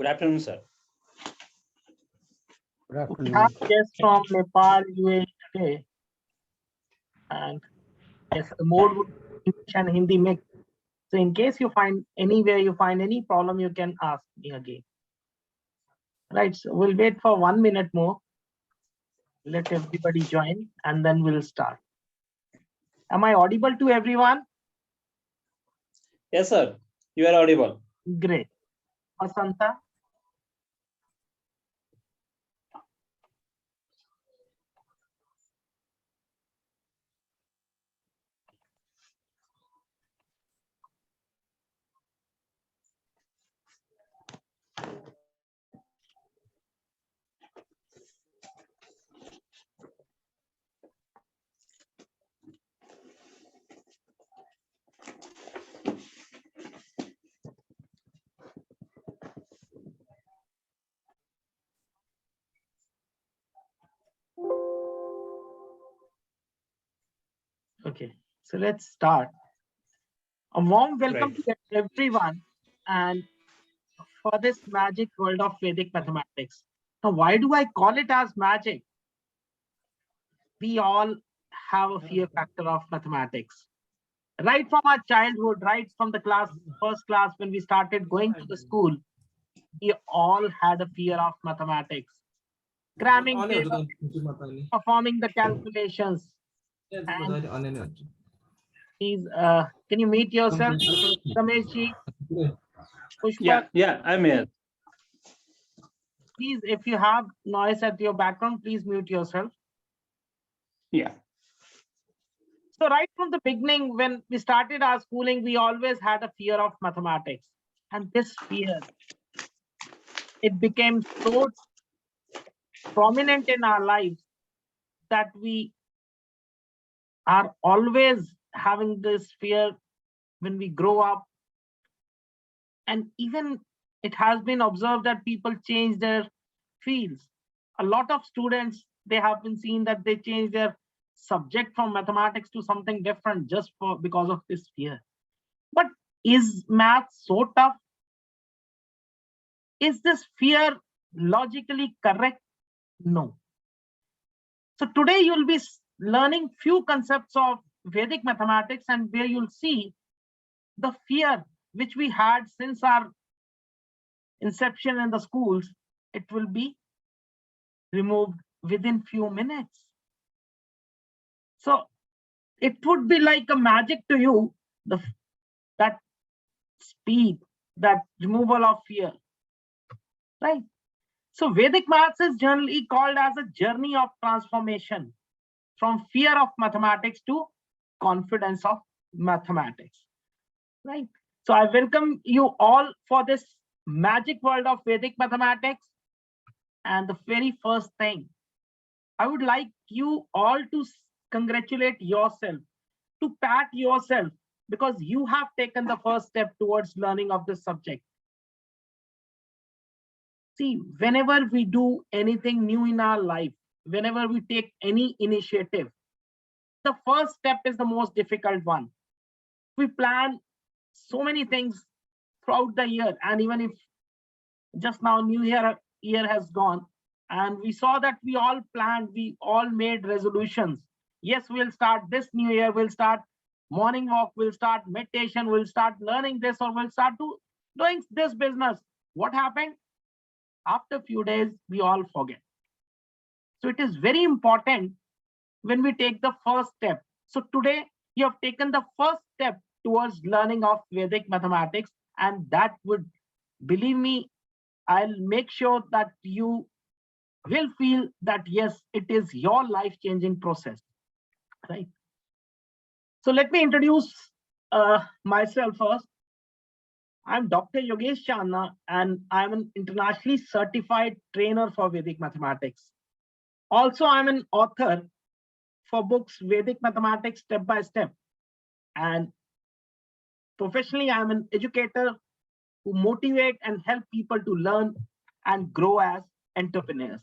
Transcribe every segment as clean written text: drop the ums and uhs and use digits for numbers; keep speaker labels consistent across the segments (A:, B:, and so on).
A: Good afternoon, sir.
B: Good afternoon.
C: We have guests from Nepal, UAE today, and yes, the mode would be English and Hindi mix. So in case you find anywhere you find any problem, you can ask me again. Right, so we'll wait for 1 minute more. Let everybody join and then we'll start. Am I audible to everyone?
A: Yes, sir. You are audible.
C: Great. Asanta? Okay, so let's start. A warm welcome
A: Right.
C: to everyone and for this magic world of Vedic mathematics. Now, why do I call it as magic? We all have a fear factor of mathematics. Right from our childhood, right from the first class, when we started going to the school, we all had a fear of mathematics. Cramming papers, performing the calculations. And please, can you meet yourself, Rameshji, Pushpa?
A: Yeah, I'm here.
C: Please, if you have noise at your background, please mute yourself.
A: Yeah.
C: So right from the beginning, when we started our schooling, we always had a fear of mathematics. And this fear, it became so prominent in our lives that we are always having this fear when we grow up. And even it has been observed that people change their fields. A lot of students, they have been seen that they change their subject from mathematics to something different just because of this fear. But is math so tough? Is this fear logically correct? No. So today you'll be learning few concepts of Vedic mathematics, and where you'll see the fear which we had since our inception in the schools, it will be removed within few minutes. So it would be like a magic to you, that speed, that removal of fear, right? So Vedic maths is generally called as a journey of transformation from fear of mathematics to confidence of mathematics, right? So I welcome you all for this magic world of Vedic mathematics. And the very first thing, I would like you all to congratulate yourself, to pat yourself, because you have taken the first step towards learning of this subject. See, whenever we do anything new in our life, whenever we take any initiative, the first step is the most difficult one. We plan so many things throughout the year, and even if just now new year has gone, and we saw that we all planned, we all made resolutions. Yes, we'll start this new year, we'll start morning walk, we'll start meditation, we'll start learning this, or we'll start doing this business. What happened? After a few days, we all forget. So it is very important when we take the first step. So today you have taken the first step towards learning of Vedic mathematics, and that would, believe me, I'll make sure that you will feel that yes, it is your life-changing process, right? So let me introduce myself first. I'm Dr. Yogesh Channa, and I'm an internationally certified trainer for Vedic mathematics. Also, I'm an author for books Vedic Mathematics Step by Step. And professionally, I'm an educator who motivate and help people to learn and grow as entrepreneurs.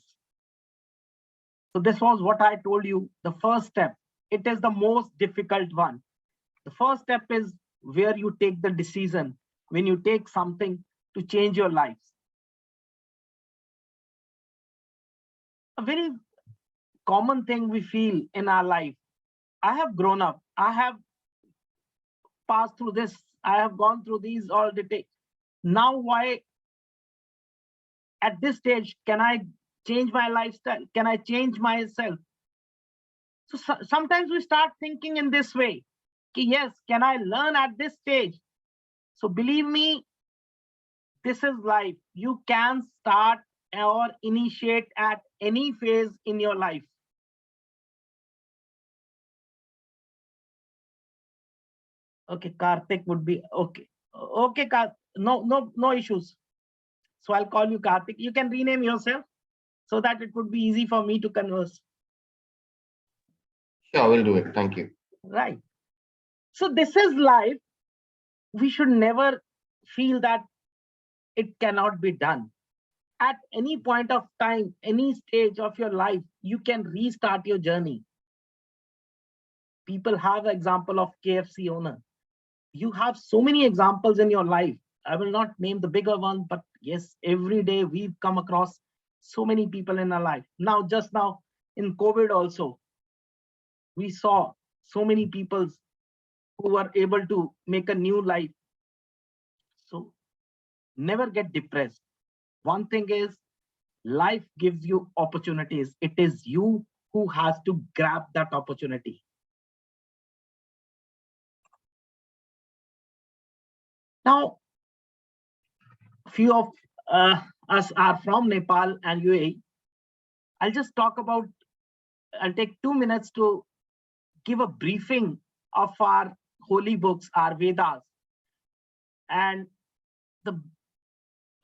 C: So this was what I told you, the first step. It is the most difficult one. The first step is where you take the decision, when you take something to change your lives. a very common thing we feel in our life. I have grown up. I have passed through this. I have gone through these all the day. Now, why at this stage can I change my lifestyle? Can I change myself? So sometimes we start thinking in this way. Yes, can I learn at this stage? So believe me, this is life. You can start or initiate at any phase in your life. Okay, Karthik would be okay. Okay, no issues. So I'll call you Karthik. You can rename yourself so that it would be easy for me to converse.
B: Sure, I will do it. Thank you.
C: Right. So this is life. We should never feel that it cannot be done. At any point of time, any stage of your life, you can restart your journey. People have an example of KFC owner. You have so many examples in your life. I will not name the bigger one, but yes, every day we've come across so many people in our life. Now, just now in COVID also, we saw so many people who were able to make a new life. So never get depressed. One thing is, life gives you opportunities. It is you who has to grab that opportunity. Now, few of us are from Nepal and UAE. I'll just talk about, I'll take 2 minutes to give a briefing of our holy books, our Vedas, and the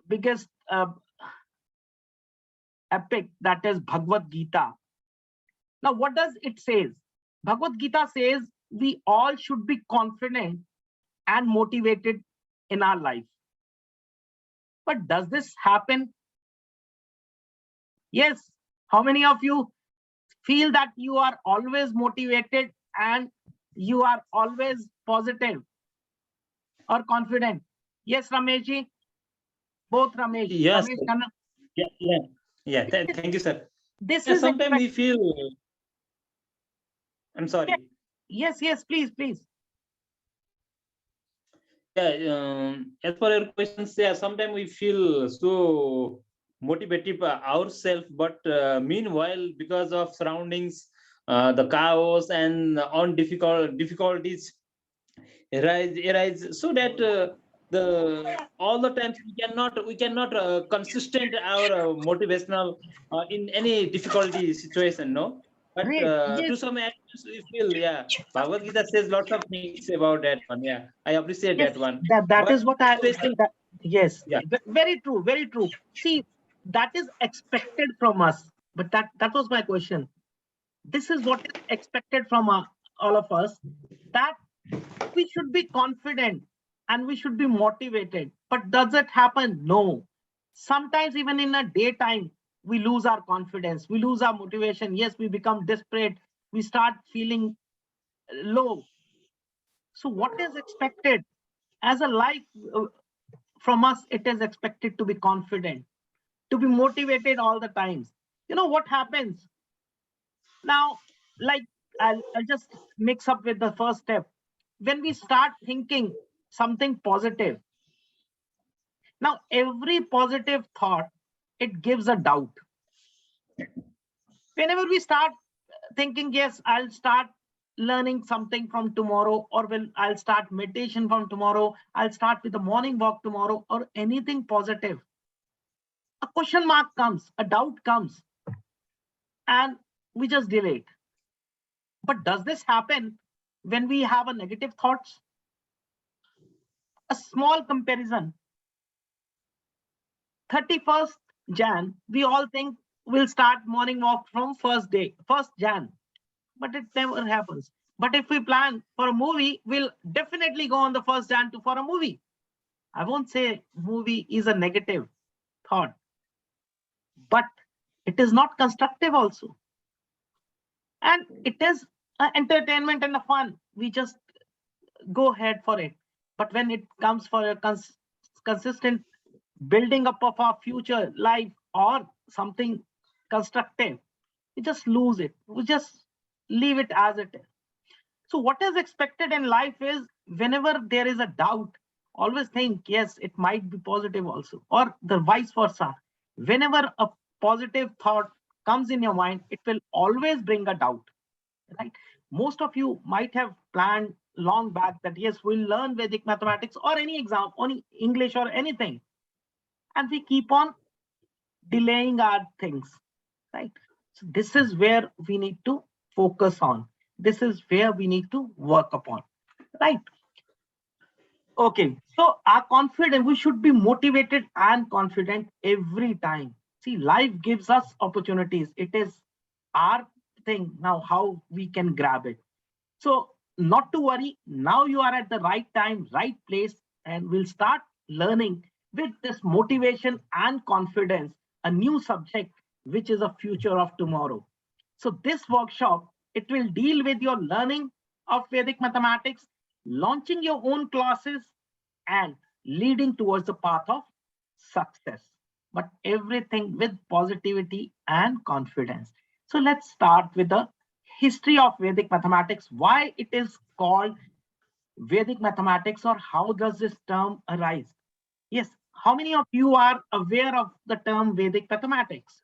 C: biggest epic, that is Bhagavad Gita. Now, what does it say? Bhagavad Gita says we all should be confident and motivated in our life. But does this happen? Yes. How many of you feel that you are always motivated and you are always positive or confident? Yes, Rameshji? Both Ramesh.
A: Yes.
C: Ramesh,
A: Yeah. Thank you, sir.
C: this
A: Yeah,
C: is
A: sometimes we feel. I'm sorry.
C: Yes, please.
A: Yeah. As per your questions, yeah, sometimes we feel so motivated ourselves, but meanwhile, because of surroundings, the chaos and on difficulties arise, so that the all the times we cannot consistent our motivational in any difficulty situation, no. But
C: Great.
A: to
C: Yes,
A: some extent we feel, yeah, Bhagavad Gita says lots of things about that one. Yeah, I appreciate
C: yes,
A: that one.
C: that
A: But
C: is what I
A: especially,
C: that, yes,
A: yeah,
C: very true, very true. See, that is expected from us. But that was my question. This is what is expected from all of us, that we should be confident and we should be motivated. But does it happen? No. Sometimes even in a daytime, we lose our confidence, we lose our motivation. Yes, we become desperate, we start feeling low. So what is expected as a life from us? It is expected to be confident, to be motivated all the times. You know what happens now? Like, I'll just mix up with the first step. When we start thinking something positive, now every positive thought, it gives a doubt. Whenever we start thinking, yes, I'll start learning something from tomorrow, or I'll start meditation from tomorrow, I'll start with a morning walk tomorrow, or anything positive, a question mark comes, a doubt comes, and we just delay it. But does this happen when we have a negative thoughts? A small comparison. 31st Jan, we all think we'll start morning walk from first Jan, but it never happens. But if we plan for a movie, we'll definitely go on the first Jan for a movie. I won't say movie is a negative thought, but it is not constructive also. And it is entertainment and a fun. We just go ahead for it. But when it comes for a consistent building up of our future life or something constructive, we just lose it. We just leave it as it is. So what is expected in life is whenever there is a doubt, always think, yes, it might be positive also, or the vice versa. Whenever a positive thought comes in your mind, it will always bring a doubt, right? Most of you might have planned long back that, yes, we'll learn Vedic mathematics or any exam, any English or anything. And we keep on delaying our things, right? So this is where we need to focus on. This is where we need to work upon, right? Okay, so our confident, we should be motivated and confident every time. See, life gives us opportunities. It is our thing now how we can grab it. So not to worry, now you are at the right time, right place, and we'll start learning with this motivation and confidence, a new subject, which is a future of tomorrow. So this workshop, it will deal with your learning of Vedic mathematics, launching your own classes, and leading towards the path of success. But everything with positivity and confidence. So let's start with the history of Vedic mathematics, why it is called Vedic mathematics, or how does this term arise? Yes, how many of you are aware of the term Vedic mathematics?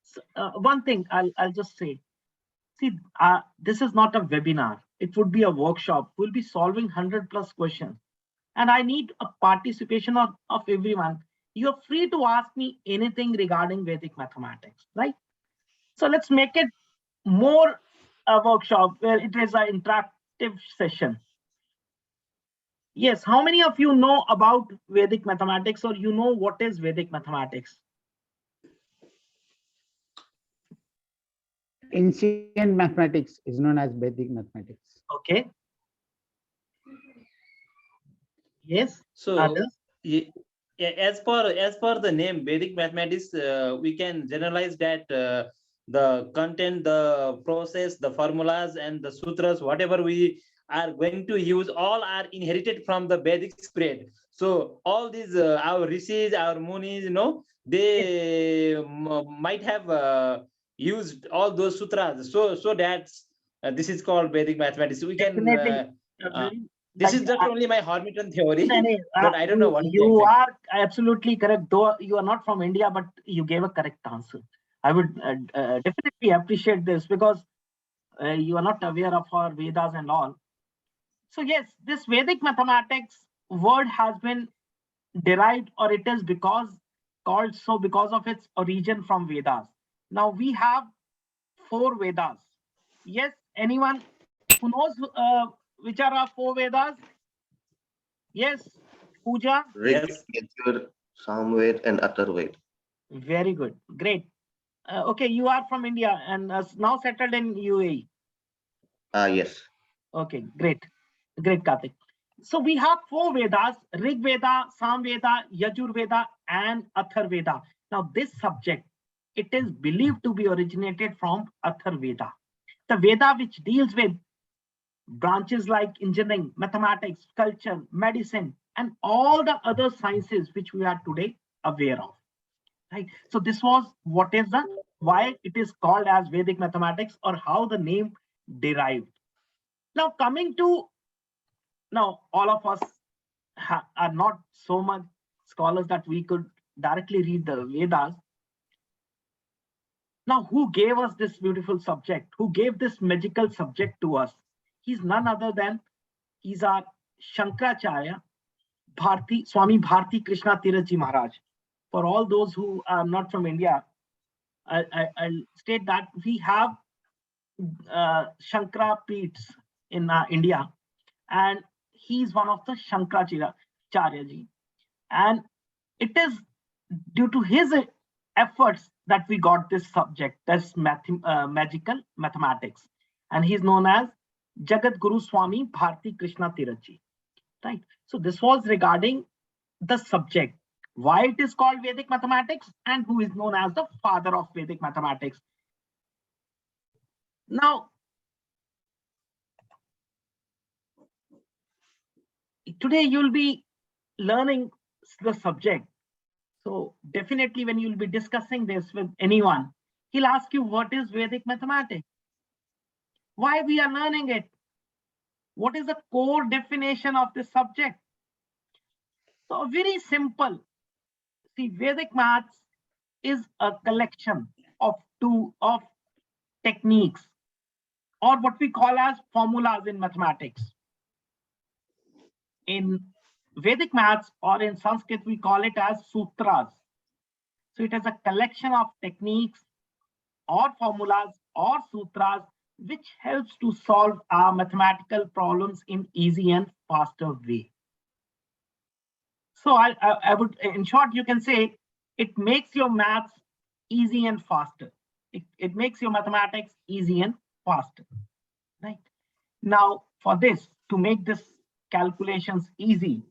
C: So, one thing I'll just say, see, this is not a webinar. It would be a workshop. We'll be solving 100 plus questions. And I need a participation of everyone. You're free to ask me anything regarding Vedic mathematics, right? So let's make it more a workshop where it is an interactive session. Yes, how many of you know about Vedic mathematics, or you know what is Vedic mathematics?
B: Ancient mathematics is known as Vedic mathematics.
C: Okay. Yes.
A: So
C: Others?
A: yeah, as per the name Vedic mathematics, we can generalize that the content, the process, the formulas, and the sutras, whatever we are going to use, all are inherited from the Vedic spread. So all these our rishis, our munis, they might have used all those sutras. So that this is called Vedic mathematics. We can.
C: Definitely.
A: This is just only my Hormetan theory, but I don't know what is the
C: You
A: exact.
C: are absolutely correct. Though you are not from India, but you gave a correct answer. I would definitely appreciate this, because you are not aware of our Vedas and all. So yes, this Vedic mathematics word has been derived, or it is called so because of its origin from Vedas. Now we have 4 Vedas. Yes, anyone who knows which are our 4 Vedas? Yes, Pooja.
D: Rig,
A: Yes.
D: Yajur, Samved, and Atharved.
C: Very good. Great. Okay, you are from India and now settled in UAE.
D: Yes.
C: Okay, great. Great, Karthik. So we have 4 Vedas: Rig Veda, Sam Veda, Yajur Veda, and Athar Veda. Now, this subject, it is believed to be originated from Athar Veda, the Veda which deals with branches like engineering, mathematics, culture, medicine, and all the other sciences which we are today aware of. Right. So this was what is the why it is called as Vedic mathematics, or how the name derived. Now coming to, now all of us are not so much scholars that we could directly read the Vedas. Now who gave us this beautiful subject? Who gave this magical subject to us? He's none other than, he's our Shankaracharya, Swami Bharti Krishna Tiraji Maharaj. For all those who are not from India, I'll state that we have Shankara Peeths in India, and he's one of the Shankaracharya ji. And it is due to his efforts that we got this subject, this magical mathematics. And he's known as Jagat Guru Swami Bharti Krishna Tiraji. Right. So this was regarding the subject, why it is called Vedic mathematics, and who is known as the father of Vedic mathematics. Now, today you'll be learning the subject. So definitely when you'll be discussing this with anyone, he'll ask you, what is Vedic mathematics? Why we are learning it? What is the core definition of this subject? So very simple. See, Vedic maths is a collection of techniques, or what we call as formulas in mathematics. In Vedic maths, or in Sanskrit, we call it as sutras. So it is a collection of techniques or formulas or sutras which helps to solve our mathematical problems in easy and faster way. So I would, in short, you can say it makes your maths easy and faster. It makes your mathematics easy and faster, right? Now, for this, to make this calculations easy,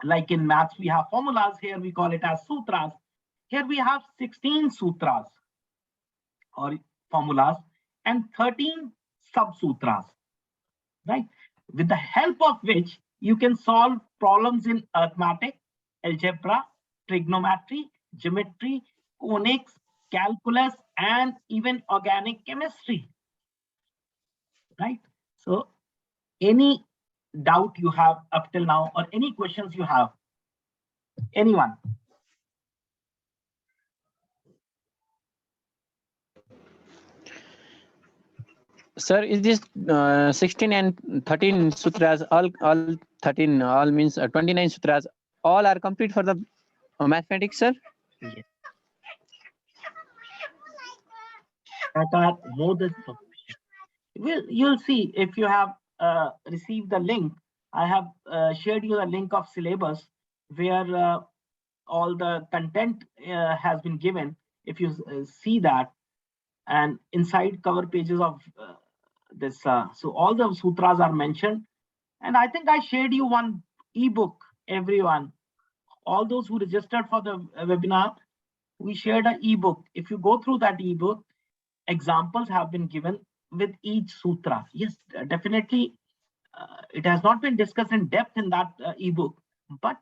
C: like in maths, we have formulas. Here we call it as sutras. Here we have 16 sutras or formulas and 13 sub-sutras, right? With the help of which you can solve problems in arithmetic, algebra, trigonometry, geometry, conics, calculus, and even organic chemistry, right? So any doubt you have up till now, or any questions you have, anyone?
E: Sir, is this 16 and 13 sutras, all 13, all means 29 sutras, all are complete for the mathematics, sir?
C: Yes. That are more than sufficient. Well, you'll see if you have received the link. I have shared you the link of syllabus where all the content has been given. If you see that, and inside cover pages of this, so all the sutras are mentioned. And I think I shared you one ebook, everyone. All those who registered for the webinar, we shared an ebook. If you go through that ebook, examples have been given with each sutra. Yes, definitely, it has not been discussed in depth in that ebook, but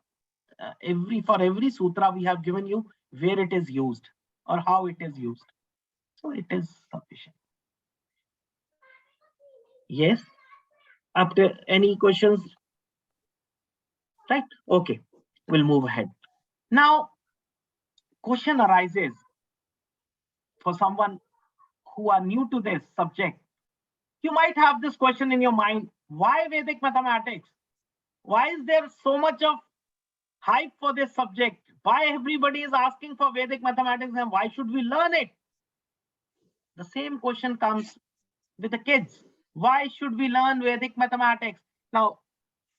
C: for every sutra we have given you where it is used or how it is used. So it is sufficient. Yes. After any questions? Right. Okay. We'll move ahead. Now, question arises for someone who are new to this subject. You might have this question in your mind: why Vedic mathematics? Why is there so much of hype for this subject? Why everybody is asking for Vedic mathematics, and why should we learn it? The same question comes with the kids. Why should we learn Vedic mathematics? Now,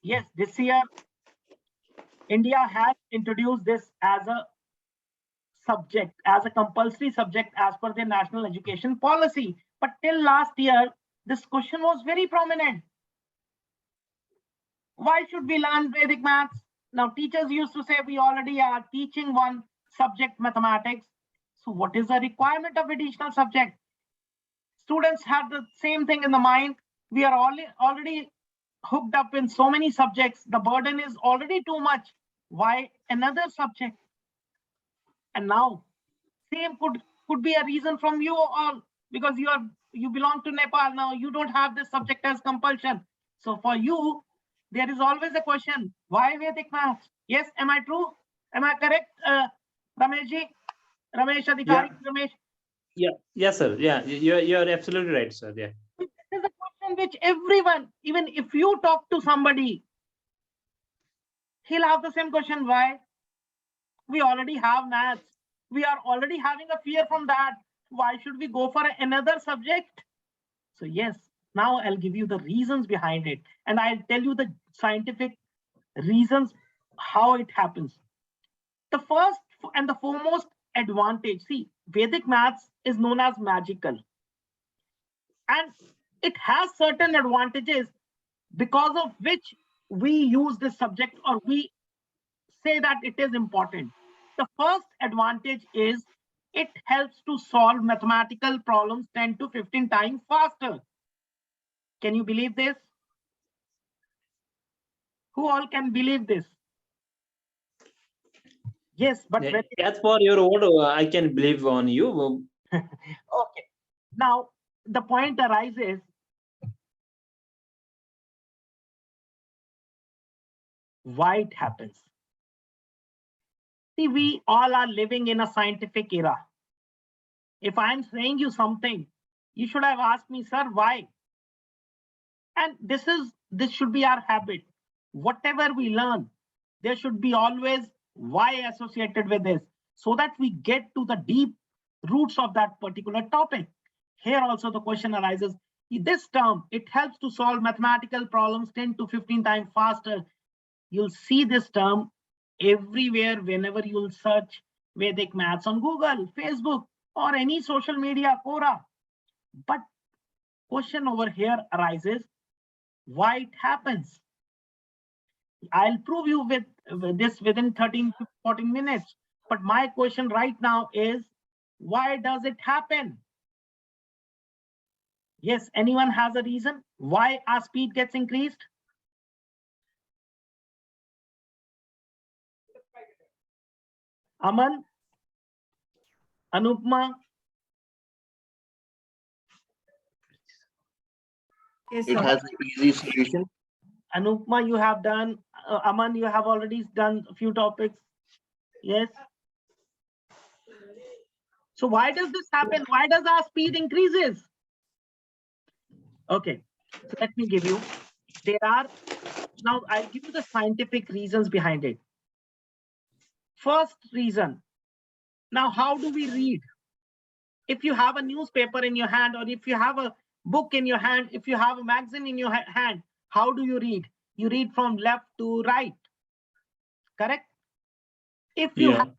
C: yes, this year, India has introduced this as a subject, as a compulsory subject as per the national education policy. But till last year, this question was very prominent. Why should we learn Vedic maths? Now, teachers used to say we already are teaching one subject, mathematics. So what is the requirement of additional subject? Students have the same thing in the mind. We are already hooked up in so many subjects. The burden is already too much. Why another subject? And now, same could be a reason from you all, because you belong to Nepal. Now you don't have this subject as compulsion. So for you, there is always a question: why Vedic maths? Yes, am I true? Am I correct, Rameshji? Ramesh Adhikari,
A: Yeah.
C: Ramesh?
A: Yeah, yes, sir. Yeah, you're absolutely right, sir. Yeah.
C: This is a question which everyone, even if you talk to somebody, he'll have the same question: why? We already have maths. We are already having a fear from that. Why should we go for another subject? So yes, now I'll give you the reasons behind it, and I'll tell you the scientific reasons how it happens. The first and the foremost advantage, see, Vedic maths is known as magical, and it has certain advantages because of which we use this subject, or we say that it is important. The first advantage is it helps to solve mathematical problems 10 to 15 times faster. Can you believe this? Who all can believe this? Yes, but
A: Yeah, as for your word, I can believe on you.
C: okay. Now the point arises, why it happens. See, we all are living in a scientific era. If I'm saying you something, you should have asked me, sir, why? And this should be our habit. Whatever we learn, there should be always why associated with this, so that we get to the deep roots of that particular topic. Here also the question arises, this term, it helps to solve mathematical problems 10 to 15 times faster. You'll see this term everywhere whenever you'll search Vedic maths on Google, Facebook, or any social media Quora. But question over here arises, why it happens? I'll prove you with this within 13 to 14 minutes. But my question right now is, why does it happen? Yes, anyone has a reason why our speed gets increased? Aman, Anupma,
F: Yes,
D: It
F: sir.
D: has an easy solution.
C: Anupma, you have done. Aman, you have already done a few topics. Yes. So why does this happen? Why does our speed increases? Okay, so let me give you. There are, now I'll give you the scientific reasons behind it. First reason. Now, how do we read? If you have a newspaper in your hand, or if you have a book in your hand, if you have a magazine in your hand, how do you read? You read from left to right, correct? If you
A: Yeah.
C: have,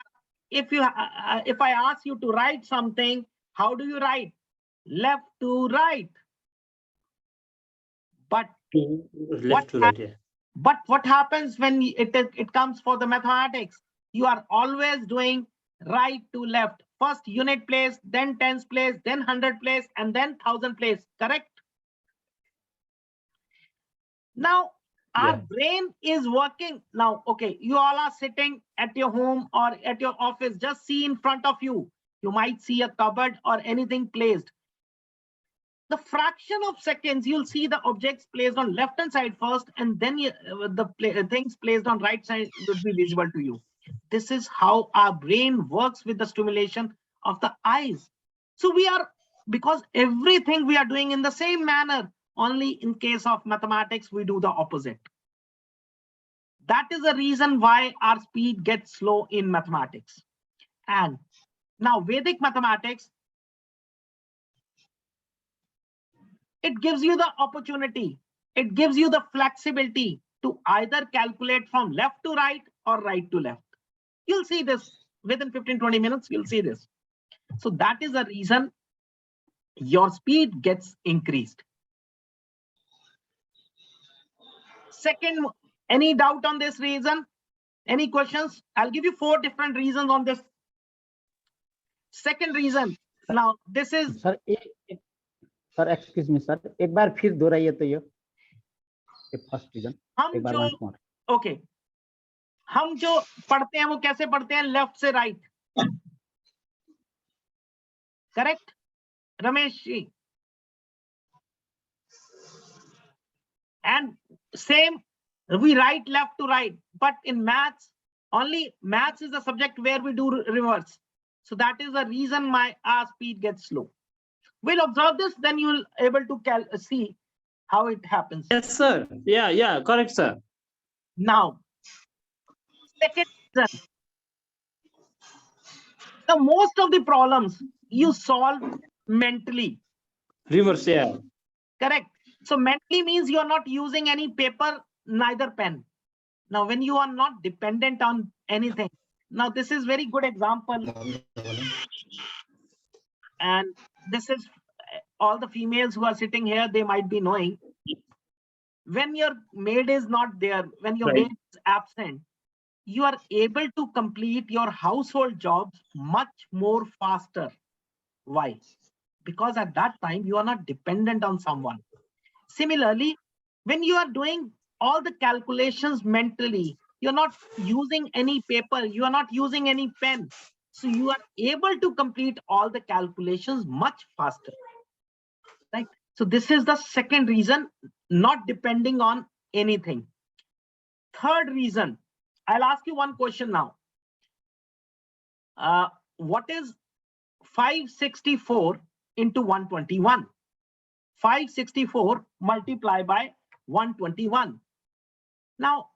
C: if I ask you to write something, how do you write? Left to right. But
A: Left to right. Yeah.
C: but what happens when it comes for the mathematics? You are always doing right to left. First unit place, then tens place, then 100 place, and then 1000 place, correct? Now, our
A: Yeah.
C: brain is working. Now, okay, you all are sitting at your home or at your office. Just see in front of you. You might see a cupboard or anything placed. The fraction of seconds, you'll see the objects placed on left hand side first, and then things placed on right side would be visible to you. This is how our brain works with the stimulation of the eyes. So we are, because everything we are doing in the same manner, only in case of mathematics, we do the opposite. That is the reason why our speed gets slow in mathematics. And now Vedic mathematics, it gives you the opportunity, it gives you the flexibility to either calculate from left to right or right to left. You'll see this within 15-20 minutes, you'll see this. So that is the reason your speed gets increased. Second, any doubt on this reason? Any questions? I'll give you 4 different reasons on this. Second reason. Now, this is.
B: Sir sir excuse me sir, एक बार फिर दोहराइए तो ये first reason एक बार once more.
C: Okay, हम जो पढ़ते हैं वो कैसे पढ़ते हैं? लेफ्ट से right, correct Ramesh ji? And same, we write left to right, but in maths, only maths is the subject where we do reverse. So that is the reason our speed gets slow. We'll observe this, then you'll able to see how it happens.
A: Yes, sir. Yeah, correct, sir.
C: Now, second reason, the most of the problems you solve mentally.
A: Reverse, yeah.
C: Correct. So mentally means you are not using any paper, neither pen. Now, when you are not dependent on anything, now this is very good example. And this is all the females who are sitting here, they might be knowing. When your maid is not there, when your maid is absent, you are able to complete your household jobs much more faster. Why? Because at that time, you are not dependent on someone. Similarly, when you are doing all the calculations mentally, You're not using any paper, you are not using any pen. So you are able to complete all the calculations much faster, right? So this is the second reason, not depending on anything. Third reason, I'll ask you one question now. What is 564 into 121? 564 multiplied by 121. Now,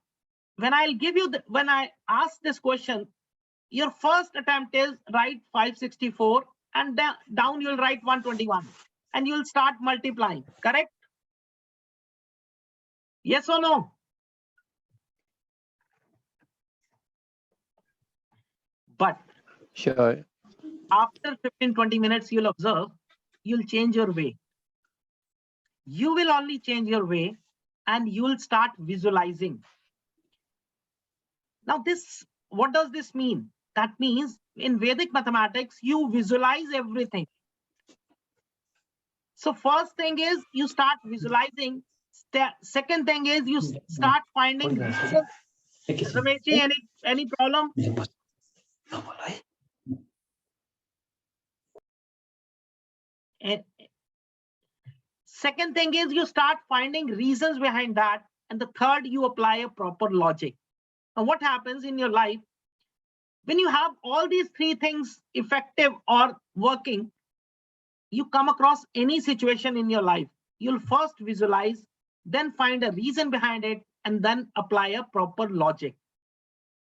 C: when I ask this question, your first attempt is write 564 and down you'll write 121 and you'll start multiplying, correct? Yes or no? But
E: Sure.
C: after 15-20 minutes, you'll observe, you'll change your way. You will only change your way and you'll start visualizing. Now what does this mean? That means in Vedic mathematics, you visualize everything. So first thing is you start visualizing. Second thing is you start finding reasons. Ramesh, any problem? And second thing is you start finding reasons behind that. And the third, you apply a proper logic. Now what happens in your life, when you have all these three things effective or working, you come across any situation in your life, you'll first visualize, then find a reason behind it, and then apply a proper logic.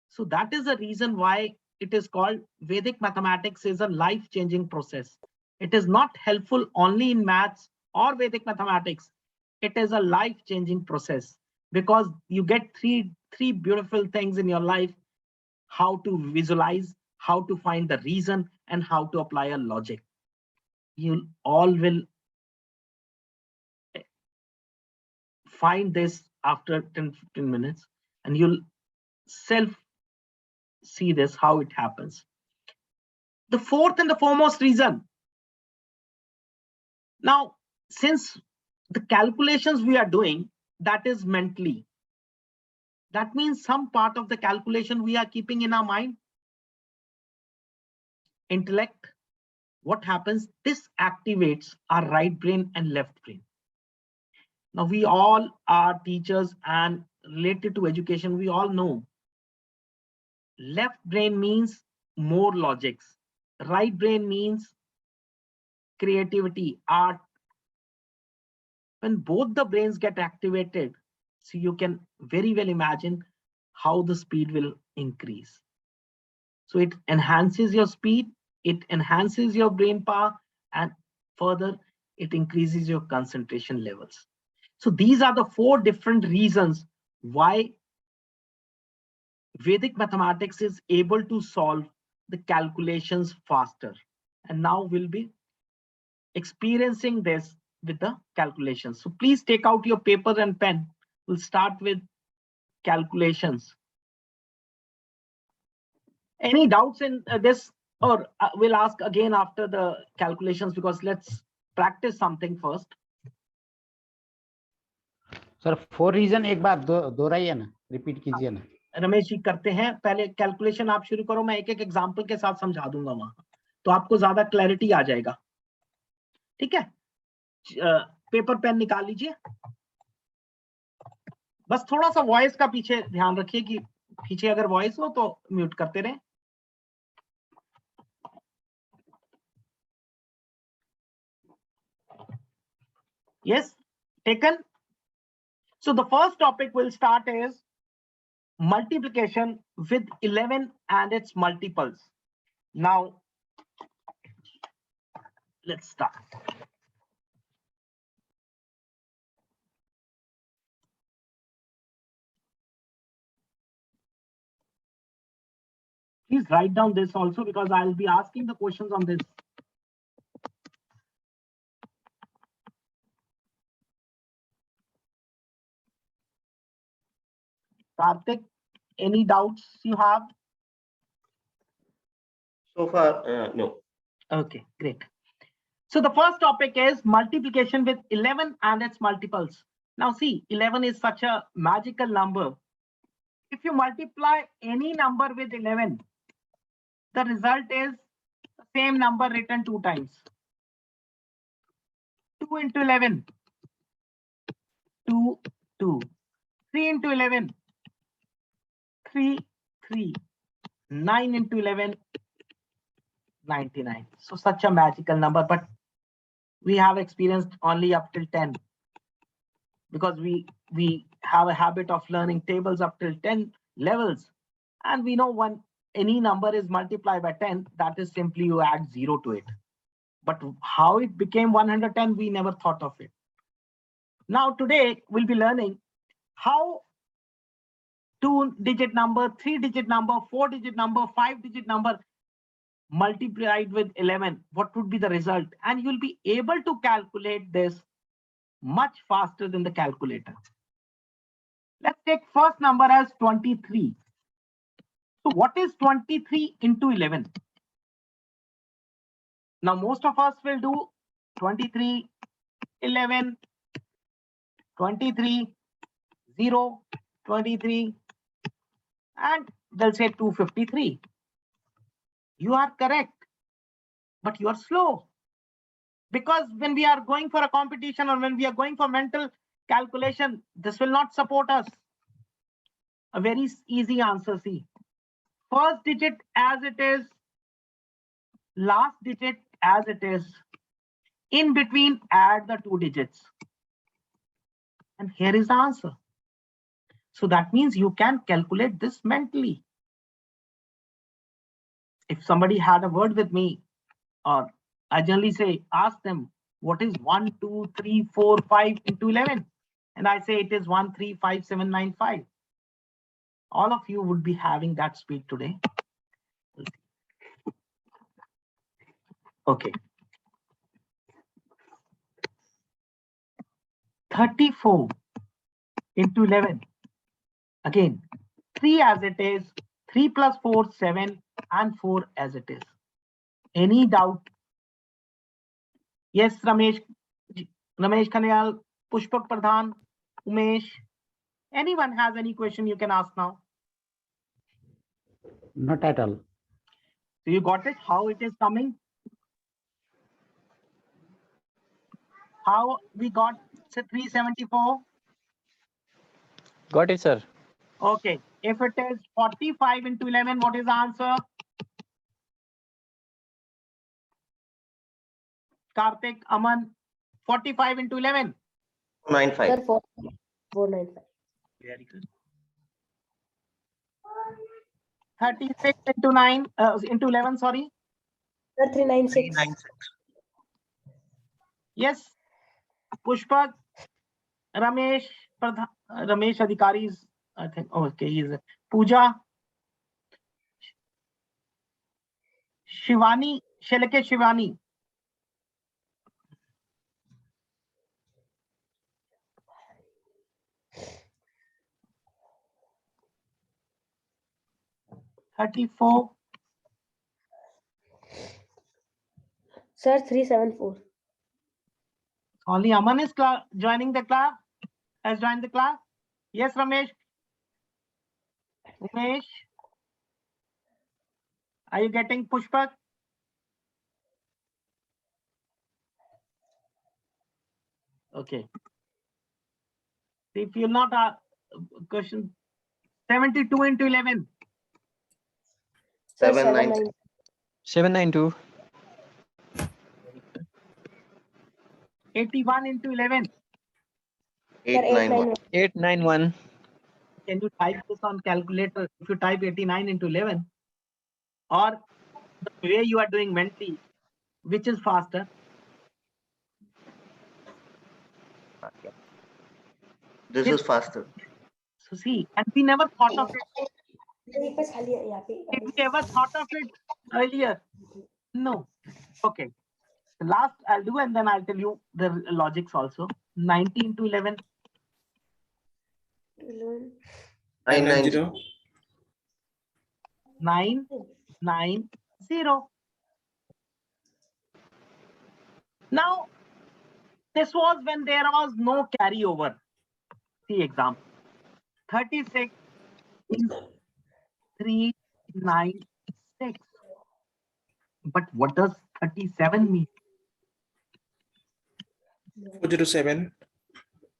C: So that is the reason why it is called Vedic mathematics is a life-changing process. It is not helpful only in maths or Vedic mathematics. It is a life-changing process because you get three beautiful things in your life: how to visualize, how to find the reason, and how to apply a logic. You all will find this after 10-15 minutes and you'll self see this, how it happens. The fourth and the foremost reason. Now, since the calculations we are doing, that is mentally. That means some part of the calculation we are keeping in our mind. Intellect. What happens? This activates our right brain and left brain. Now, we all are teachers and related to education, we all know left brain means more logics. Right brain means creativity, art. When both the brains get activated, so you can very well imagine how the speed will increase. So it enhances your speed, it enhances your brain power, and further, it increases your concentration levels. So these are the four different reasons why Vedic mathematics is able to solve the calculations faster. And now we'll be experiencing this with the calculations. So please take out your paper and pen. We'll start with calculations. Any doubts in this, or we'll ask again after the calculations, because let's practice something first.
B: Sir 4 reason एक बार दोहराइए ना, repeat कीजिए ना।
C: रमेश जी करते हैं, पहले calculation आप शुरू करो, मैं एक एक एग्जांपल के साथ समझा दूंगा वहां, तो आपको ज्यादा क्लैरिटी आ जाएगा। ठीक है, पेपर पेन निकाल लीजिए। बस थोड़ा सा वॉइस का पीछे ध्यान रखिए कि पीछे अगर वॉइस हो तो म्यूट करते रहें। Yes, taken. So the first topic we'll start is multiplication with 11 and its multiples. Now, let's start. Please write down this also, because I'll be asking the questions on this. Karthik, any doubts you have?
D: So far, no.
C: Okay, great. So the first topic is multiplication with 11 and its multiples. Now see, 11 is such a magical number. If you multiply any number with 11, the result is the same number written 2 times. 2 into 11, 2, 2. 3 into 11, 3, 3. 9 into 11, 99. So such a magical number, but we have experienced only up till 10, because we have a habit of learning tables up till 10 levels, and we know when any number is multiplied by 10, that is simply you add 0 to it. But how it became 110, we never thought of it. Now today we'll be learning how 2-digit number, 3-digit number, 4-digit number, 5-digit number multiplied with 11, what would be the result? And you'll be able to calculate this much faster than the calculator. Let's take first number as 23. So what is 23 into 11? Now most of us will do 23, 11, 23, 0, 23, and they'll say 253. You are correct, but you are slow. Because when we are going for a competition or when we are going for mental calculation, this will not support us. A very easy answer, see. First digit as it is, last digit as it is. In between, add the 2 digits. And here is the answer. So that means you can calculate this mentally. If somebody had a word with me, or I generally say, ask them, what is 1, 2, 3, 4, 5 into 11? And I say it is 1, 3, 5, 7, 9, 5. All of you would be having that speed today. Okay. 34 into 11. Again, 3 as it is, 3 plus 4, 7, and 4 as it is. Any doubt? Yes, Ramesh Khanayal, Pushpak Pradhan, Umesh. Anyone has any question you can ask now?
B: Not at all.
C: So you got it? How it is coming? How we got 374?
E: Got it, sir.
C: Okay. If it is 45 into 11, what is the answer? Karthik, Aman, 45 into 11.
D: 95.
F: Sir, 495.
C: Very good. 36 into 9, into 11, sorry.
F: Sir, 396.
D: 396.
C: Yes. Pushpak, Ramesh, Ramesh Adhikari is, I think, oh, okay, he is. Pooja, Shivani, Shelake Shivani. $34.
F: Sir, 374.
C: Only Aman is joining the class. Has joined the class. Yes, Ramesh. Umesh. Are you getting Pushpak? Okay. If you're not question 72 into 11.
F: Sir,
D: 796.
E: 792.
C: 81 into 11.
D: 891.
E: 891.
C: Can you type this on calculator? If you type 89 into 11, or the way you are doing mentally, which is faster?
D: This is faster.
C: So see, and we never thought of it.
F: एक बस खाली है यहाँ पे
C: Did we ever thought of it earlier? No. Okay. The last I'll do, and then I'll tell you the logics also. 19 to 11.
D: 990.
C: 990. Now, this was when there was no carryover. See example. 36 is 396. But what does 37 mean?
G: 407.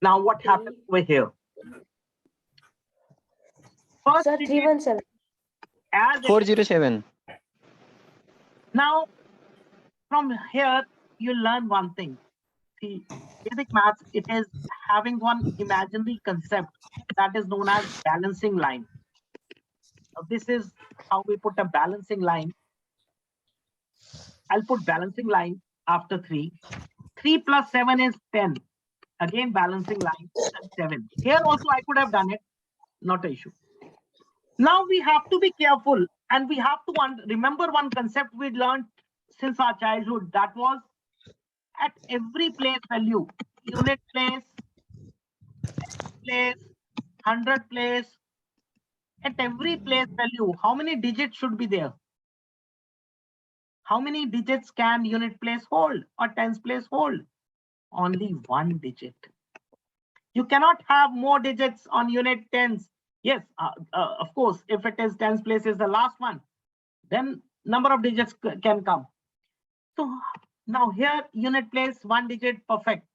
C: Now what happens over here? First
F: Sir,
C: digit
F: 317.
C: as it-
E: 407.
C: now from here you learn one thing. See, Vedic maths, it is having one imaginary concept that is known as balancing line. Now, this is how we put a balancing line. I'll put balancing line after 3. 3 plus 7 is 10. Again, balancing line and 7. Here also I could have done it, not an issue. Now we have to be careful and we have to remember one concept we learned since our childhood. That was at every place value, unit place, 100 place, at every place value, how many digits should be there? How many digits can unit place hold or tens place hold? Only one digit. You cannot have more digits on unit tens. Yes, of course, if it is tens place is the last one, then number of digits can come. So now here unit place, one digit, perfect.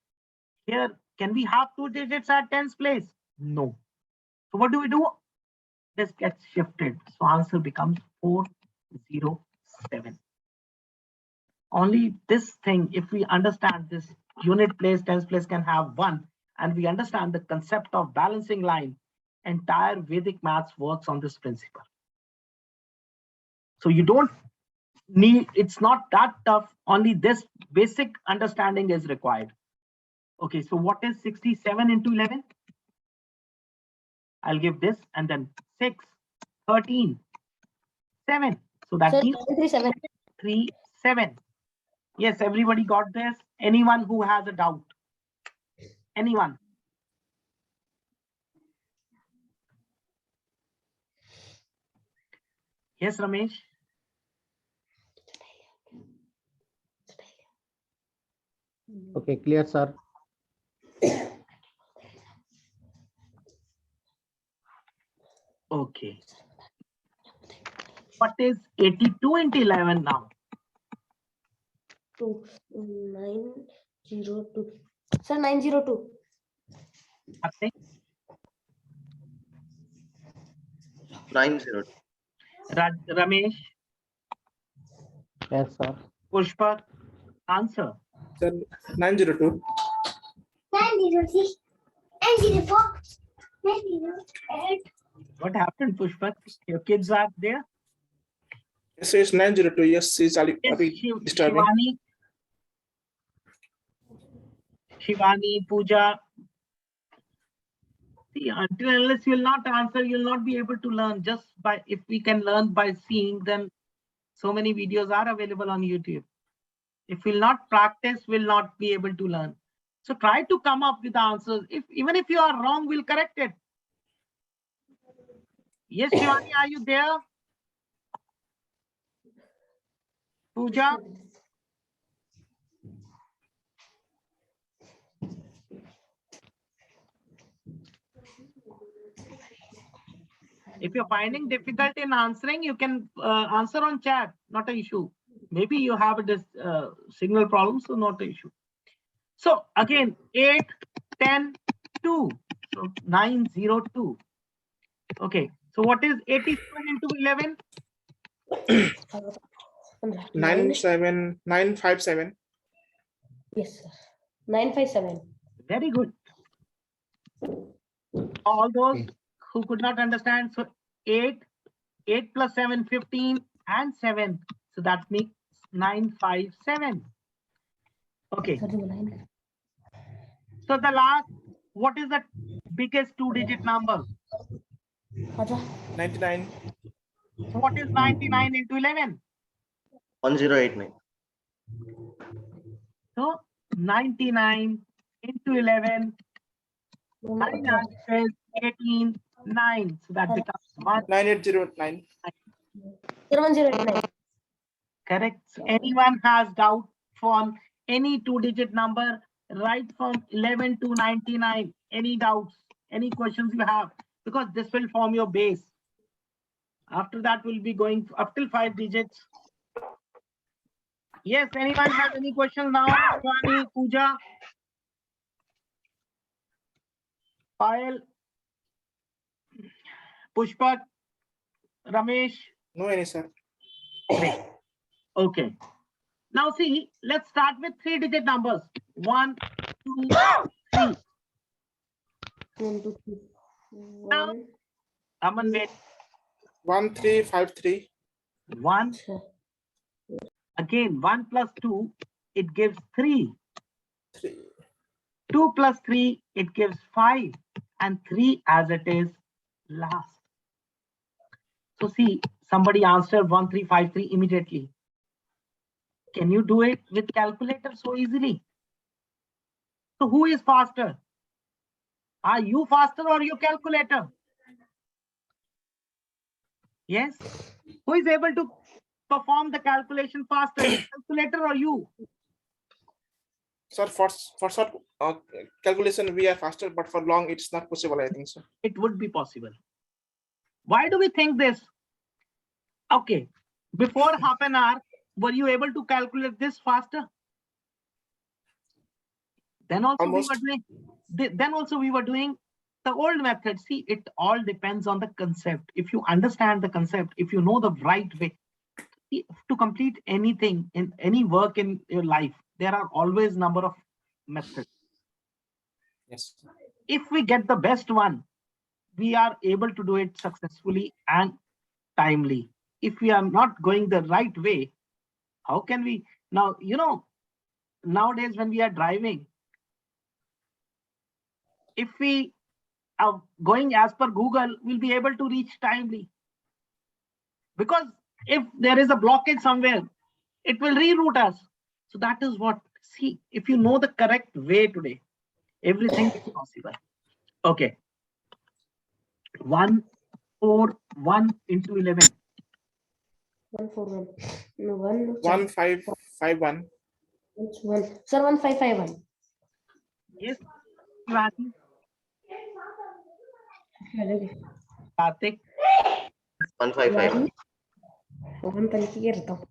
C: Here, can we have 2 digits at tens place? No. So what do? This gets shifted. So answer becomes 407. Only this thing, if we understand this unit place, tens place can have 1, and we understand the concept of balancing line, entire Vedic maths works on this principle. So you don't need, it's not that tough, only this basic understanding is required. Okay, so what is 67 into 11? I'll give this and then 6, 13, 7. So that
F: Sir,
C: means
F: 37.
C: 3, 7. Yes, everybody got this. Anyone who has a doubt? Anyone? Yes, Ramesh?
B: Okay, clear, sir.
C: Okay. What is 82 into 11 now?
F: 902. Sir, 902.
C: Nothing.
D: 902.
C: Ramesh,
B: Yes, sir.
C: Pushpa, answer.
G: Sir, 902.
F: 903. 904. 908.
C: What happened, Pushpa? Your kids are there?
G: Yes, it's 902. Yes, it's
C: Yes,
G: disturbing.
C: Shivani, Pooja. See, until unless you will not answer, you will not be able to learn. Just by, if we can learn by seeing, then so many videos are available on YouTube. If we'll not practice, we'll not be able to learn. So try to come up with answers. Even if you are wrong, we'll correct it. Yes, Shivani, are you there? Pooja? If you're finding difficult in answering, you can answer on chat, not an issue. Maybe you have a signal problem, so not an issue. So again, 8, 10, 2. So 902. Okay. So what is 87 into 11?
G: 957.
F: Yes, sir. 957.
C: Very good. All those
B: Okay.
C: who could not understand. So 8 plus 7, 15, and 7. So that makes 957. Okay. So the last, what is the biggest 2-digit number?
G: 99.
C: So what is 99 into 11?
D: 1089.
C: So 99 into 11, 9 answers, 18, 9. So that becomes 1.
G: 9809.
F: 1089.
C: Correct. So anyone has doubt from any 2-digit number, right from 11 to 99, any doubts, any questions you have, because this will form your base. After that, we'll be going up till 5 digits. Yes, anyone have any questions now? Swani, Pooja, Payal, Pushpak, Ramesh.
G: No any, sir.
C: Great. Okay. Now see, let's start with 3-digit numbers. 1, 2, 3.
F: 1, 2, 3.
C: Now,
F: 1.
C: Aman, wait.
G: 1353.
C: 1. Again, 1 plus 2, it gives 3.
G: 3.
C: 2 plus 3, it gives 5. And 3 as it is last. So see, somebody answered 1353 immediately. Can you do it with calculator so easily? So who is faster? Are you faster or your calculator? Yes. Who is able to perform the calculation faster, your calculator or you?
G: Sir, for short calculation we are faster, but for long it's not possible, I think so.
C: It would be possible. Why do we think this? Okay, before half an hour, were you able to calculate this faster? Then also
G: Almost.
C: we were doing the old method. See, it all depends on the concept. If you understand the concept, if you know the right way to complete anything in any work in your life, there are always number of methods.
G: Yes.
C: If we get the best one, we are able to do it successfully and timely. If we are not going the right way, how can we? Now, nowadays when we are driving, if we are going as per Google, we'll be able to reach timely. Because if there is a blockage somewhere, it will reroute us. So that is what, see, if you know the correct way today, everything is possible. Okay. 1, 4, 1 into 11.
F: 1, 4, 1. No, 1.
G: 1551.
F: 1. Sir, 1551.
C: Yes, Shivani, Karthik,
D: 1551.
F: 1 तरीके के रहता हूँ.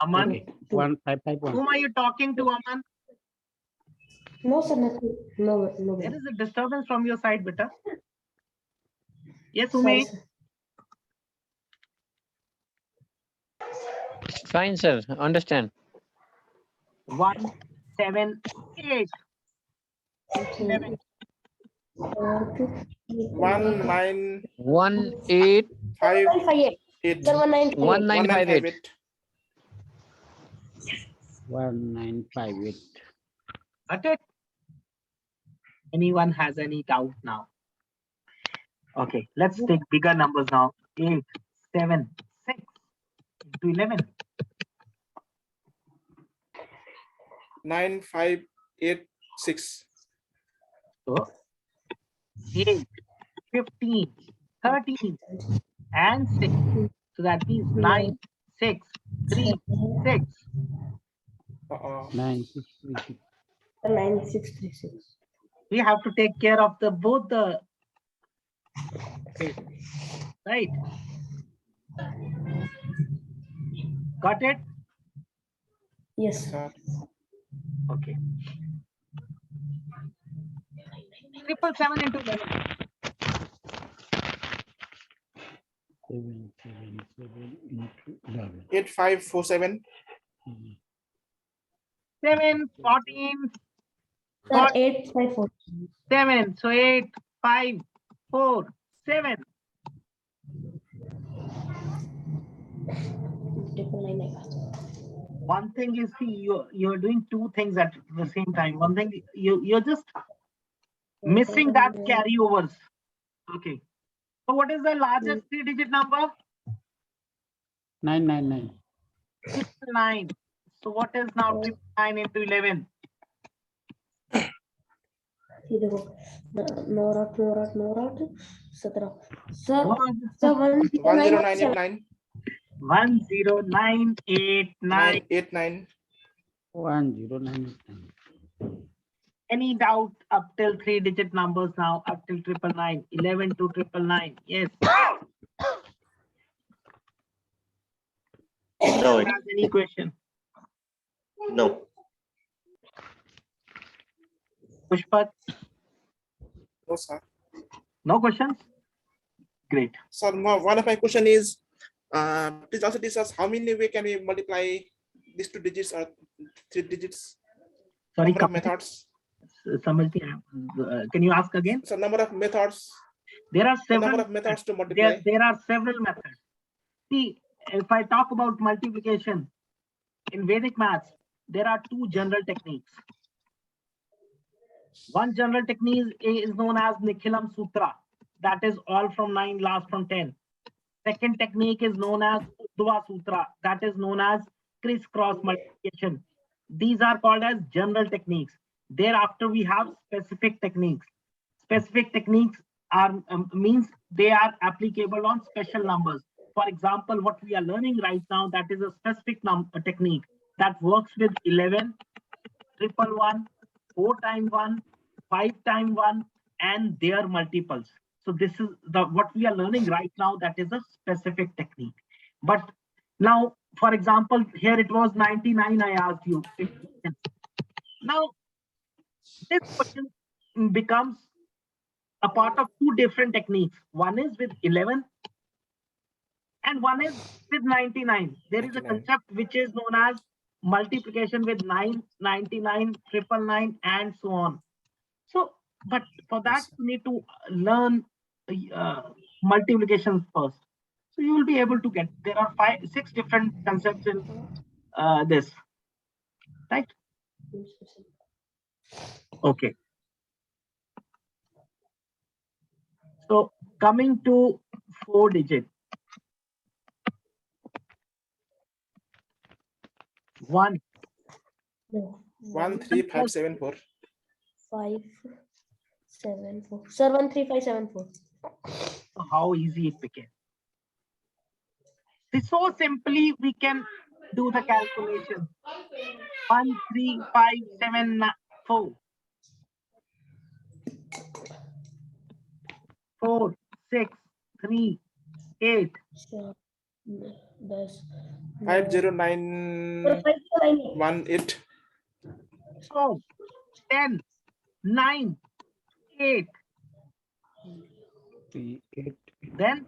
C: Aman.
B: Okay. 1551.
C: Whom are you talking to, Aman?
F: No, sir, nothing. No, no.
C: There is a disturbance from your side, beta. Yes,
F: Sorry,
C: Umesh.
F: sir.
E: Fine, sir. Understand.
C: 1, 7, 8. 11.
G: 1958.
E: 185
F: Sir, 1958.
E: 1958.
B: 1958.
C: Got it? Anyone has any doubt now? Okay, let's take bigger numbers now. 8, 7, 6 into 11.
G: 9586.
C: So 8, 15, 13, and 6. So that means 9, 6, 3, 6.
B: 9636.
F: 9636.
C: We have to take care of both the right. Got it?
F: Yes, sir.
G: Sir.
C: Okay. 777 into 11.
B: 777 into 11.
G: 8547.
C: 7, 14,
F: Sir, 854.
C: 7. So 8, 5, 4, 7.
F: 999.
C: One thing is, see, you're doing two things at the same time. One thing, you're just missing that carryovers. Okay. So what is the largest 3-digit number?
B: 999.
C: 9. So what is now 9 into 11?
F: ये देखो 9 17 sir
C: What?
F: Sir
G: 10989.
C: 10989.
G: 989.
B: 10989.
C: Any doubt up till 3-digit numbers now, up till 999, 11 to 999? Yes.
D: No,
C: has any question?
D: no.
C: Pushpat,
G: No, sir.
C: no questions? Great.
G: Sir, one of my question is, please also teach us how many way can we multiply these 2 digits or 3 digits?
C: Sorry,
G: Number of methods.
C: can you ask again?
G: So number of methods.
C: There are
G: The number
C: several
G: of methods to multiply.
C: there are several methods. See, if I talk about multiplication in Vedic maths, there are 2 general techniques. One general technique is known as Nikhilam Sutra, that is all from 9, last from 10. Second technique is known as Uddhava Sutra, that is known as crisscross multiplication. These are called as general techniques. Thereafter, we have specific techniques. Specific techniques are means they are applicable on special numbers. For example, what we are learning right now, that is a specific technique that works with 11, 111, 4 times 1, 5 times 1, and their multiples. So this is what we are learning right now, that is a specific technique. But now, for example, here it was 99, I asked you. Now, this question becomes a part of 2 different techniques. One is with 11 and one is with 99. There is a concept which is known as multiplication with 9, 99, 999, and so on. So, but for that, you need to learn multiplication first. So you will be able to get, there are 6 different concepts in this, right? Okay. So coming to 4 digit. 1.
F: No.
G: 13574.
F: 574. Sir, 13574.
C: How easy it became. So simply we can do the calculation. 13574. 4, 6, 3, 8.
F: Sure. That's
G: 50918.
C: So 10, 9, 8.
B: 3, 8.
C: Then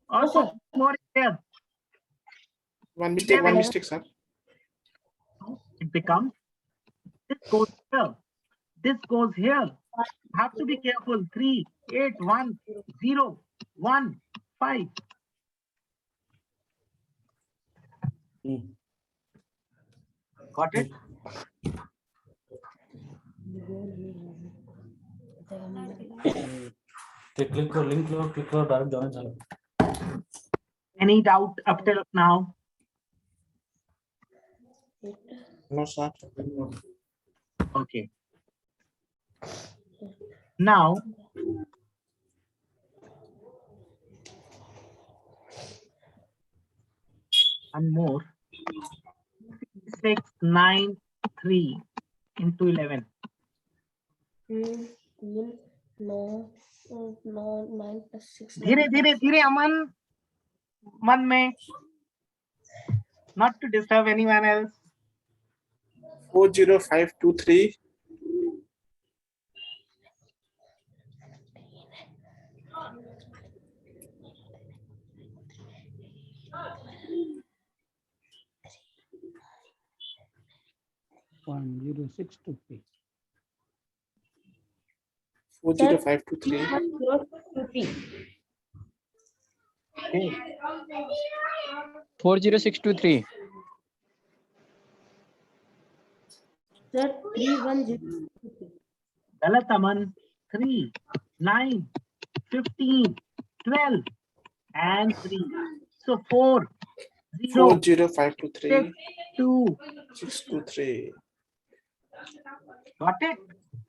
C: also more here.
G: One mistake, sir.
C: It becomes, this goes here. This goes here. You have to be careful. 3, 8, 1, 0, 1, 5. Got it? Any doubt up till now?
G: No, sir.
C: Okay. Now, one more. 6, 9, 3 into 11.
F: 9 plus 6.
C: धीरे अमन, मन में, not to disturb anyone else.
G: 40523.
B: 10623.
G: 40523.
E: 40623.
F: Sir, 310.
C: गलत अमन. 3, 9, 15, 12, and 3. So 4, 0,
G: 40523.
C: 2.
G: 623.
C: Got it?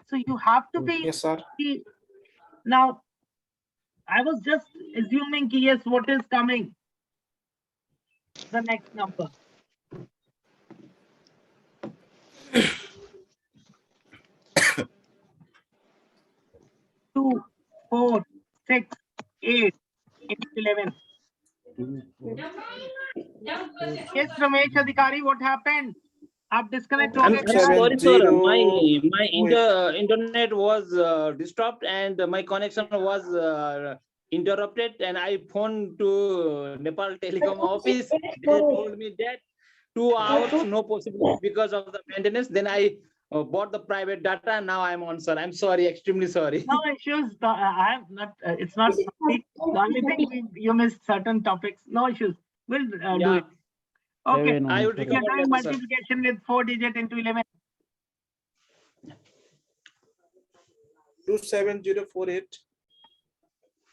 C: So you have to be.
G: Yes, sir.
C: Now, I was just assuming yes, what is coming? The next number. 2, 4, 6, 8 into 11. Yes, Ramesh Adhikari, what happened? आप disconnect हो
A: I'm
C: गए थे?
A: sorry, sir.
G: 70
A: My internet was disturbed and my connection was interrupted, and I phoned to Nepal Telecom office. They told me that 2 hours no possibility because of the maintenance. Then I bought the private data, and now I'm on, sir. I'm sorry, extremely sorry.
C: No issues. I am not. It's not. The only thing you missed certain topics. No issues. We'll do
A: Yeah,
C: it. Okay.
A: I would
C: If
A: recover
C: you're doing
A: later, sir.
C: multiplication with 4 digit into 11.
G: 27048.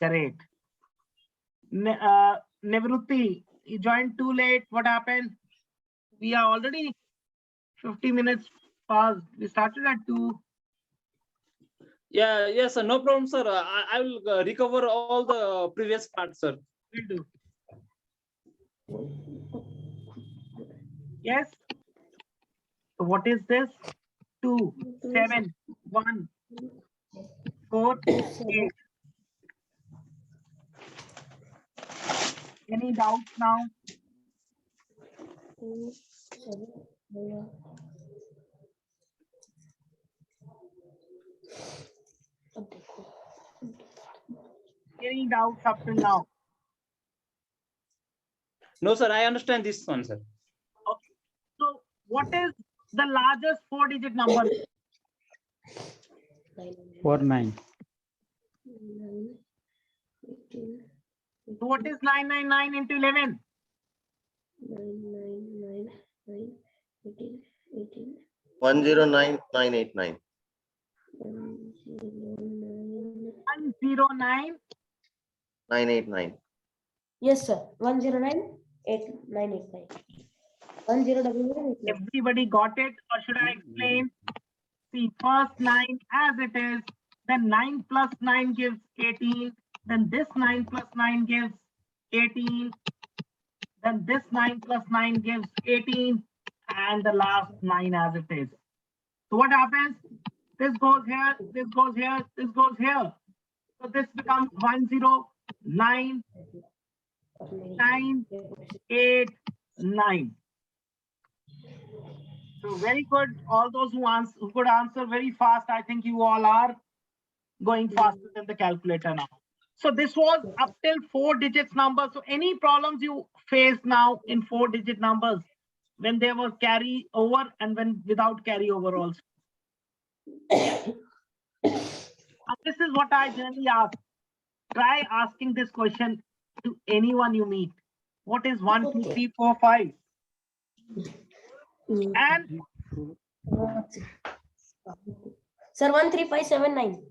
C: Correct. Nivrutti, you joined too late. What happened? We are already 50 minutes past. We started at 2.
A: Yeah, yes, sir. No problem, sir. I will recover all the previous parts, sir.
C: Will do. Yes. So what is this? 2, 7, 1, 4, 8. Any doubts now? Any doubts up till now?
A: No, sir. I understand this one, sir.
C: Okay. So what is the largest 4 digit number?
B: 49.
C: So what is 999 into 11?
D: 109989.
C: 109.
D: 989.
F: Yes, sir. 1098989. 1099.
C: Everybody got it, or should I explain? See, first 9 as it is, then 9 plus 9 gives 18, then this 9 plus 9 gives 18, then this 9 plus 9 gives 18, and the last 9 as it is. So what happens? This goes here, this goes here, this goes here. So this becomes 109, 9, 8, 9. So very good. All those who could answer very fast, I think you all are going faster than the calculator now. So this was up till 4 digits number. So any problems you face now in 4 digit numbers, when there was carry over and when without carry over also. And this is what I generally ask. Try asking this question to anyone you meet. What is 1, 2, 3, 4, 5? And
F: Sir, 13579.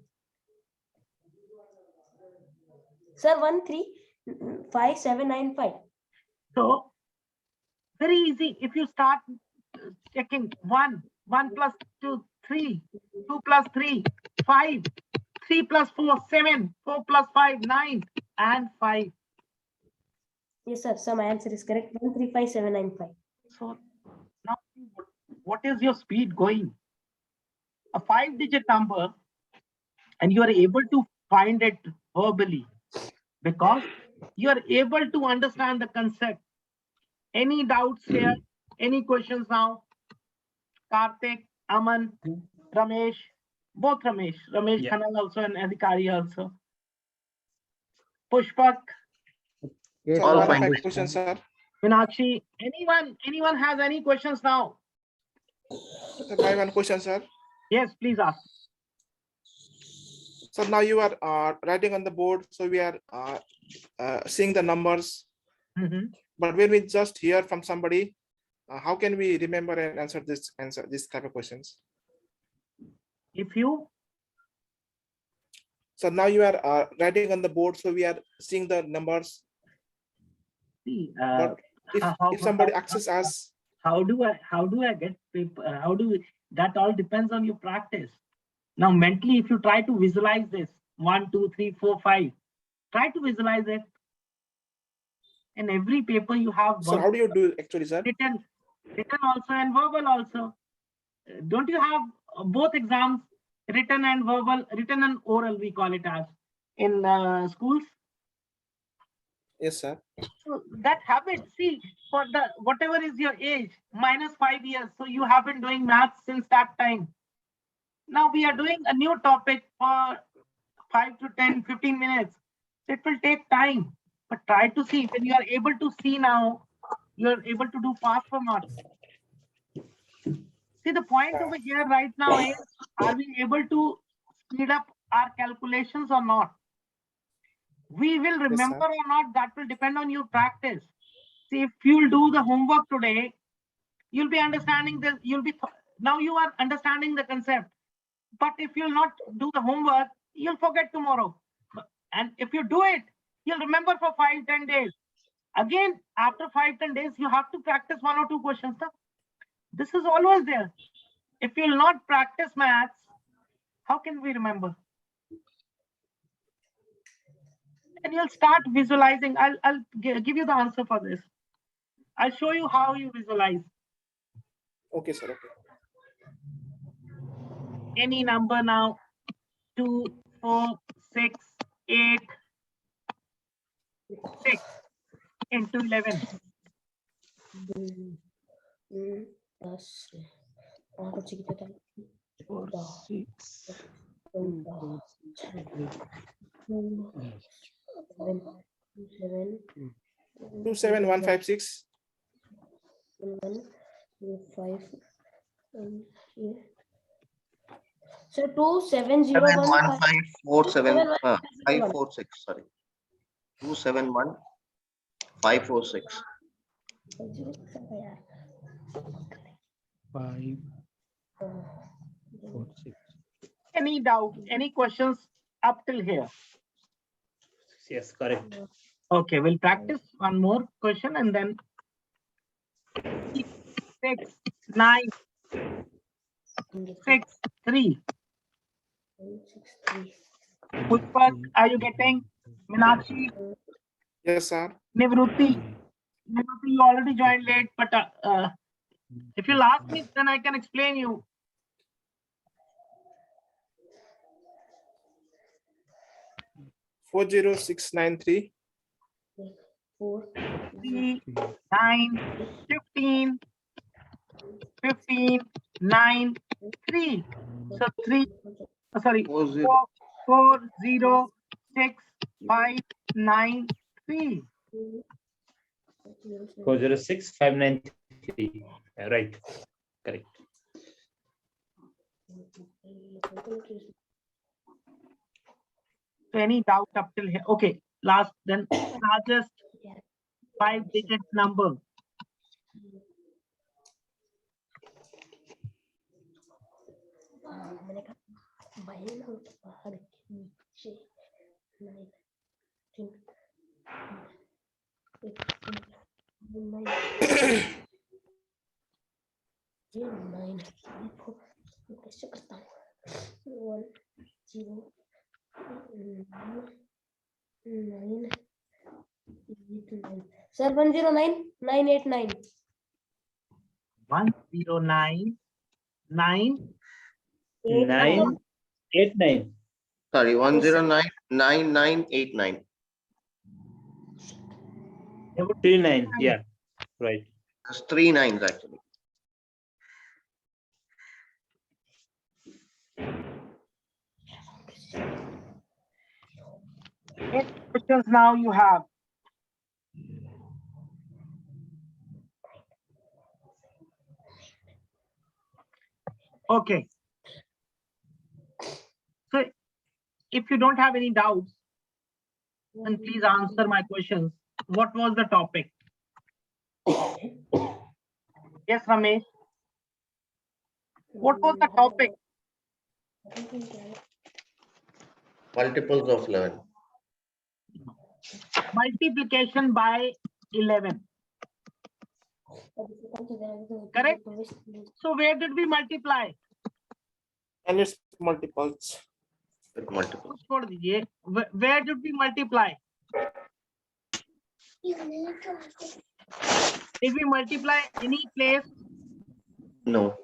F: Sir, 135795.
C: so very easy. If you start checking 1 plus 2, 3, 2 plus 3, 5, 3 plus 4, 7, 4 plus 5, 9, and 5.
F: Yes, sir. So my answer is correct. 135795.
C: So now what is your speed going? A 5 digit number, and you are able to find it verbally because you are able to understand the concept. Any doubts here? Any questions now? Karthik, Aman, Ramesh, both Ramesh
A: Yeah.
C: Khanal also and Adhikari also. Pushpak,
B: Yes,
D: All
B: sir.
D: fine.
G: Question, sir.
C: Meenakshi, anyone has any questions now?
G: My one question, sir.
C: Yes, please ask.
G: So now you are writing on the board. So we are seeing the numbers.
C: Mhm.
G: But when we just hear from somebody, how can we remember and answer this type of questions?
C: If you
G: So now you are writing on the board. So we are seeing the numbers.
C: see,
G: But if somebody asks us,
C: how do I get paper? That all depends on your practice. Now mentally, if you try to visualize this 1, 2, 3, 4, 5, try to visualize it. In every paper you have
G: so how do you do actually, sir?
C: written also and verbal also. Don't you have both exams, written and verbal, written and oral, we call it as in schools?
G: Yes, sir.
C: So that habit, see, for the whatever is your age, minus 5 years. So you have been doing maths since that time. Now we are doing a new topic for 5 to 10, 15 minutes. It will take time, but try to see when you are able to see now, you're able to do fast or not. See, the point over here right now is, are we able to speed up our calculations or not? We will remember or not, that will depend on your practice. See, if you'll do the homework today, you'll be understanding this, now you are understanding the concept. But if you'll not do the homework, you'll forget tomorrow. And if you do it, you'll remember for 5-10 days. Again, after 5-10 days, you have to practice 1 or 2 questions. This is always there. If you'll not practice maths, how can we remember? And you'll start visualizing. I'll give you the answer for this. I'll show you how you visualize.
G: Okay, sir. Okay.
C: Any number now, 2, 4, 6, 8, 6 into 11.
G: Two, 7, 1, 5, 6.
D: 71547 546. Sorry. 271546.
B: 5, 4, 6.
C: Any doubt, any questions up till here?
A: Yes, correct.
C: Okay, we'll practice one more question and then 6, 9, 6, 3. Pushpak, are you getting? Meenakshi,
G: Yes, sir.
C: Nivruti, you already joined late, but if you'll ask me, then I can explain you.
G: Four zero six nine three.
C: 3, 9, 15, 15, 9, 3. So 3, sorry, 4, 0, 6, 5, 9, 3.
A: 406593. Right. Correct.
C: So any doubt up till here? Okay, last, then largest 5-digit number.
F: Sir, 109,989.
C: 109, 9.
A: 989.
D: Sorry, 1099989.
A: 39. Yeah. Right.
D: There's 3 9s actually.
C: Eight questions now you have. Okay. So if you don't have any doubts, then please answer my questions. What was the topic? Yes, Ramesh. What was the topic?
D: Multiples of 11.
C: Multiplication by 11. Correct? So where did we multiply?
G: And its multiples.
D: With multiples.
C: छोड़ दीजिए. Where did we multiply? Did we multiply any place?
D: No.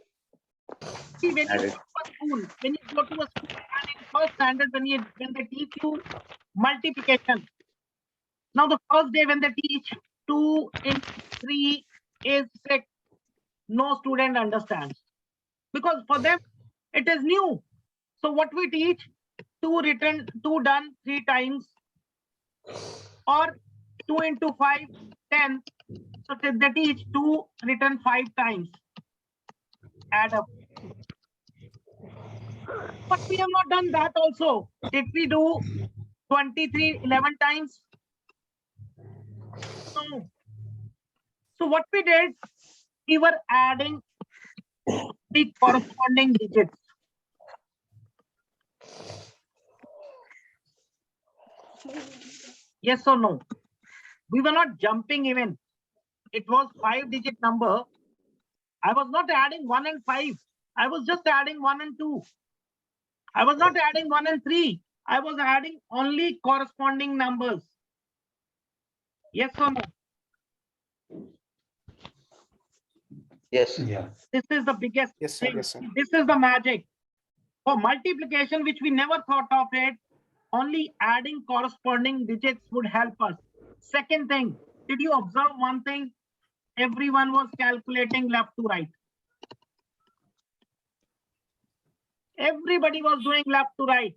C: See, when you
D: Added.
C: go to a school, and in first standard, when they teach you multiplication, Now the first day when they teach 2 into 3 is 6, no student understands because for them it is new. So what we teach, 2 written, 2 done 3 times, or 2 into 5, 10. So they teach 2 written 5 times. Add up. But we have not done that also. Did we do 23 11 times? No. So what we did, we were adding the corresponding digits. Yes or no? We were not jumping even. It was 5-digit number. I was not adding 1 and 5. I was just adding 1 and 2. I was not adding 1 and 3. I was adding only corresponding numbers. Yes or no?
D: Yes.
A: Yeah.
C: This is the biggest
G: Yes, sir.
C: thing.
G: Yes, sir.
C: This is the magic. For multiplication, which we never thought of it, only adding corresponding digits would help us. Second thing, did you observe one thing? Everyone was calculating left to right. Everybody was doing left to right.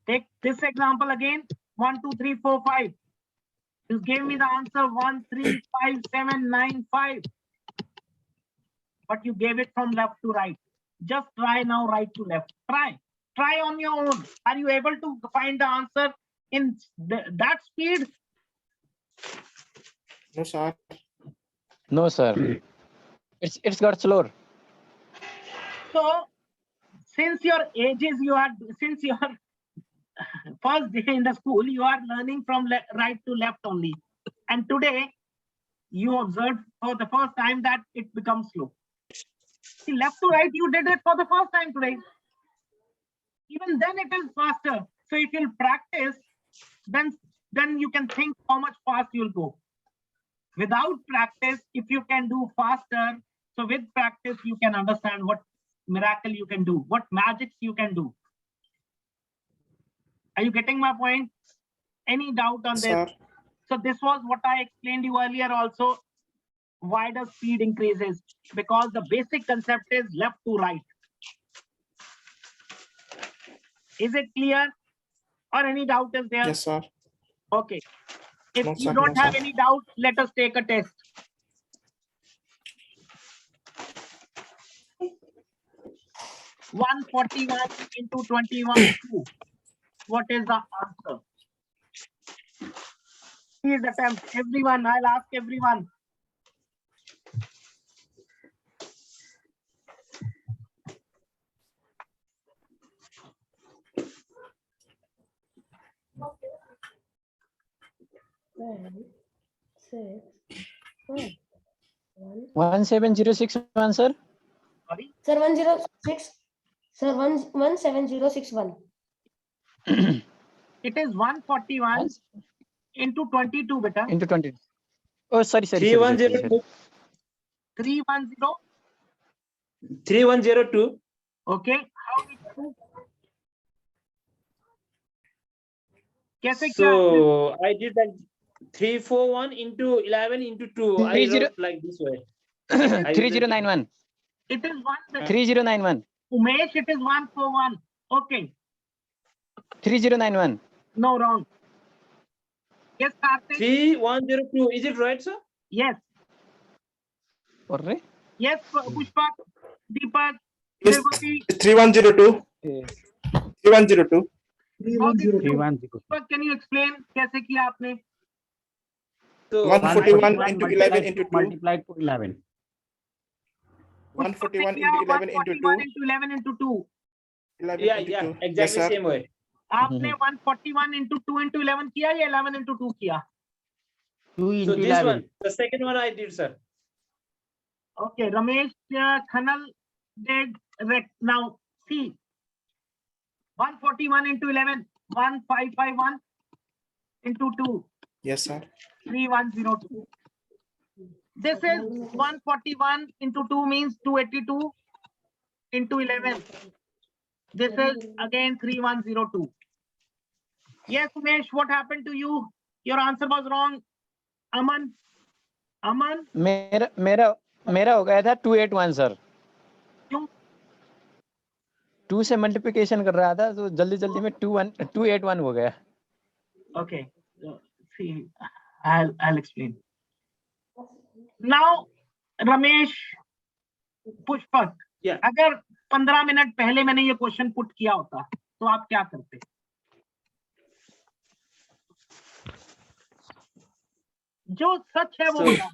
C: Take this example again. 1, 2, 3, 4, 5. You gave me the answer 1, 3, 5, 7, 9, 5. But you gave it from left to right. Just try now right to left. Try. Try on your own. Are you able to find the answer in that speed?
G: No, sir.
E: No, sir. It's got slower.
C: So, since your ages, since your first day in the school, you are learning from right to left only. And today, you observed for the first time that it becomes slow. See, left to right, you did it for the first time today. Even then it is faster. So if you'll practice, then you can think how much fast you'll go. Without practice, if you can do faster, so with practice, you can understand what miracle you can do, what magics you can do. Are you getting my point? Any doubt on this?
G: Sir.
C: So this was what I explained you earlier also. Why does speed increases? Because the basic concept is left to right. Is it clear? Or any doubt is there?
G: Yes, sir.
C: Okay. If
G: No,
C: you
G: sir.
C: don't
G: No,
C: have
G: sir.
C: any doubt, let us take a test. One 41 into 21. What is the answer? Please attempt. Everyone, I'll ask everyone.
F: Nine, 6, 1,
E: 17061, sir.
C: Sorry.
F: Sir, 106. Sir, 17061.
C: It is 141 into 22, beta.
E: Into 20. Oh, sorry.
A: 3102.
C: 310.
A: 3102.
C: Okay. How we do? कैसे किया?
A: So I did like 341 into 11 into 2. I
E: 30
A: wrote like this way.
E: 3091.
C: It is 1.
E: 3091.
C: Umesh, it is 141. Okay.
E: 3091.
C: No, wrong. Yes, Karthik.
A: 3102. Is it right, sir?
C: Yes.
E: Orre?
C: Yes, Pushpa, Deepak,
G: Yes.
C: Devati.
G: 3102.
E: Yes.
G: 3102.
C: How did you do?
B: 310.
C: Deepak, can you explain कैसे किया आपने?
A: So
G: 141 into 11 into 2.
B: Multiplied to 11.
G: 141
C: किया
G: into 11 into 2.
C: 141 into 11 into 2.
G: 11
A: yeah,
G: into
A: yeah,
G: 2.
A: exactly
G: Yes, sir.
A: same way.
C: आपने 141 into 2 into 11 किया या 11 into 2 किया?
B: 2
A: So
B: into
A: this
B: 11.
A: one, the second one I did, sir.
C: Okay, Ramesh Khanal did right. Now see 141 into 11, 1551 into 2,
G: Yes, sir.
C: 3102. This is 141 into 2 means 282 into 11. This is again 3102. Yes, Umesh, what happened to you? Your answer was wrong. Aman. Aman.
E: मेरा हो गया था 281 sir.
C: क्यों?
E: 2 से multiplication कर रहा था तो जल्दी में 281 हो गया.
C: Okay. See, I'll explain. Now, Ramesh, Pushpak,
A: Yeah.
C: अगर 15 मिनट पहले मैंने ये क्वेश्चन पुट किया होता तो आप क्या करते? जो सच है वो बताओ.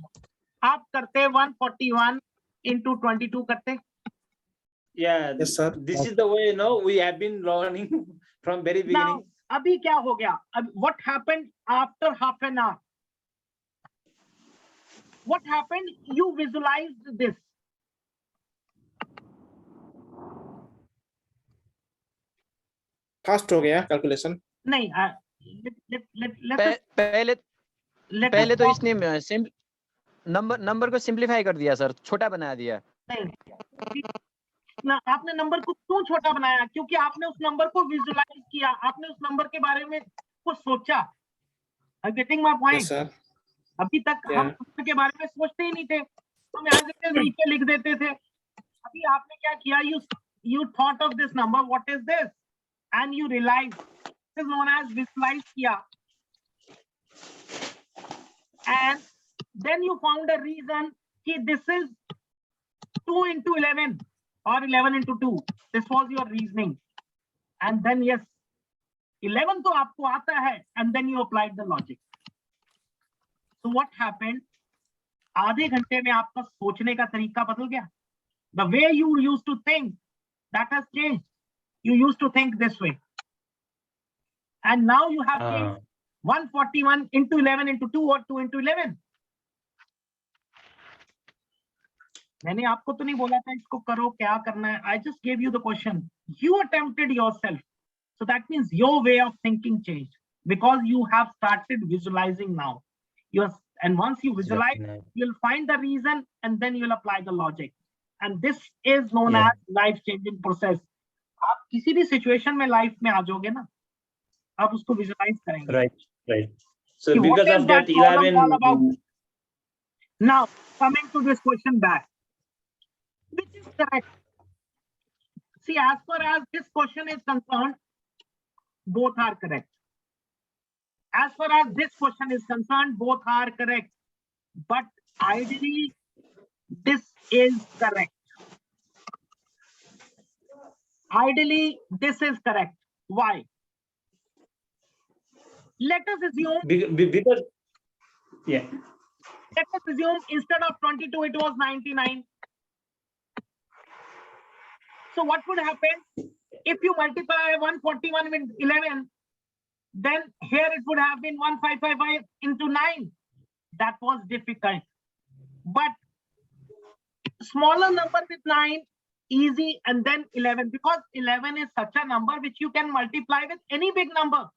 C: आप करते 141 into 22 करते?
A: Yeah,
G: Yes, sir.
A: this is the way, we have been learning from very beginning.
C: Now, अभी क्या हो गया? What happened after half an hour? What happened? You visualized this.
G: Fast हो गया कैलकुलेशन.
C: नहीं,
E: पहले तो इसने नंबर को सिंपलीफाई कर दिया सर, छोटा बना दिया.
C: नहीं ना, आपने नंबर को क्यों छोटा बनाया? क्योंकि आपने उस नंबर को विजुलाइज किया, आपने उस नंबर के बारे में कुछ सोचा. I getting my point?
G: Yes, sir.
C: अभी तक
G: Yeah.
C: हम नंबर के बारे में सोचते ही नहीं थे, हम यहाँ से नीचे लिख देते थे. अभी आपने क्या किया? You thought of this number, what is this? And you realized this is known as visualize किया. And then you found a reason कि this is 2 into 11 or 11 into 2. This was your reasoning. And then yes, 11 तो आपको आता है, and then you applied the logic. So what happened? आधे घंटे में आपका सोचने का तरीका बदल गया. The way you used to think, that has changed. You used to think this way. And now you have changed 141 into 11 into 2 or 2 into 11. मैंने आपको तो नहीं बोला था इसको करो, क्या करना है. I just gave you the question. You attempted yourself. So that means your way of thinking changed because you have started visualizing now. And once you visualize, you'll find the reason and then you'll apply the logic. And this is known as life-changing process. आप किसी भी situation में life में आ जाओगे ना, आप उसको visualize करेंगे.
A: Right. So
C: See,
A: because
C: what is
A: of that,
C: that problem all about?
A: 11.
C: Now, coming to this question back, which is correct? See, as far as this question is concerned, both are correct. As far as this question is concerned, both are correct. But ideally, this is correct. Ideally, this is correct. Why? Let us assume.
A: Because yeah.
C: Let us assume instead of 22, it was 99. So what would happen if you multiply 141 with 11? Then here it would have been 1555 into 9. That was difficult. But smaller number with 9, easy, and then 11, because 11 is such a number which you can multiply with any big number.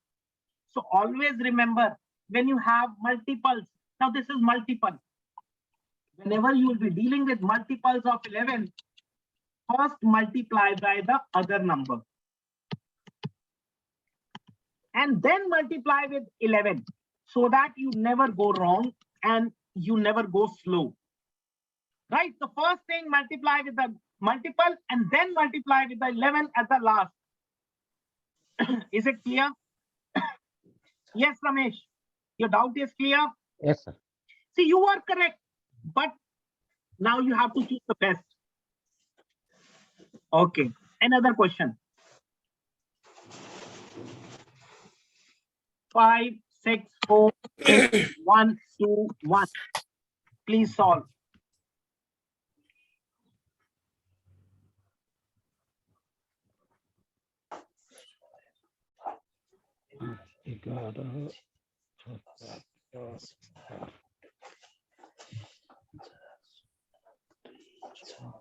C: So always remember, when you have multiples, now this is multiple. Whenever you will be dealing with multiples of 11, first multiply by the other number. And then multiply with 11 so that you never go wrong and you never go slow. Right? So first thing, multiply with the multiple and then multiply with the 11 at the last. Is it clear? Yes, Ramesh. Your doubt is clear?
B: Yes, sir.
C: See, you are correct, but now you have to choose the best. Okay. Another question. 5, 6, 4, 8, 1, 2, 1. Please solve.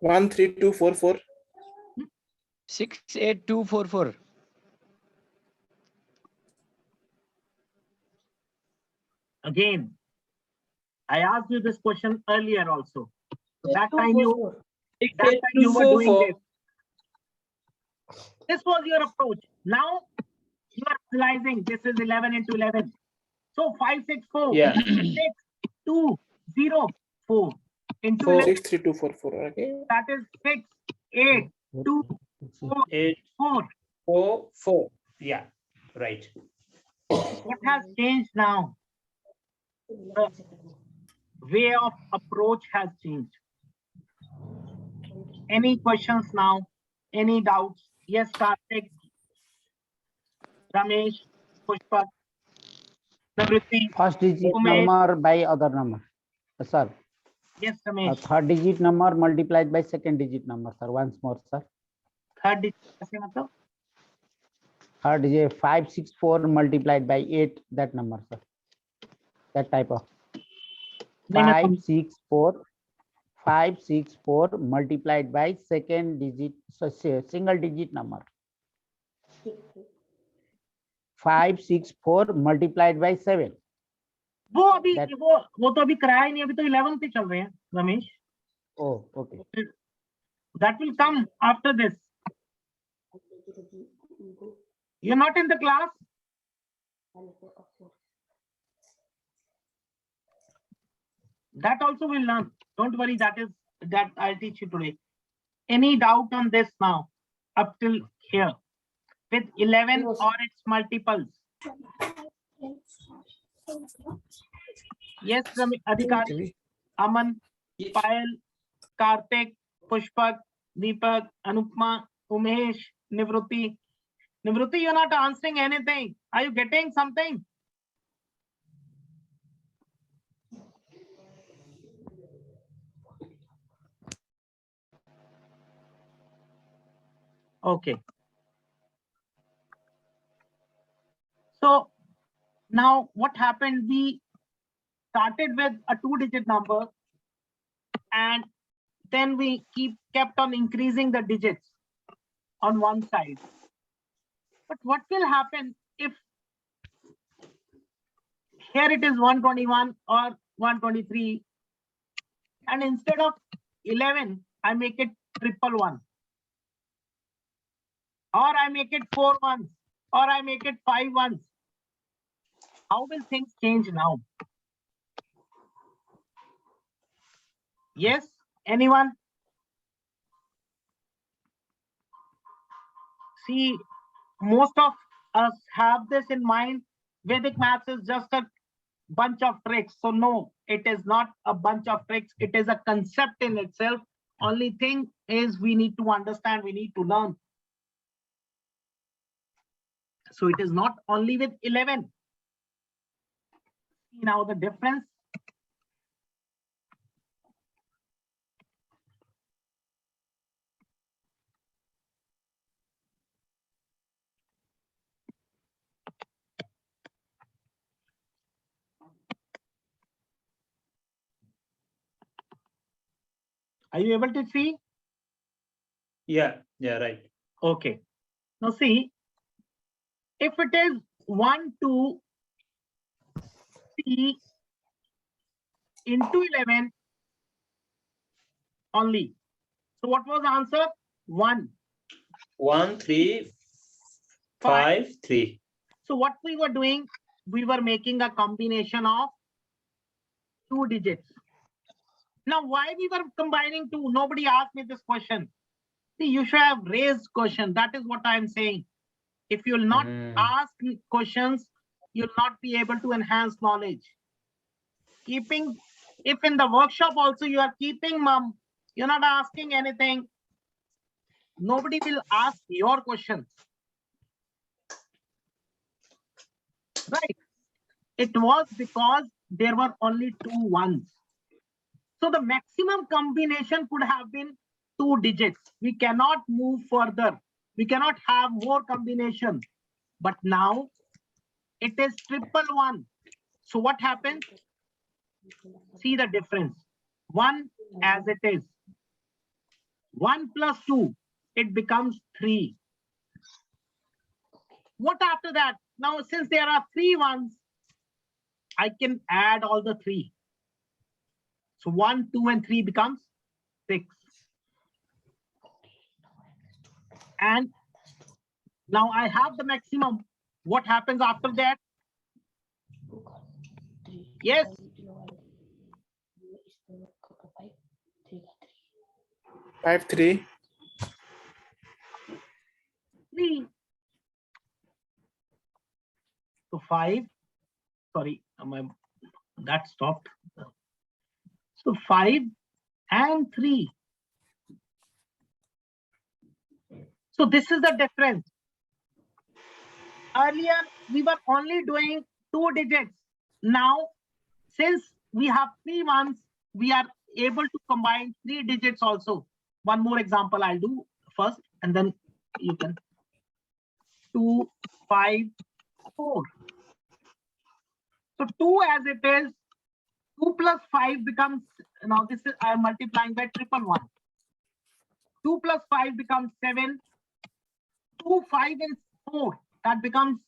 G: One, 3, 2, 4, 4.
E: 68244.
C: Again, I asked you this question earlier also. That time you were doing this. This was your approach. Now you are realizing this is 11 into 11. So 564.
A: Yeah.
C: 6204 into
A: 4,
G: 63244. Okay.
C: that is 6824.
A: 8, 4, 4. Yeah, right.
C: What has changed now? The way of approach has changed. Any questions now? Any doubts? Yes, Karthik, Ramesh, Pushpa, Navritti.
B: First digit
C: Umesh.
B: number by other number. Sir,
C: Yes, Ramesh.
B: third digit number multiplied by second digit number, sir. Once more, sir.
C: Third digit कैसे मतलब?
B: Third digit 564 multiplied by 8, that number, sir. That type of
C: नहीं, मैं
B: 564 multiplied by second digit, so single digit number. 564 multiplied by 7.
C: वो अभी
B: That-
C: वो तो अभी कराया ही नहीं, अभी तो 11 पे चल रहे हैं Ramesh.
B: Oh, okay.
C: That will come after this. You're not in the class? That also will learn. Don't worry, that I'll teach you today. Any doubt on this now? Up till here. With 11
F: No, sir.
C: or its multiples. Yes, Adhikari, Aman, Payal, Karthik, Pushpak, Deepak, Anupma, Umesh, Nivruti. Nivruti, you're not answering anything. Are you getting something? Okay. So now what happened? We started with a 2-digit number and then we kept on increasing the digits on one side. But what will happen if here it is 121 or 123 and instead of 11, I make it 111 or I make it 4 ones or I make it 5 ones. How will things change now? Yes, anyone? See, most of us have this in mind. Vedic maths is just a bunch of tricks. So no, it is not a bunch of tricks. It is a concept in itself. Only thing is we need to understand, we need to learn. So it is not only with 11. See now the difference. Are you able to see?
A: Yeah, right.
C: Okay. Now see, if it is 1, 2, 3 into 11 only. So what was the answer? 1.
A: 1, 3, 5, 3.
C: So what we were doing, we were making a combination of 2 digits. Now, why we were combining 2? Nobody asked me this question. See, you should have raised question. That is what I'm saying. If you will not ask questions, you'll not be able to enhance knowledge. If in the workshop also you are keeping mum, you're not asking anything, nobody will ask your questions. Right? It was because there were only 2 ones. So the maximum combination could have been 2 digits. We cannot move further. We cannot have more combination. But now it is 111. So what happens? See the difference. 1 as it is. 1 plus 2, it becomes 3. What after that? Now, since there are 3 ones, I can add all the 3. So 1, 2, and 3 becomes 6. And now I have the maximum. What happens after that? Yes.
G: 5, 3.
C: 3. So 5. Sorry, that stopped. So 5 and 3. So this is the difference. Earlier, we were only doing 2 digits. Now, since we have 3 ones, we are able to combine 3 digits also. One more example I'll do first, and then you can. 2, 5, 4. So 2 as it is, 2 plus 5 becomes, now this is, I am multiplying by 111. 2 plus 5 becomes 7. 2, 5 and 4, that becomes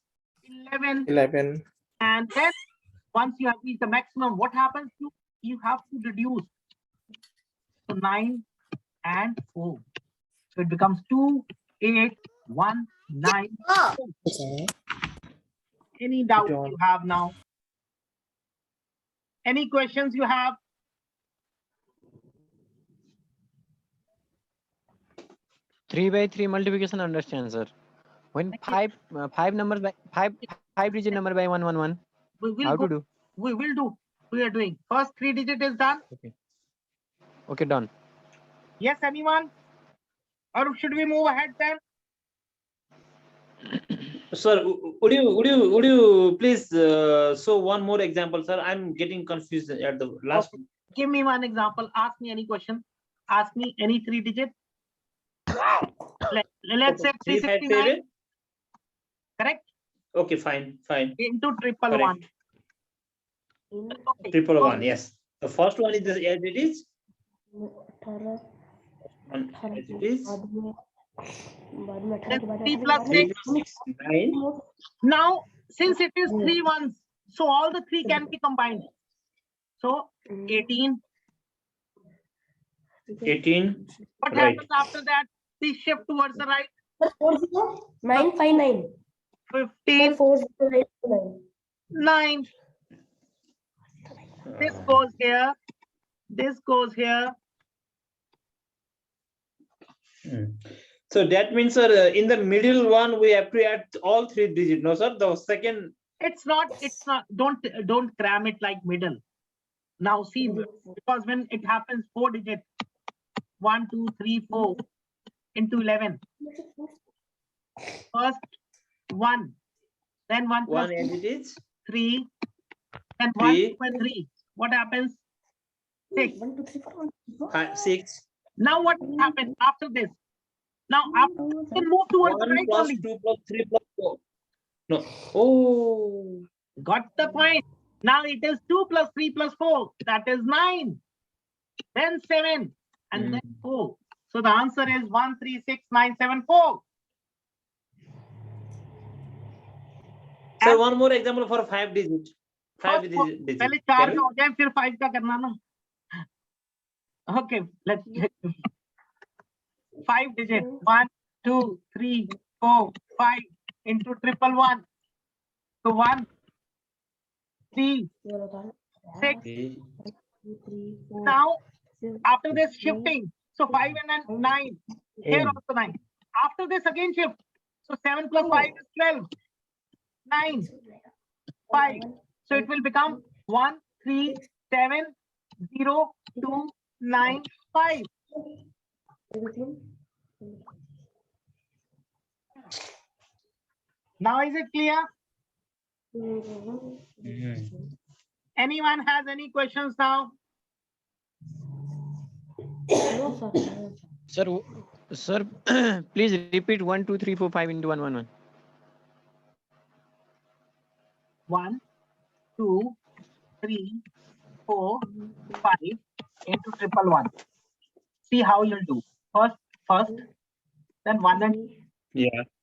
C: 11.
G: 11.
C: And then once you have reached the maximum, what happens? You have to reduce. So 9 and 4. So it becomes 2, 8, 1, 9. 4. Any doubt you have now? Any questions you have?
E: Three by three multiplication understand, sir. When five numbers by five digit number by 111.
C: We will
E: How
C: go,
E: to do?
C: we will do. We are doing. First 3 digit is done.
E: Okay, done.
C: Yes, anyone? Or should we move ahead then?
A: Sir, would you please show one more example, sir? I'm getting confused at the last.
C: Okay. Give me one example. Ask me any question. Ask me any 3 digit. Let's say 369. Correct?
A: Okay, fine.
C: Into 111.
A: Correct.
C: Okay.
A: 111, yes. The first one is as it is.
F: 18
A: As it is.
C: Then 3 plus
A: 3
C: 6.
A: plus 6, 9.
C: Now, since it is 3 ones, so all the 3 can be combined. So 18.
A: 18.
C: What
A: Right.
C: happens after that? Please shift towards the right.
F: 959.
C: 15. 9. This goes here. This goes here.
A: So that means, sir, in the middle one we have to add all 3 digits. No, sir. The second.
C: It's not. Don't cram it like middle. Now see, because when it happens 4 digits, 1, 2, 3, 4 into 11. First 1, then 1 plus
A: 1 as it is.
C: 3, then 1
A: 3.
C: plus 3. What happens? 6.
A: 6.
C: Now what happens after this? Now after you can move towards the
A: 1
C: right
A: plus
C: only.
A: 2 plus 3 plus 4. No. Oh.
C: Got the point. Now it is 2 plus 3 plus 4. That is 9. Then 7 and then 4. So the answer is 1, 3, 6, 9, 7, 4.
A: Sir, one more example for 5 digits. 5 digits.
C: पहले 4 का हो जाए फिर 5 का करना ना. Okay, let's 5 digits. 1, 2, 3, 4, 5 into 111. So 1, 3, 6. Now after this shifting, so 5 and 9. Here also 9. After this again shift. So 7 plus 5 is 12. 9, 5. So it will become 1, 3, 7, 0, 2, 9, 5. Now is it clear? Anyone has any questions now?
F: No, sir.
E: Sir, please repeat 1, 2, 3, 4, 5 into 111.
C: 1, 2, 3, 4, 5 into 111. See how you'll do. First, then 1 and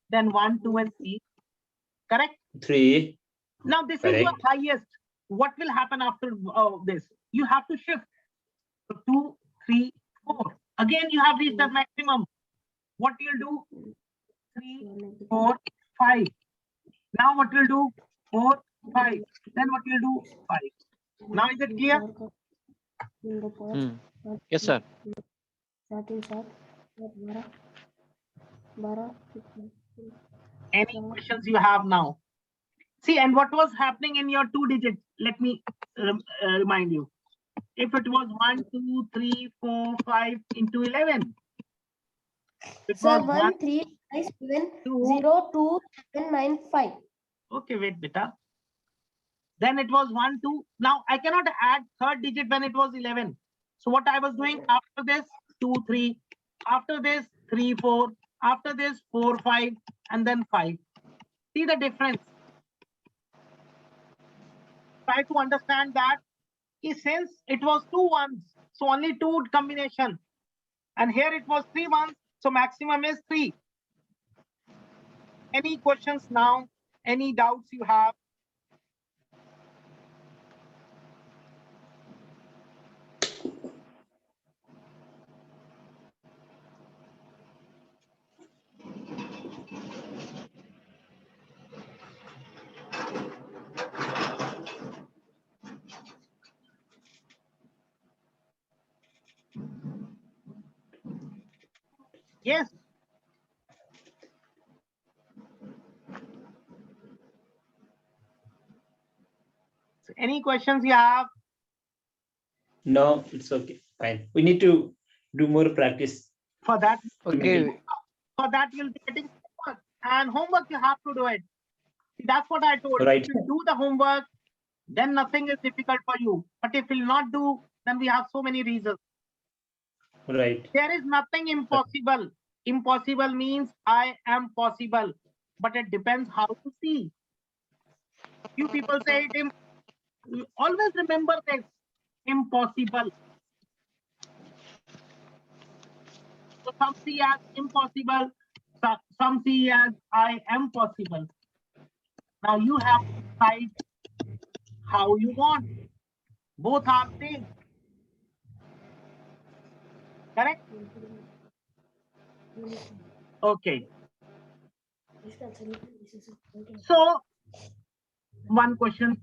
C: then 1, 2 and 3. Correct?
A: 3.
C: Now this is your highest. What will happen after this? You have to shift. So 2, 3, 4. Again, you have reached the maximum. What you'll do? 3, 4, 5. Now what you'll do? 4, 5. Then what you'll do? 5. Now is it clear?
E: Yes, sir.
F: 13 7 12
C: Any questions you have now? See, and what was happening in your 2 digits? Let me remind you. If it was 1, 2, 3, 4, 5 into 11, it
F: Sir,
C: was
F: 1 3 5 7
C: 2.
F: 0 2 7 9 5.
C: Okay, wait, beta. Then it was 1, 2. Now I cannot add third digit when it was 11. So what I was doing after this, 2, 3. After this, 3, 4. After this, 4, 5. And then 5. See the difference. Try to understand that. Since it was 2 ones, so only 2 combination. And here it was 3 ones, so maximum is 3. Any questions now? Any doubts you have? Yes. So any questions you have?
A: No, it's okay. Fine. We need to do more practice.
C: For that,
E: Okay.
C: for that you'll be getting homework. And homework you have to do it. See, that's what I told.
A: Right.
C: If you do the homework, then nothing is difficult for you. But if you'll not do, then we have so many reasons.
A: Right.
C: There is nothing impossible. Impossible means I am possible. But it depends how to see. Few people say it. Always remember this. Impossible. So some see as impossible. Some see as I am possible. Now you have to decide how you want. Both are same. Correct? Okay. So one question,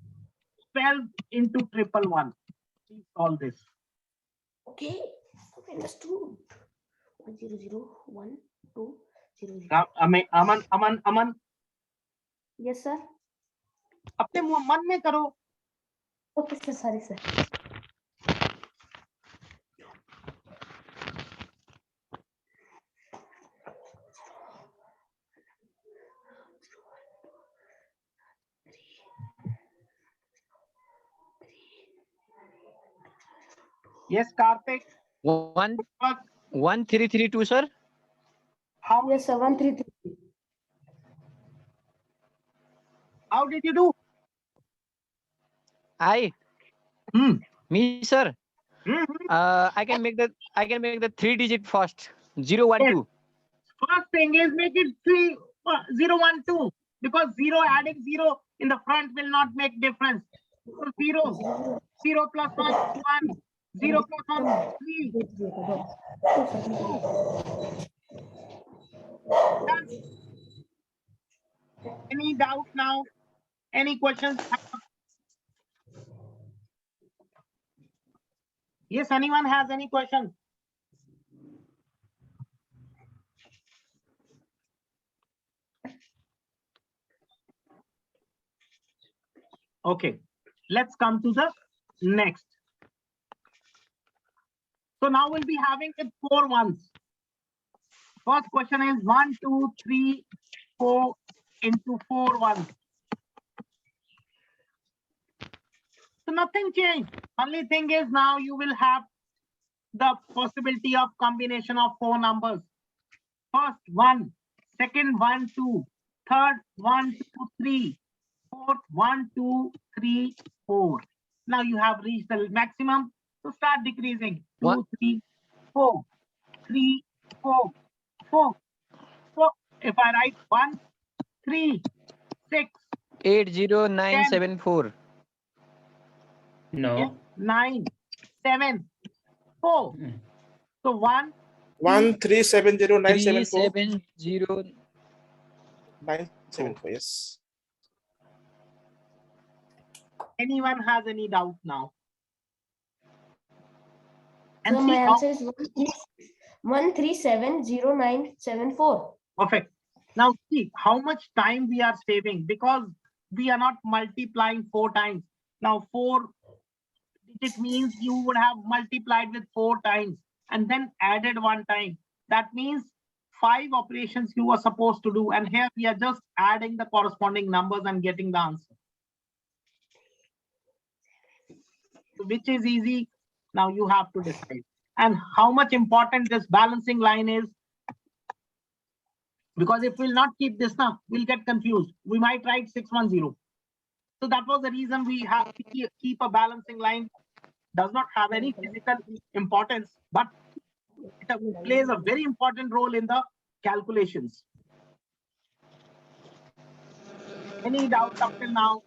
C: 12 into 111. Please solve this.
F: Okay, understood. 0 0 1 2 0 0.
C: Aman.
F: Yes, sir.
C: अपने मन में करो.
F: Okay, sir. Sorry, sir.
C: Yes, Karthik.
E: 1332, sir.
C: How?
F: Yes, sir. 1 3 3.
C: How did you do?
E: Me, sir. I can make the 3-digit first. 0 1 2.
C: First thing is make it 0 1 2 because 0 adding 0 in the front will not make difference. So 0 plus 1 1. 0 plus 1 3. Any doubt now? Any questions? Yes, anyone has any questions? Okay, let's come to the next. So now we'll be having it 4 ones. First question is 1 2 3 4 into 4 ones. So nothing changed. Only thing is now you will have the possibility of combination of 4 numbers. First 1, second 1 2, third 1 2 3, fourth 1 2 3 4. Now you have reached the maximum. So start decreasing. 2 3 4 3 4 4. So if I write 1 3 6
E: 80974.
A: No.
C: 9 7 4. So 1
G: 1370974
E: 370.
G: 974. Yes.
C: Anyone has any doubt now? And
F: So
C: see
F: my
C: how
F: answer is 1370974.
C: perfect. Now see how much time we are saving because we are not multiplying 4 times. Now 4 digit means you would have multiplied with 4 times and then added 1 time. That means 5 operations you were supposed to do, and here we are just adding the corresponding numbers and getting the answer. So which is easy? Now you have to decide. And how much important this balancing line is, because if we'll not keep this now, we'll get confused. We might write 610. So that was the reason we have to keep a balancing line. Does not have any physical importance, but it plays a very important role in the calculations. Any doubts up till now?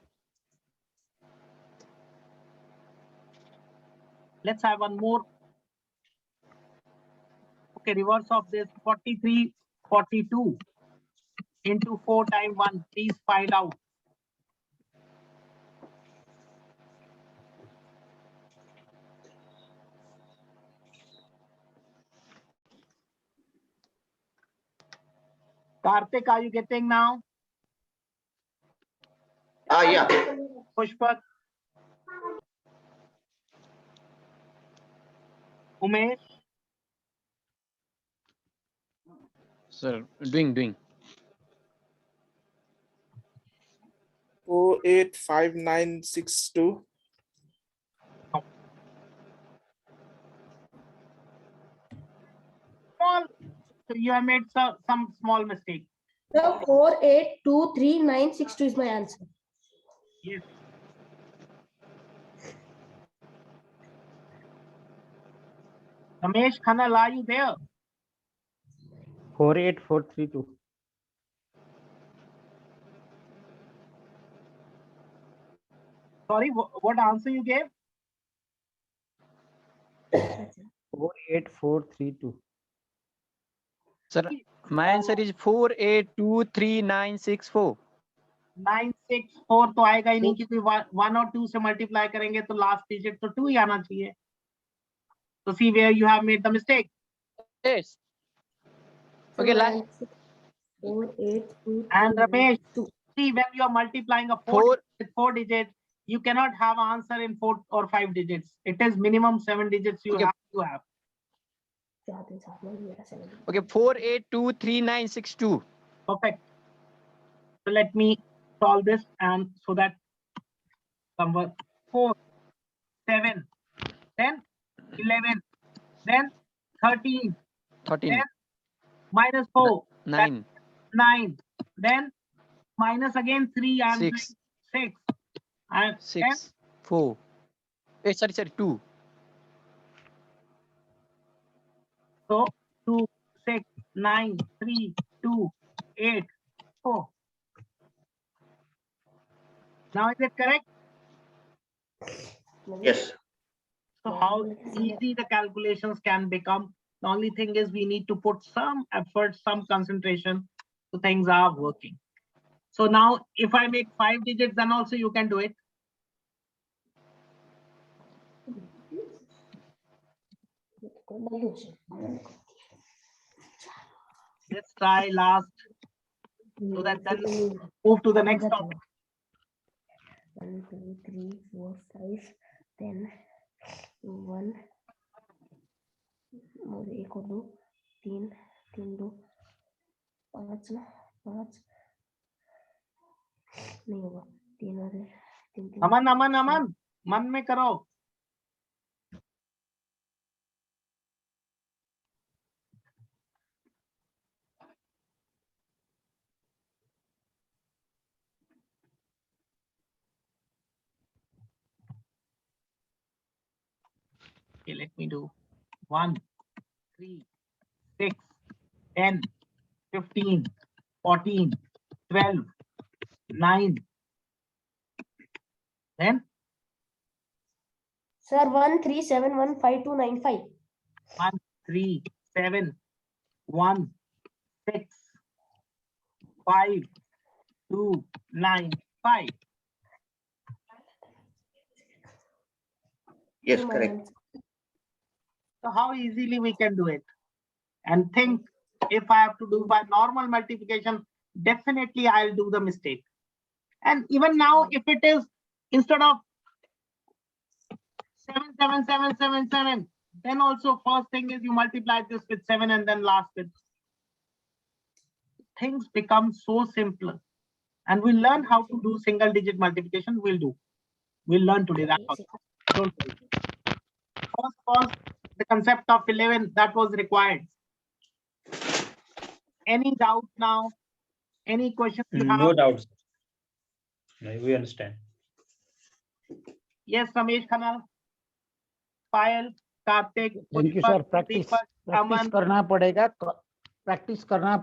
C: Let's have one more. Okay, reverse of this 4342 into 4 times 1. Please find out. Karthik, are you getting now?
D: Yeah.
C: Pushpak? Umesh?
E: Sir, doing.
G: 485962.
C: Small. So you have made some small mistake.
F: So 4823962 is my answer.
C: Yes. Ramesh Khanal, are you there?
B: 48432.
C: Sorry, what answer you gave?
B: 48432.
E: Sir, my answer is 482396 4.
C: 964 तो आएगा ही नहीं क्योंकि 1 और 2 से multiply करेंगे तो last digit तो 2 ही आना चाहिए. So see where you have made the mistake.
E: Yes. Okay, last
F: 4823962.
C: And Ramesh, see when you are multiplying a 4 with 4 digits, you cannot have an answer in 4 or 5 digits. It is minimum 7 digits you have to have.
E: Okay, 482396
C: Perfect. So let me solve this, and so that number 4, 7, then 11, then 13,
E: 13
C: then minus 4,
E: 9
C: 9, then minus again 3 and
E: 6
C: 6, and
E: 6 4. Sorry 2.
C: so 2, 6, 9, 3, 2, 8, 4. Now is it correct?
D: Yes.
C: So how easy the calculations can become. The only thing is we need to put some effort, some concentration, so things are working. So now if I make 5 digits, then also you can do it. Let's try last so that then move to the next topic.
F: 1, 2, 3, 4, 5, then 1 और 1 और 2 3 3 2 5 ना 5 नहीं होगा 3 और 3 3
C: अमन मन में करो. Okay, let me do 1, 3, 6, 10, 15, 14, 12, 9. Then
F: Sir 1371525.
C: 1, 3, 7, 1, 6, 5, 2, 9, 5.
D: Yes,
F: Give my
D: correct.
F: answer.
C: So how easily we can do it? And think, if I have to do by normal multiplication, definitely I'll do the mistake. And even now, if it is instead of 77777, then also first thing is you multiply this with 7 and then last with. Things become so simpler. And we learn how to do single digit multiplication. We'll learn today that also. Don't worry. First was the concept of 11 that was required. Any doubt now? Any questions you have?
A: No doubts. We understand.
C: Yes, Ramesh Khanal, Payal, Kartik,
B: thank you
C: Pushpa,
B: sir. Practice
C: Deepak,
B: practice
C: Aman.
B: करना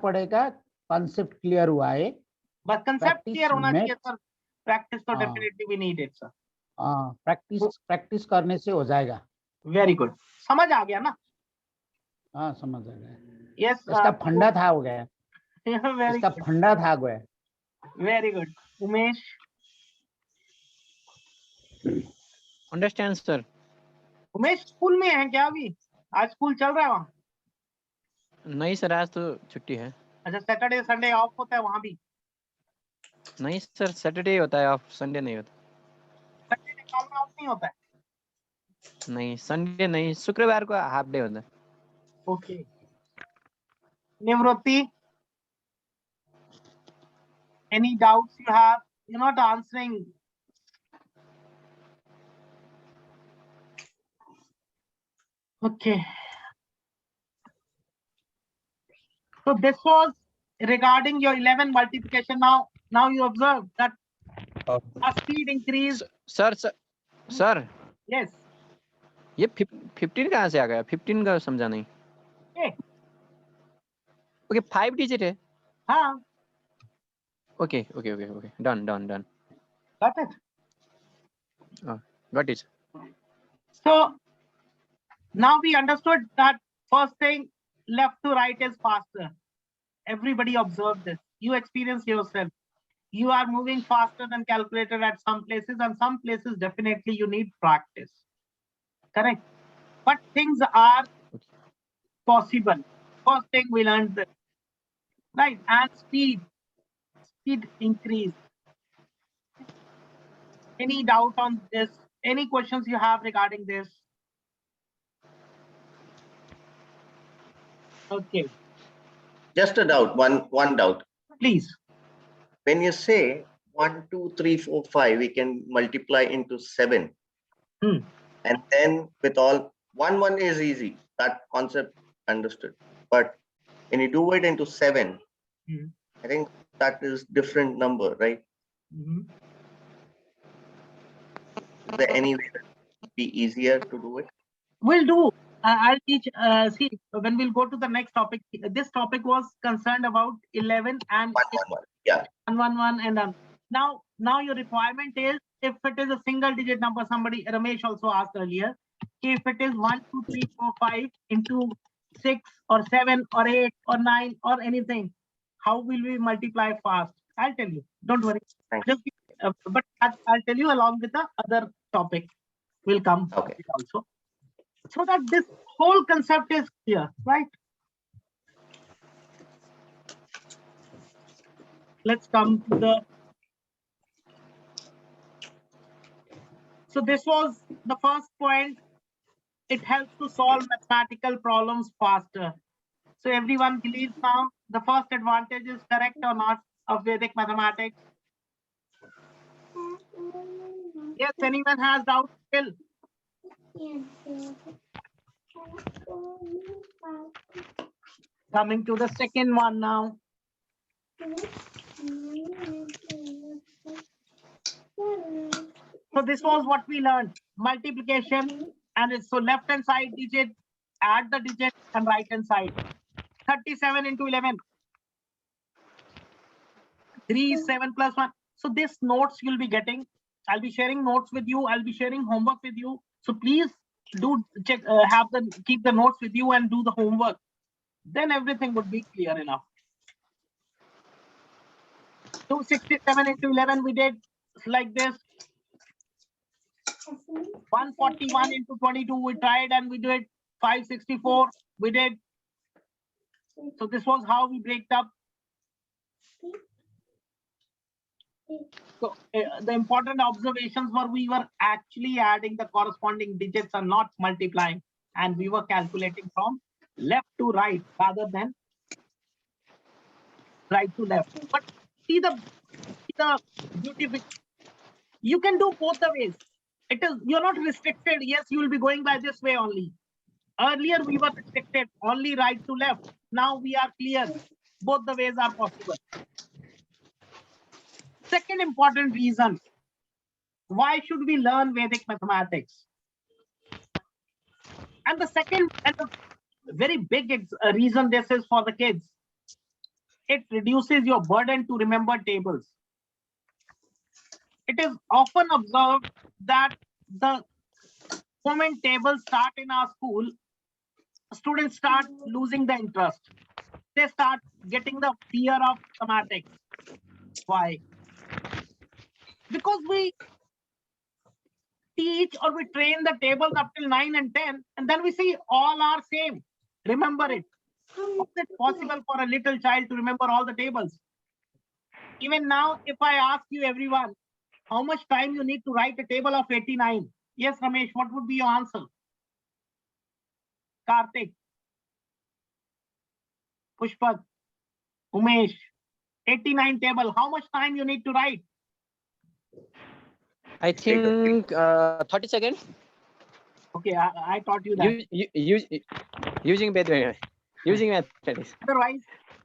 B: पड़ेगा. Concept clear हुआ है.
C: बस concept
B: practice
C: clear होना चाहिए
B: makes-
C: sir. Practice तो
B: हाँ.
C: Definitely we need it sir.
B: Practice करने से हो जाएगा.
C: Very good. समझ आ गया ना?
B: हाँ, समझ आ गया.
C: यस.
B: इसका फंडा था हो गया.
C: वेरी
B: इसका
C: गुड.
B: फंडा था हो गया.
C: Very good. Umesh.
E: Understand sir.
C: Umesh school में है क्या अभी? आज स्कूल चल रहा है वहाँ?
E: नहीं सर, आज तो छुट्टी है.
C: अच्छा, सैटरडे संडे ऑफ होता है वहाँ भी?
E: नहीं सर, सैटरडे होता है ऑफ, संडे नहीं होता.
C: संडे निकाल में ऑफ नहीं होता है?
E: नहीं, संडे नहीं, शुक्रवार को हाफ डे होता है.
C: ओके. निवृत्ति, any doubts you have? You're not answering. Okay. So this was regarding your 11 multiplication. Now you observe that a speed increase.
E: Sir sir
C: Yes.
E: ये 15 कहाँ से आ गया? 15 का समझा नहीं.
C: Okay.
E: ओके, 5 डिजिट है.
C: हाँ.
E: Okay. Done.
C: Got it.
E: Got it.
C: So now we understood that first thing, left to right is faster. Everybody observe this. You experience yourself. You are moving faster than calculator at some places, and some places definitely you need practice. Correct. But things are possible. First thing we learned this. Right. And speed increase. Any doubt on this? Any questions you have regarding this? Okay.
D: Just a doubt, one doubt.
C: Please.
D: When you say 1, 2, 3, 4, 5, we can multiply into 7.
C: Hmm.
D: And then with all, 1 is easy. That concept understood. But when you do it into 7,
C: Hmm.
D: I think that is different number, right?
C: Mhm.
D: Is there any way that it be easier to do it?
C: We'll do. I'll teach. See, when we'll go to the next topic, this topic was concerned about 11 and
D: 1, 1, 1. Yeah.
C: 1 and now your requirement is, if it is a single digit number, somebody, Ramesh also asked earlier, if it is 1, 2, 3, 4, 5 into 6 or 7 or 8 or 9 or anything, how will we multiply fast? I'll tell you. Don't worry.
D: Thank
C: Just, but I'll tell you along with the other topic. Will come
D: Okay.
C: also. So that this whole concept is clear, right? Let's come to the. So this was the first point. It helps to solve mathematical problems faster. So everyone believes now the first advantage is correct or not of Vedic mathematics? Yes, anyone has doubt still? Coming to the second one now. So this was what we learned. Multiplication, and it's so left hand side digit, add the digit, and right hand side. 37 into 11. 3 is 7 plus 1. So this notes you'll be getting. I'll be sharing notes with you. I'll be sharing homework with you. So please do check, keep the notes with you and do the homework. Then everything would be clear enough. 267 into 11 we did like this. 141 into 22, we tried and we did 564, we did. So this was how we break up. So the important observations were we were actually adding the corresponding digits and not multiplying, and we were calculating from left to right rather than right to left. But see the beauty. You can do both the ways. It is, you're not restricted. Yes, you will be going by this way only. Earlier we were restricted only right to left. Now we are clear. Both the ways are possible. Second important reason, why should we learn Vedic mathematics? And the second and the very big reason this is for the kids, it reduces your burden to remember tables. It is often observed that the moment tables start in our school, students start losing the interest. They start getting the fear of mathematics. Why? Because we teach or we train the tables up till 9 and 10, and then we see all are same. Remember it. How is it possible for a little child to remember all the tables? Even now, if I ask you everyone, how much time you need to write a table of 89? Yes, Ramesh, what would be your answer? Karthik, Pushpat, Umesh, 89 table, how much time you need to write?
E: I think 30 seconds.
C: Okay, I taught you that.
E: Using mathematics.
C: Otherwise,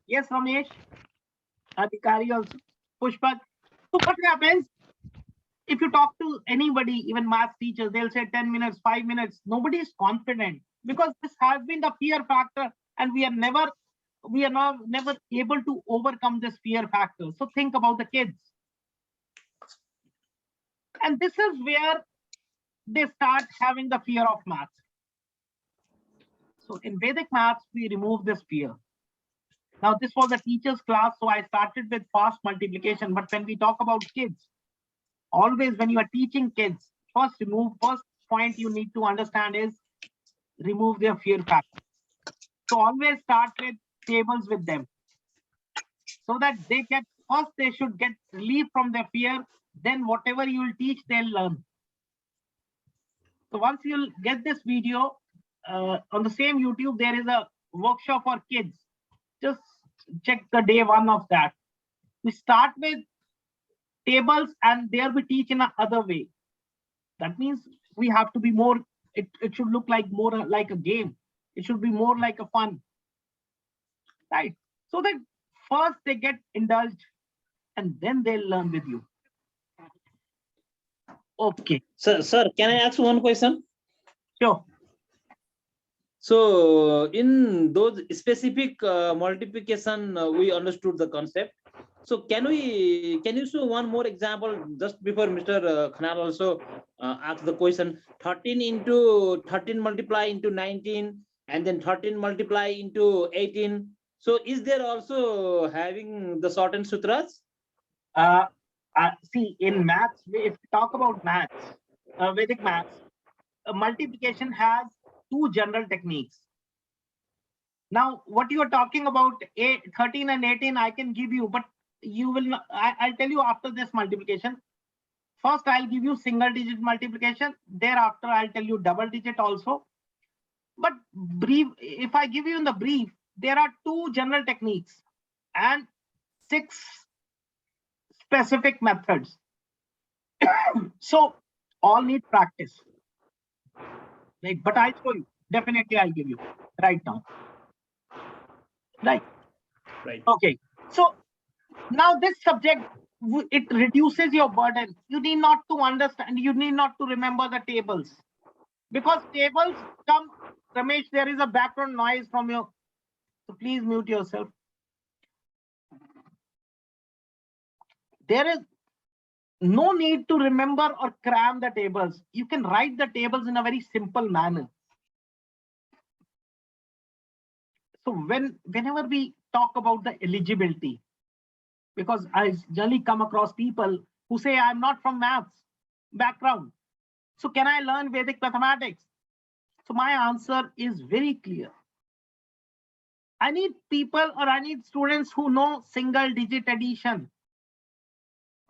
C: yes, Ramesh, Adhikari also, Pushpat. So what happens? If you talk to anybody, even math teachers, they'll say 10 minutes, 5 minutes. Nobody is confident because this has been the fear factor, and we are never able to overcome this fear factor. So think about the kids. And this is where they start having the fear of math. So in Vedic maths, we remove this fear. Now, this was a teacher's class, so I started with fast multiplication. But when we talk about kids, always when you are teaching kids, first point you need to understand is remove their fear factor. So always start with tables with them, so that they should get relief from their fear. Then whatever you will teach, they'll learn. So once you'll get this video on the same YouTube, there is a workshop for kids. Just check the day 1 of that. We start with tables, and there we teach in another way. That means we have to be more, it should look like more like a game. It should be more like a fun, right? So that first they get indulged and then they'll learn with you. Okay.
A: Sir, can I ask one question?
C: Sure.
A: So in those specific multiplication, we understood the concept. So can you show one more example just before Mr. Khanal also asked the question? 13 into 13 multiply into 19, and then 13 multiply into 18. So is there also having the shortened sutras?
C: See, in maths, if we talk about maths, Vedic maths, multiplication has 2 general techniques. Now, what you are talking about, 13 and 18, I can give you, but you will not, I'll tell you after this multiplication. First, I'll give you single digit multiplication. Thereafter, I'll tell you double digit also. But brief, if I give you in the brief, there are 2 general techniques and 6 specific methods. So all need practice. Like, but I'll show you. Definitely, I'll give you right now. Right. Okay. So now this subject, it reduces your burden. You need not to understand. You need not to remember the tables, because tables come. Ramesh, there is a background noise from your. So please mute yourself. There is no need to remember or cram the tables. You can write the tables in a very simple manner. So whenever we talk about the eligibility, because I generally come across people who say, I'm not from maths background. So can I learn Vedic mathematics? So my answer is very clear. I need people, or I need students who know single digit addition.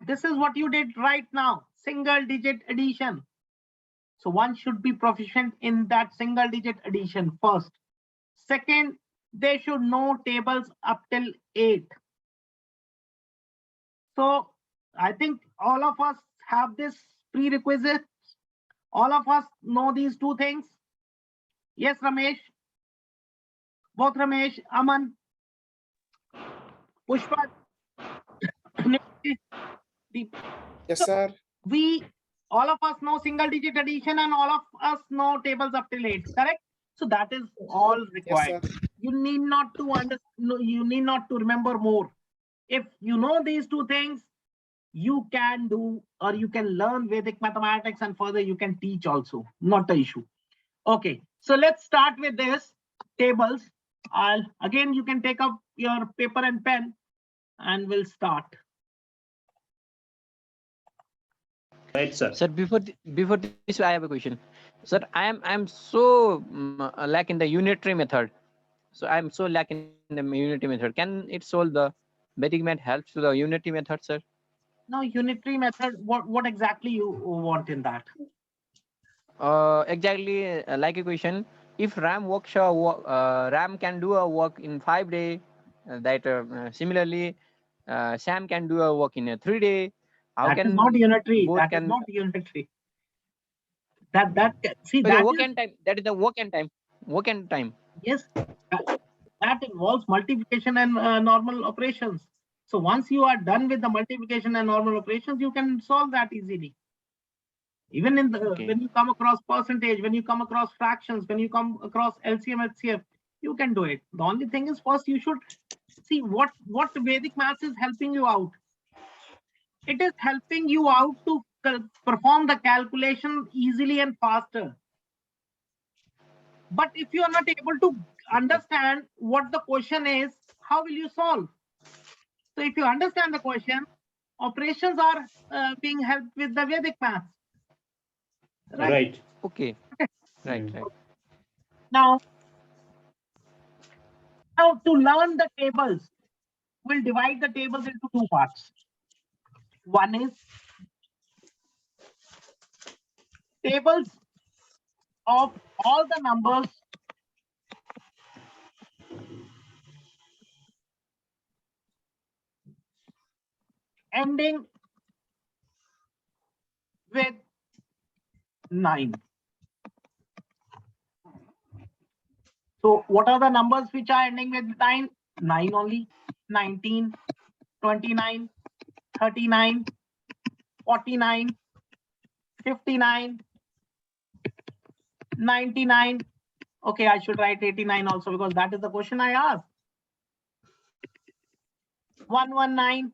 C: This is what you did right now, single digit addition. So one should be proficient in that single digit addition first. Second, they should know tables up till 8. So I think all of us have this prerequisite. All of us know these two things. Yes, Ramesh. Both Ramesh, Aman, Pushpa.
G: Yes, sir.
C: We, all of us know single digit addition, and all of us know tables up till 8, correct? So that is all
G: Yes,
C: required.
G: sir.
C: You need not to you need not to remember more. If you know these two things, you can do, or you can learn Vedic mathematics, and further you can teach also, not the issue. Okay, so let's start with this tables. Again, you can take up your paper and pen and we'll start.
A: Right, sir.
E: Sir, before this, I have a question. Sir, I'm so lack in the unitary method. So I'm so lack in the unitary method. Can it solve the Vedic math helps to the unitary method, sir?
C: Now, unitary method, what exactly you want in that?
E: Exactly like a question. If RAM works, RAM can do a work in 5 days. Similarly, Sam can do a work in a 3 day. How
C: That is
E: can
C: not unitary.
E: both
C: That is
E: can?
C: not unitary. See,
E: Okay,
C: that
E: work
C: is,
E: and time. That is the work and time. Work and time.
C: yes, that involves multiplication and normal operations. So once you are done with the multiplication and normal operations, you can solve that easily. Even in the
E: Okay.
C: when you come across percentage, when you come across fractions, when you come across LCM, HCF, you can do it. The only thing is, first you should see what Vedic maths is helping you out. It is helping you out to perform the calculation easily and faster. But if you are not able to understand what the question is, how will you solve? So if you understand the question, operations are being helped with the Vedic maths.
A: Right.
E: Okay. Right. Right.
C: Now to learn the tables, we'll divide the tables into two parts. One is tables of all the numbers ending with 9. So what are the numbers which are ending with 9? 9 only. 19, 29, 39, 49, 59, 99. Okay, I should write 89 also because that is the question I asked. 119,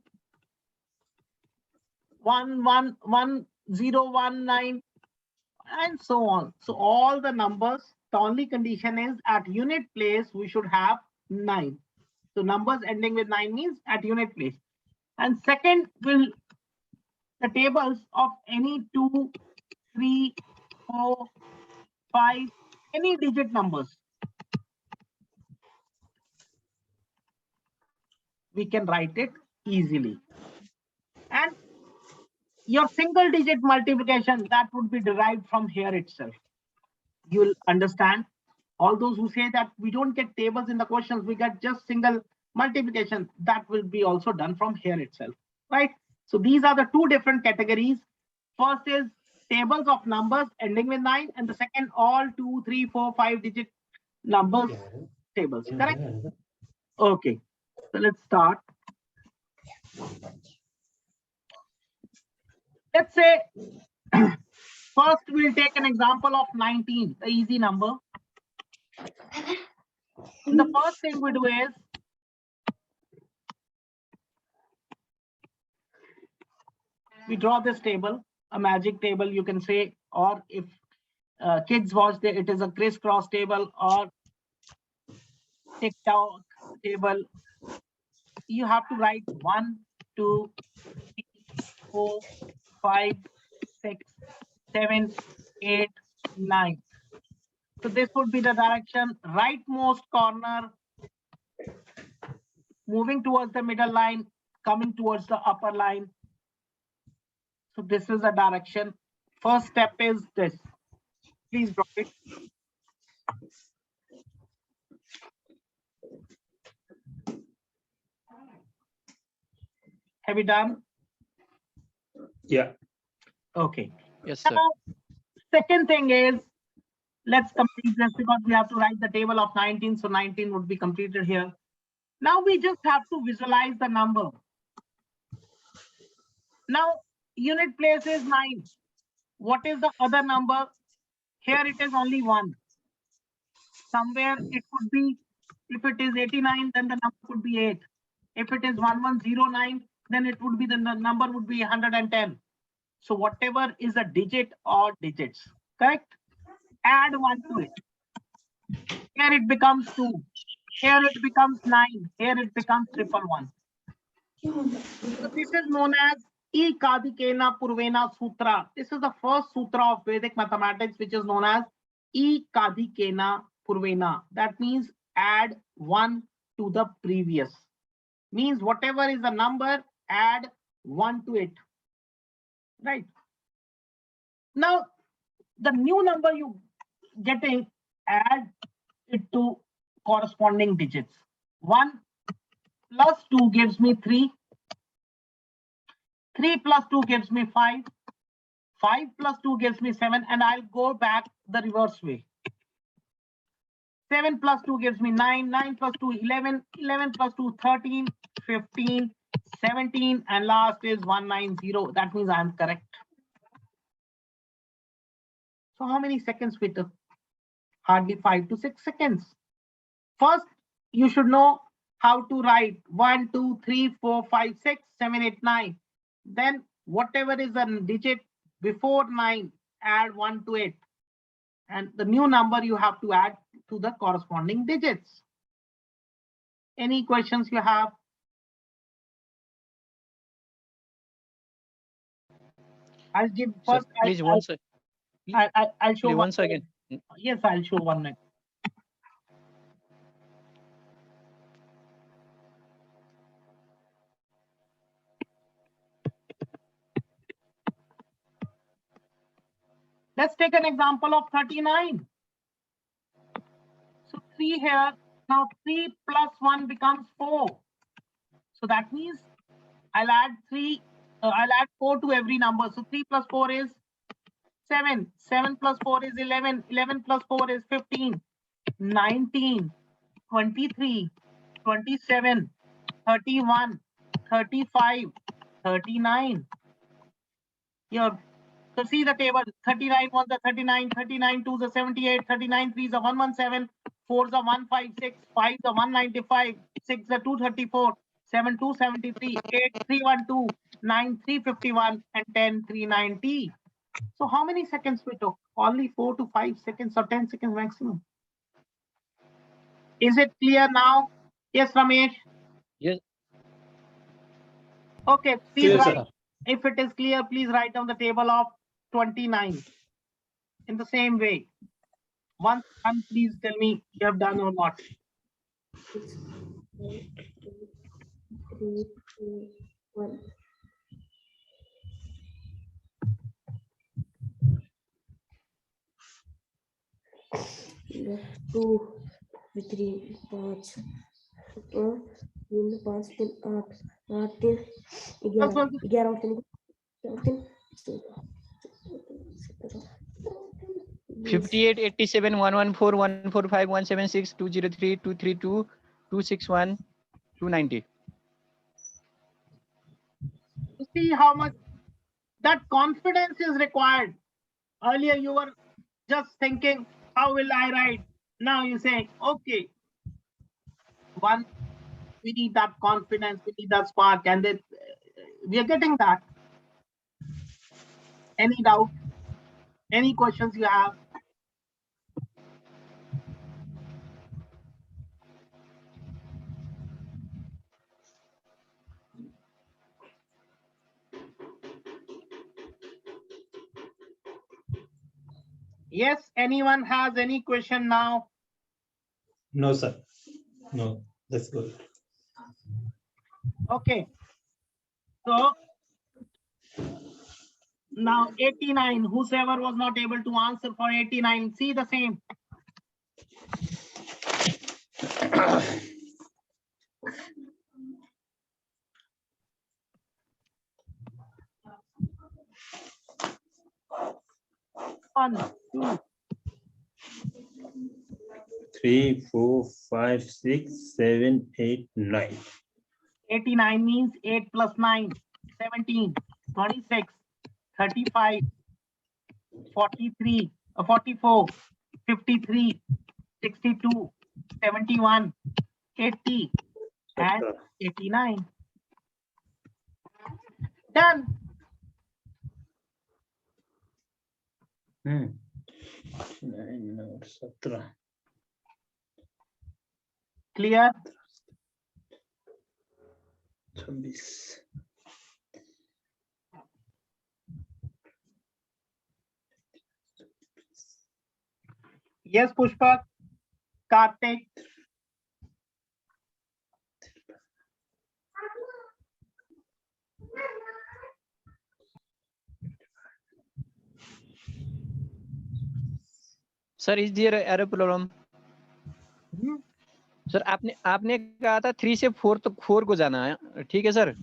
C: 1019, and so on. So all the numbers, the only condition is at unit place we should have 9. So numbers ending with 9 means at unit place. And second will the tables of any 2, 3, 4, 5, any digit numbers. We can write it easily. And your single digit multiplication, that would be derived from here itself. You'll understand. All those who say that we don't get tables in the questions, we get just single multiplication, that will be also done from here itself, right? So these are the two different categories. First is tables of numbers ending with 9, and the second all 2, 3, 4, 5 digit numbers tables, correct? Okay, so let's start. Let's say first we'll take an example of 19, the easy number. And the first thing we do is we draw this table, a magic table you can say, or if kids watch it is a crisscross table or tick-tock table. You have to write 1, 2, 3, 4, 5, 6, 7, 8, 9. So this would be the direction, rightmost corner, moving towards the middle line, coming towards the upper line. So this is the direction. First step is this. Please drop it. Have you done?
A: Yeah.
C: Okay.
E: Yes, sir.
C: Now, second thing is, let's complete this because we have to write the table of 19. So 19 would be completed here. Now we just have to visualize the number. Now, unit place is 9. What is the other number? Here it is only 1. Somewhere it could be, if it is 89, then the number could be 8. If it is 1109, then it would be the number would be 110. So whatever is a digit or digits, correct? Add 1 to it. Here it becomes 2. Here it becomes 9. Here it becomes 111. So this is known as Ekadikena Purvena Sutra. This is the first sutra of Vedic mathematics, which is known as Ekadikena Purvena. That means add 1 to the previous. Means whatever is the number, add 1 to it. Right. Now, the new number you getting, add it to corresponding digits. 1 plus 2 gives me 3. 3 plus 2 gives me 5. 5 plus 2 gives me 7. And I'll go back the reverse way. 7 plus 2 gives me 9. 9 plus 2, 11. 11 plus 2, 13. 15. 17. And last is 190. That means I'm correct. So how many seconds we took? Hardly 5 to 6 seconds. First, you should know how to write 1, 2, 3, 4, 5, 6, 7, 8, 9. Then whatever is a digit before 9, add 1 to it. And the new number you have to add to the corresponding digits. Any questions you have? I'll give first.
E: Sir, please once.
C: I'll show
E: Please
C: one.
E: once again.
C: Yes, I'll show one next. Let's take an example of 39. So 3 here. Now 3 plus 1 becomes 4. So that means I'll add 3. I'll add 4 to every number. So 3 plus 4 is 7. 7 plus 4 is 11. 11 plus 4 is 15. 19. 23. 27. 31. 35. 39. Here. So see the table. 39 was the 39. 39 2 is the 78. 39 3 is the 117. 4 is the 156. 5 is the 195. 6 is the 234. 7 273. 8 312. 9 351. And 10 390. So how many seconds we took? Only 4 to 5 seconds or 10 seconds maximum. Is it clear now? Yes, Ramesh.
E: Yes.
C: Okay, please
A: Clear,
C: write.
A: sir.
C: If it is clear, please write on the table of 29 in the same way. Once done, please tell me you have done or not.
F: 6, 5, 4, 3, 2, 1. Two three 5 3 5 3 8 8 3 11 11 और 3
E: 58, 87, 114, 145, 176, 203, 232, 261, 290.
C: You see how much that confidence is required. Earlier you were just thinking, how will I write? Now you say, okay, one, we need that confidence, we need that spark, and then we are getting that. Any doubt? Any questions you have? Yes, anyone has any question now?
A: No, sir. No, that's good.
C: Okay. So now 89, whosoever was not able to answer for 89, see the same. One, two,
A: 3, 4, 5, 6, 7, 8, 9.
C: 89 means 8 plus 9, 17, 26, 35, 43, 44, 53, 62, 71, 80, and 89. Done.
A: Hmm. 9 और 17.
C: Clear?
A: 26.
C: Yes, Pushpak, Karthik.
E: Sir is there error problem?
C: Hmm?
E: Sir आपने कहा था 3 से 4 तो 4 को जाना है, ठीक है सर।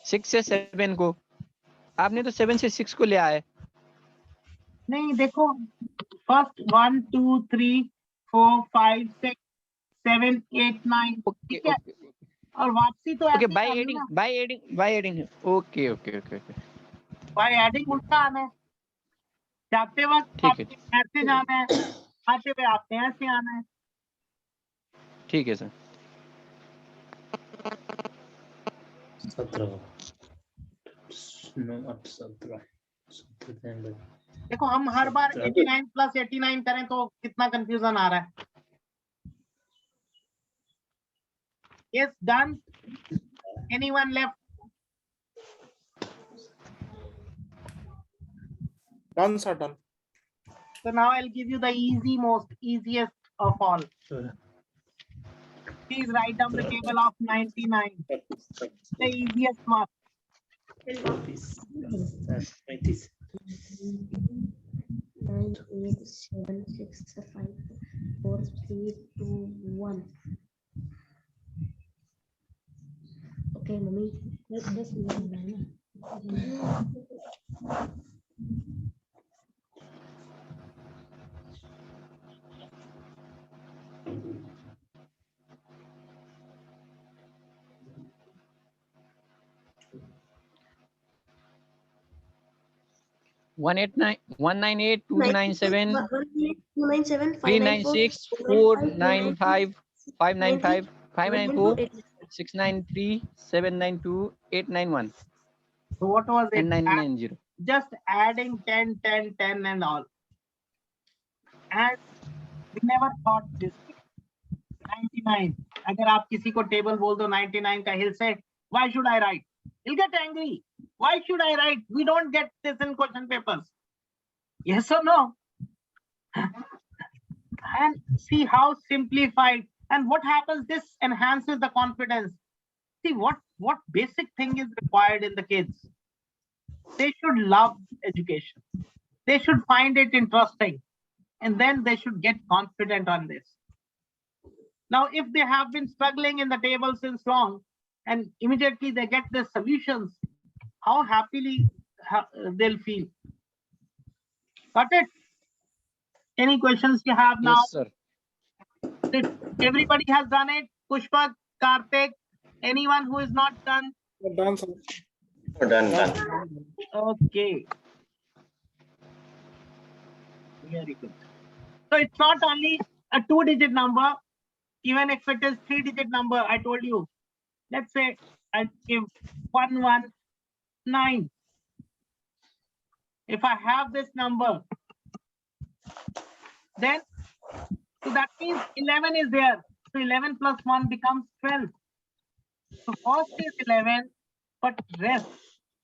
E: 6 से 7 को, आपने तो 7 से 6 को ले आए।
C: नहीं देखो, फर्स्ट 1 2 3 4 5 6 7 8 9,
E: ओके
C: ठीक है,
E: ओके
C: और वापसी तो
E: ओके,
C: ऐसे
E: बाय
C: करनी
E: एडिंग
C: ना,
E: by adding okay okay okay okay,
C: by adding उल्टा आना है। जाते वक्त
E: ठीक है
C: आपको ऐसे जाना है, आते हुए आपने ऐसे आना है।
E: ठीक है सर।
A: 17. 9 और 17. 17.
C: देखो हम हर बार 89 प्लस 89 करें तो कितना कंफ्यूजन आ रहा है। Yes, done. Anyone left?
G: Done, sir, done.
C: So now I'll give you the easiest of all. Please write down the table of 99. The easiest one.
F: 9, 8, 7, 6, 5, 4, 3, 2, 1. Okay, mommy. Let's learn.
E: 198 297
F: 297
E: 396 495 595 594 693 792 891
C: So what was it?
E: and 990.
C: Just adding 10, 10, 10 and all. And we never thought this. 99. अगर आप किसी को table बोल दो 99 का, he'll say, why should I write? He'll get angry. Why should I write? We don't get this in question papers. Yes or no? And see how simplified. And what happens? This enhances the confidence. See what basic thing is required in the kids. They should love education. They should find it interesting. And then they should get confident on this. Now, if they have been struggling in the table since long, and immediately they get the solutions, how happily they'll feel. Got it? Any questions you have now?
E: Yes, sir.
C: Everybody has done it. Pushpak, Karthik, anyone who is not done?
G: Done, sir.
D: Done.
C: Okay. Very good. So it's not only a 2-digit number, even if it is 3-digit number, I told you. Let's say I give 119. If I have this number, then so that means 11 is there. So 11 plus 1 becomes 12. So first is 11, but rest.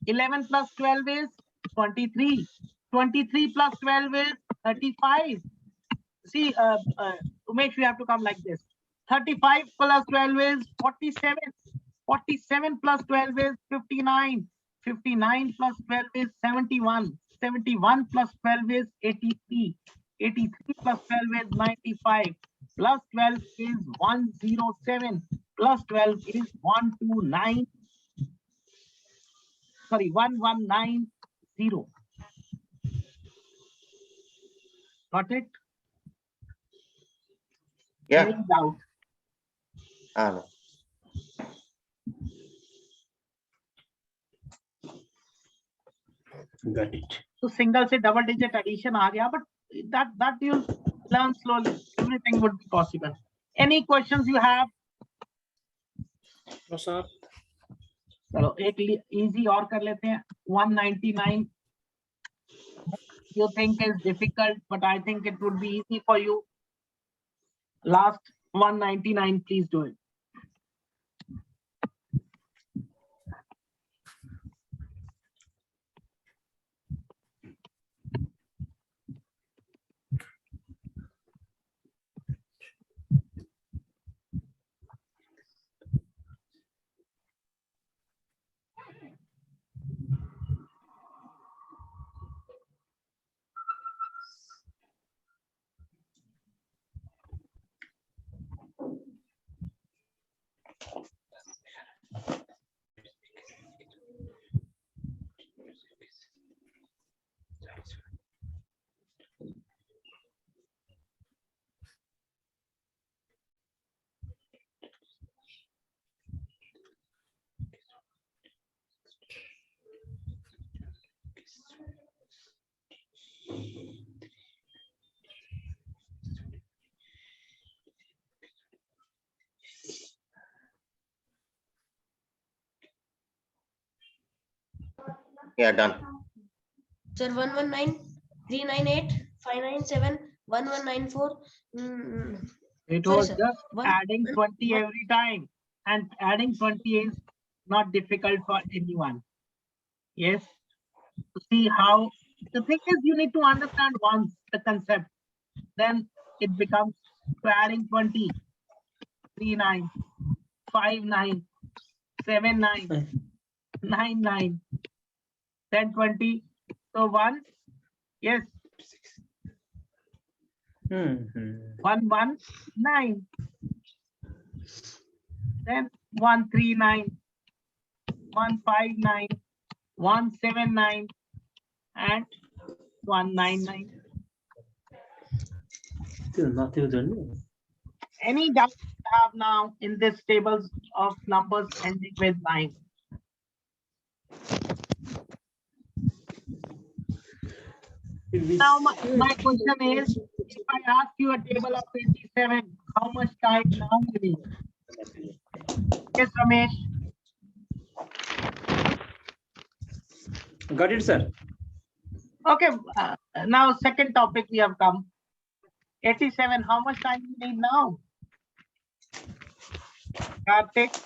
C: 11 plus 12 is 23. 23 plus 12 is 35. See, Umesh, we have to come like this. 35 plus 12 is 47. 47 plus 12 is 59. 59 plus 12 is 71. 71 plus 12 is 83. 83 plus 12 is 95. Plus 12 is 107. Plus 12 is 129. Sorry, 1190. Got it?
D: Yeah.
C: Any doubt?
D: No.
A: Got it.
C: So single से double digit addition आ गया, but that you'll learn slowly. Everything would be possible. Any questions you have?
G: No, sir.
C: चलो एक easy और कर लेते हैं. 199. You think is difficult, but I think it would be easy for you. Last 199, please do it.
D: Yeah, done.
F: Sir, 119, 398, 597, 1194.
C: It
F: Sorry,
C: was
F: sir.
C: just
F: One-
C: adding 20 every time, and adding 20 is not difficult for anyone. Yes. To see how the thing is, you need to understand once the concept, then it becomes to adding 20, 39, 59, 79, 99, 10, 20. So 1, yes, 119. Then 139, 159, 179, and 199.
A: Still nothing done.
C: Any doubt you have now in this tables of numbers ending with 9? Now my question is, if I ask you a table of 27, how much time now you need? Yes, Ramesh.
A: Got it, sir.
C: Okay, now second topic we have come. 87, how much time you need now? Karthik.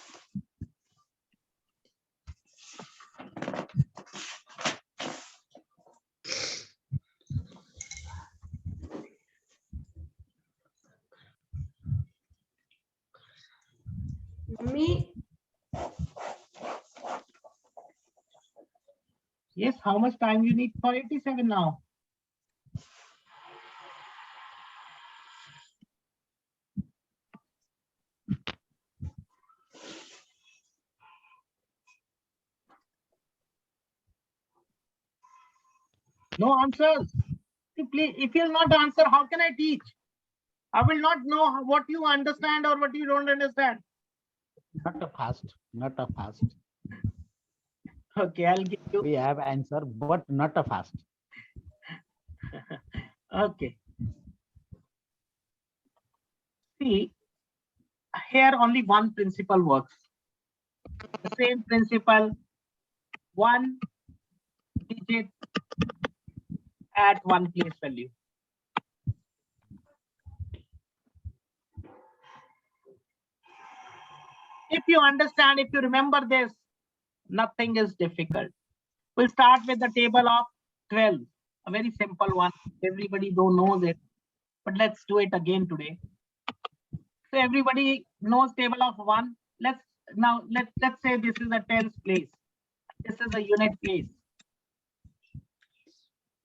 F: Me,
C: Yes, how much time you need for 87 now? No answers. Please, if you'll not answer, how can I teach? I will not know what you understand or what you don't understand.
B: Not a fast, not a fast.
C: Okay, I'll give you.
B: We have answer, but not a fast.
C: Okay. See, here only one principle works. The same principle, one digit at one place value. If you understand, if you remember this, nothing is difficult. We'll start with the table of 12. A very simple one. Everybody though knows it, but let's do it again today. So everybody knows table of 1. Let's say this is a tens place. This is a unit place.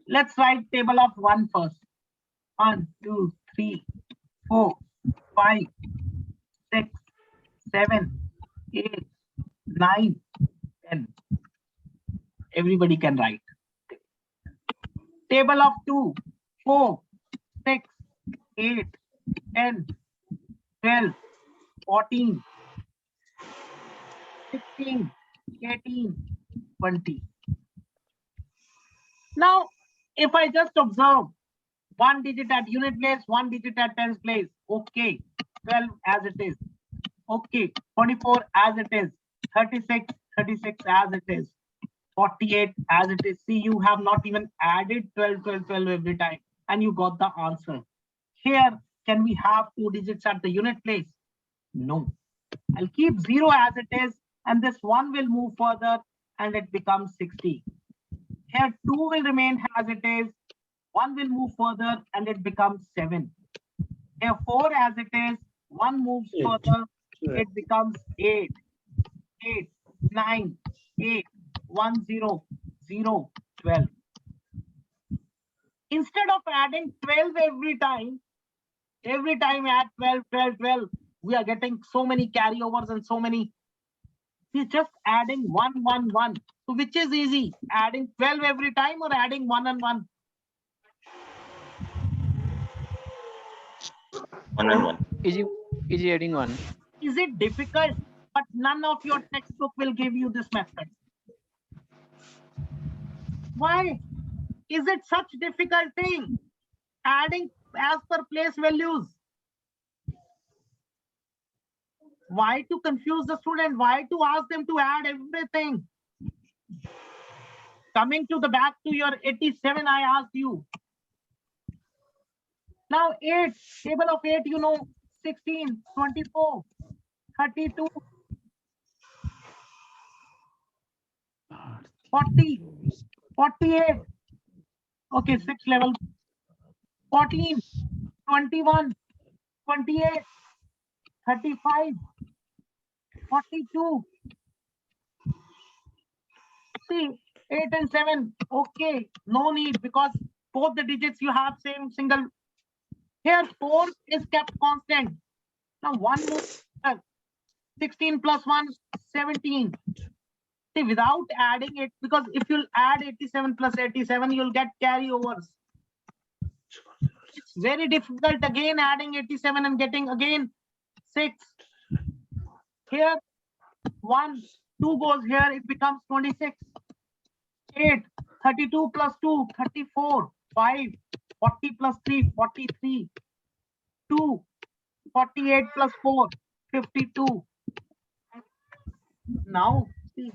C: Let's write table of 1 first. 1, 2, 3, 4, 5, 6, 7, 8, 9, 10. Everybody can write. Table of 2, 4, 6, 8, 10, 12, 14, 16, 18, 20. Now, if I just observe 1 digit at unit place, 1 digit at tens place, okay, 12 as it is, okay, 24 as it is, 36 as it is, 48 as it is. See, you have not even added 12, 12, 12 every time, and you got the answer. Here, can we have 2 digits at the unit place? No. I'll keep 0 as it is, and this 1 will move further, and it becomes 60. Here 2 will remain as it is, 1 will move further, and it becomes 7. Here 4 as it is, 1 moves further, it becomes 8. 8, 9, 8, 1, 0, 0, 12. Instead of adding 12 every time add 12, 12, 12, we are getting so many carryovers and so many. We're just adding 1, 1, 1. So which is easy? Adding 12 every time or adding 1 and 1?
D: 1 and 1.
E: Easy adding 1.
C: Is it difficult? But none of your textbook will give you this method. Why is it such difficult thing? Adding as per place values. Why to confuse the student? Why to ask them to add everything? Coming to the back to your 87, I asked you. Now 8, table of 8, you know, 16, 24, 32, 40, 48. Okay, 6 level. 14, 21, 28, 35, 42. See, 8 and 7. Okay, no need, because both the digits you have same single. Here 4 is kept constant. Now 1 moves. 16 plus 1, 17. See, without adding it, because if you'll add 87 plus 87, you'll get carryovers. It's very difficult again adding 87 and getting again 6. Here 1, 2 goes here, it becomes 26. 8, 32 plus 2, 34. 5, 40 plus 3, 43. 2, 48 plus 4, 52. Now, see,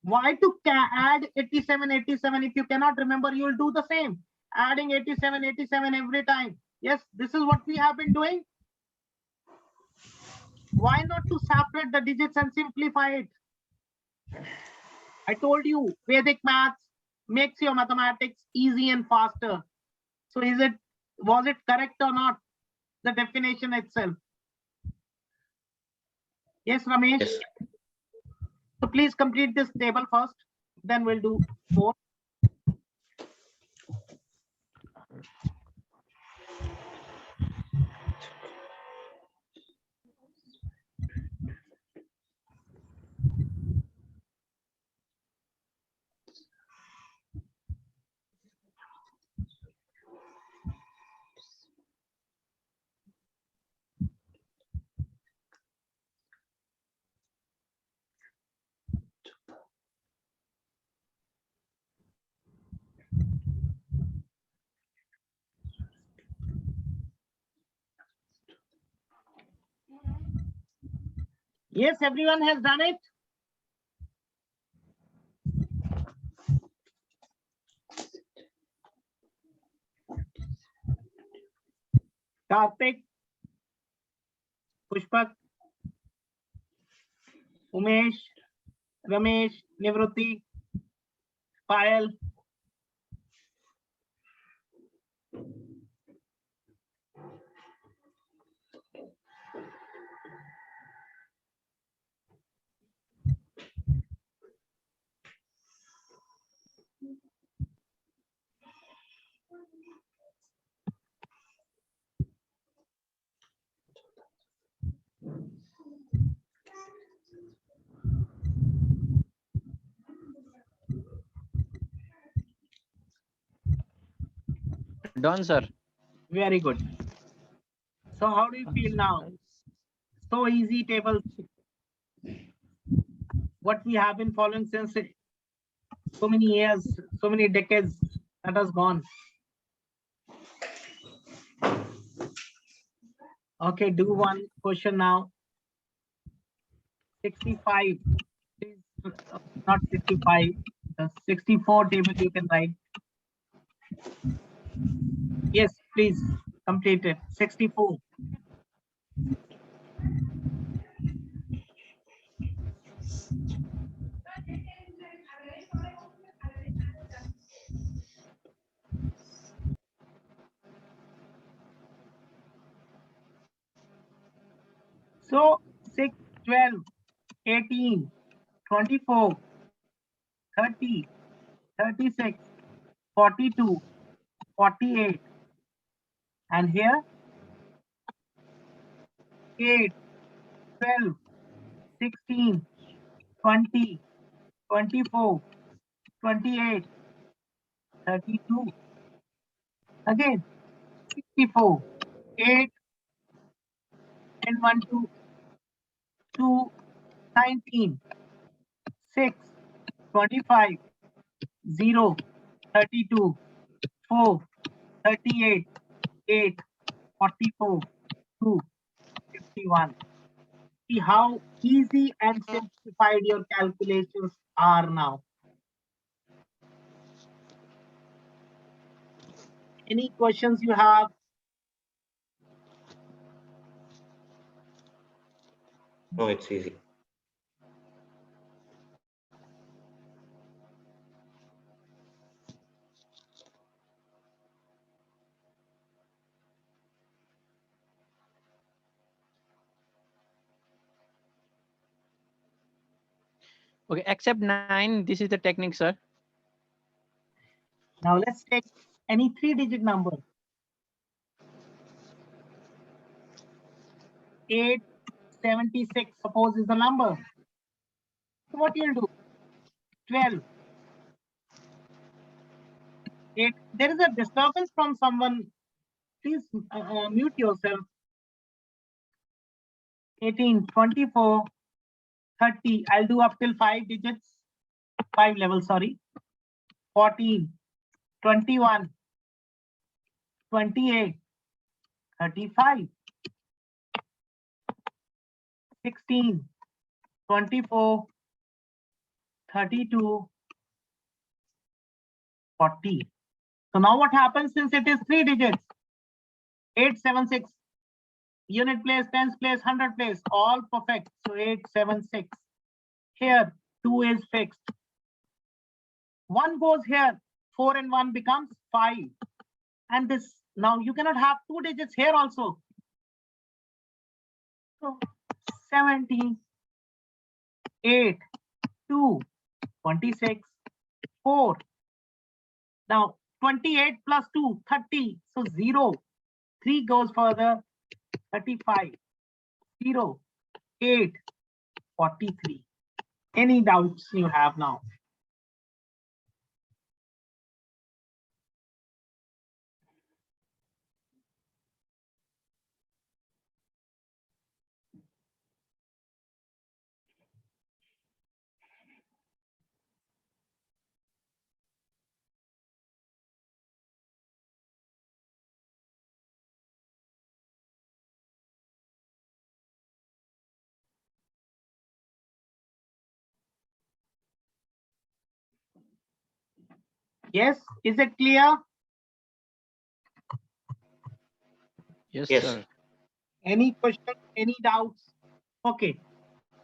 C: why to add 87, 87? If you cannot remember, you will do the same. Adding 87, 87 every time. Yes, this is what we have been doing. Why not to separate the digits and simplify it? I told you, Vedic maths makes your mathematics easy and faster. So was it correct or not? The definition itself. Yes, Ramesh.
D: Yes.
C: So please complete this table first, then we'll do 4. Yes, everyone has done it. Karthik, Pushpak, Umesh, Ramesh, Nivruti, Payal,
E: Done, sir.
C: Very good. So how do you feel now? So easy tables. What we have been following since so many years, so many decades, that has gone. Okay, do one question now. 65. Please, not 65. The 64 table you can write. Yes, please complete it. 64. So 6, 12, 18, 24, 30, 36, 42, 48. And here 8, 12, 16, 20, 24, 28, 32. Again 64, 8 and 1, 2, 2, 19, 6, 25, 0, 32, 4, 38, 8, 44, 2, 51. See how easy and simplified your calculations are now. Any questions you have?
D: No, it's easy.
E: Okay, except 9. This is the technique, sir.
C: Now let's take any 3-digit number. 876, suppose, is the number. So what you'll do? 12. 8. There is a disturbance from someone. Please mute yourself. 18, 24, 30. I'll do up till 5 digits. 5 levels, sorry. 14, 21, 28, 35, 16, 24, 32, 40. So now what happens, since it is 3 digits? 876. Unit place, tens place, 100 place, all perfect. So 876. Here 2 is fixed. 1 goes here. 4 and 1 becomes 5. And this, now you cannot have 2 digits here also. So 17, 8, 2, 26, 4. Now 28 plus 2, 30. So 0. 3 goes further. 35, 0, 8, 43. Any doubts you have now? Yes, is it clear?
E: Yes,
D: Yes.
E: sir.
C: Any questions, any doubts? Okay.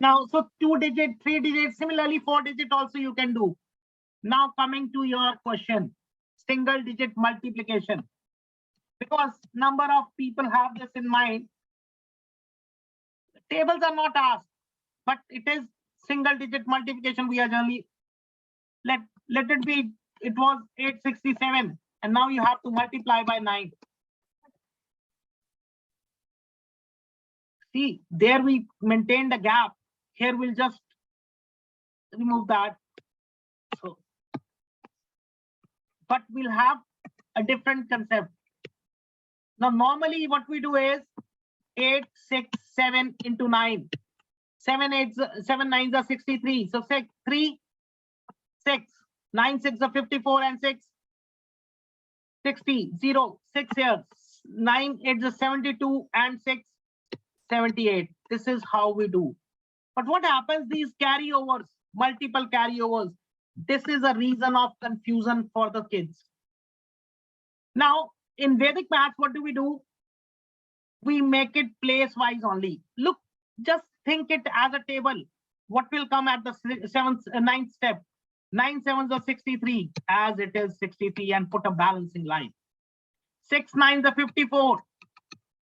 C: Now, so 2 digit, 3 digit, similarly 4 digit also you can do. Now coming to your question, single digit multiplication. Because number of people have this in mind. Tables are not asked, but it is single digit multiplication. We are generally, let it be, it was 867 and now you have to multiply by 9. See, there we maintained a gap. Here we'll just remove that. So, but we'll have a different concept. Now, normally what we do is 8, 6, 7 into 9. 7 nines are 63. So 6, 3, 6, 9, 6 are 54 and 6, 60, 0, 6 here. 9, 8 is 72 and 6, 78. This is how we do. But what happens, these carryovers, multiple carryovers, this is a reason of confusion for the kids. Now, in Vedic maths, what do? We make it place-wise only. Look, just think it as a table. What will come at the ninth step? 9 sevens are 63, as it is 63, and put a balancing line. 6 nines are 54,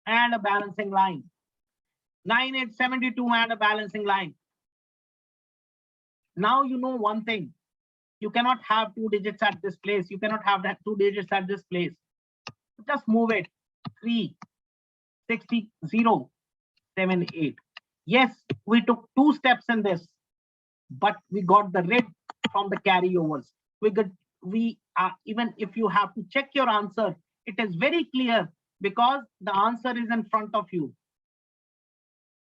C: and a balancing line. 9 8 72, and a balancing line. Now you know one thing. You cannot have 2 digits at this place. You cannot have that 2 digits at this place. Just move it. 3, 60, 0, 7, 8. Yes, we took 2 steps in this, but we got the rid from the carryovers. Even if you have to check your answer, it is very clear because the answer is in front of you.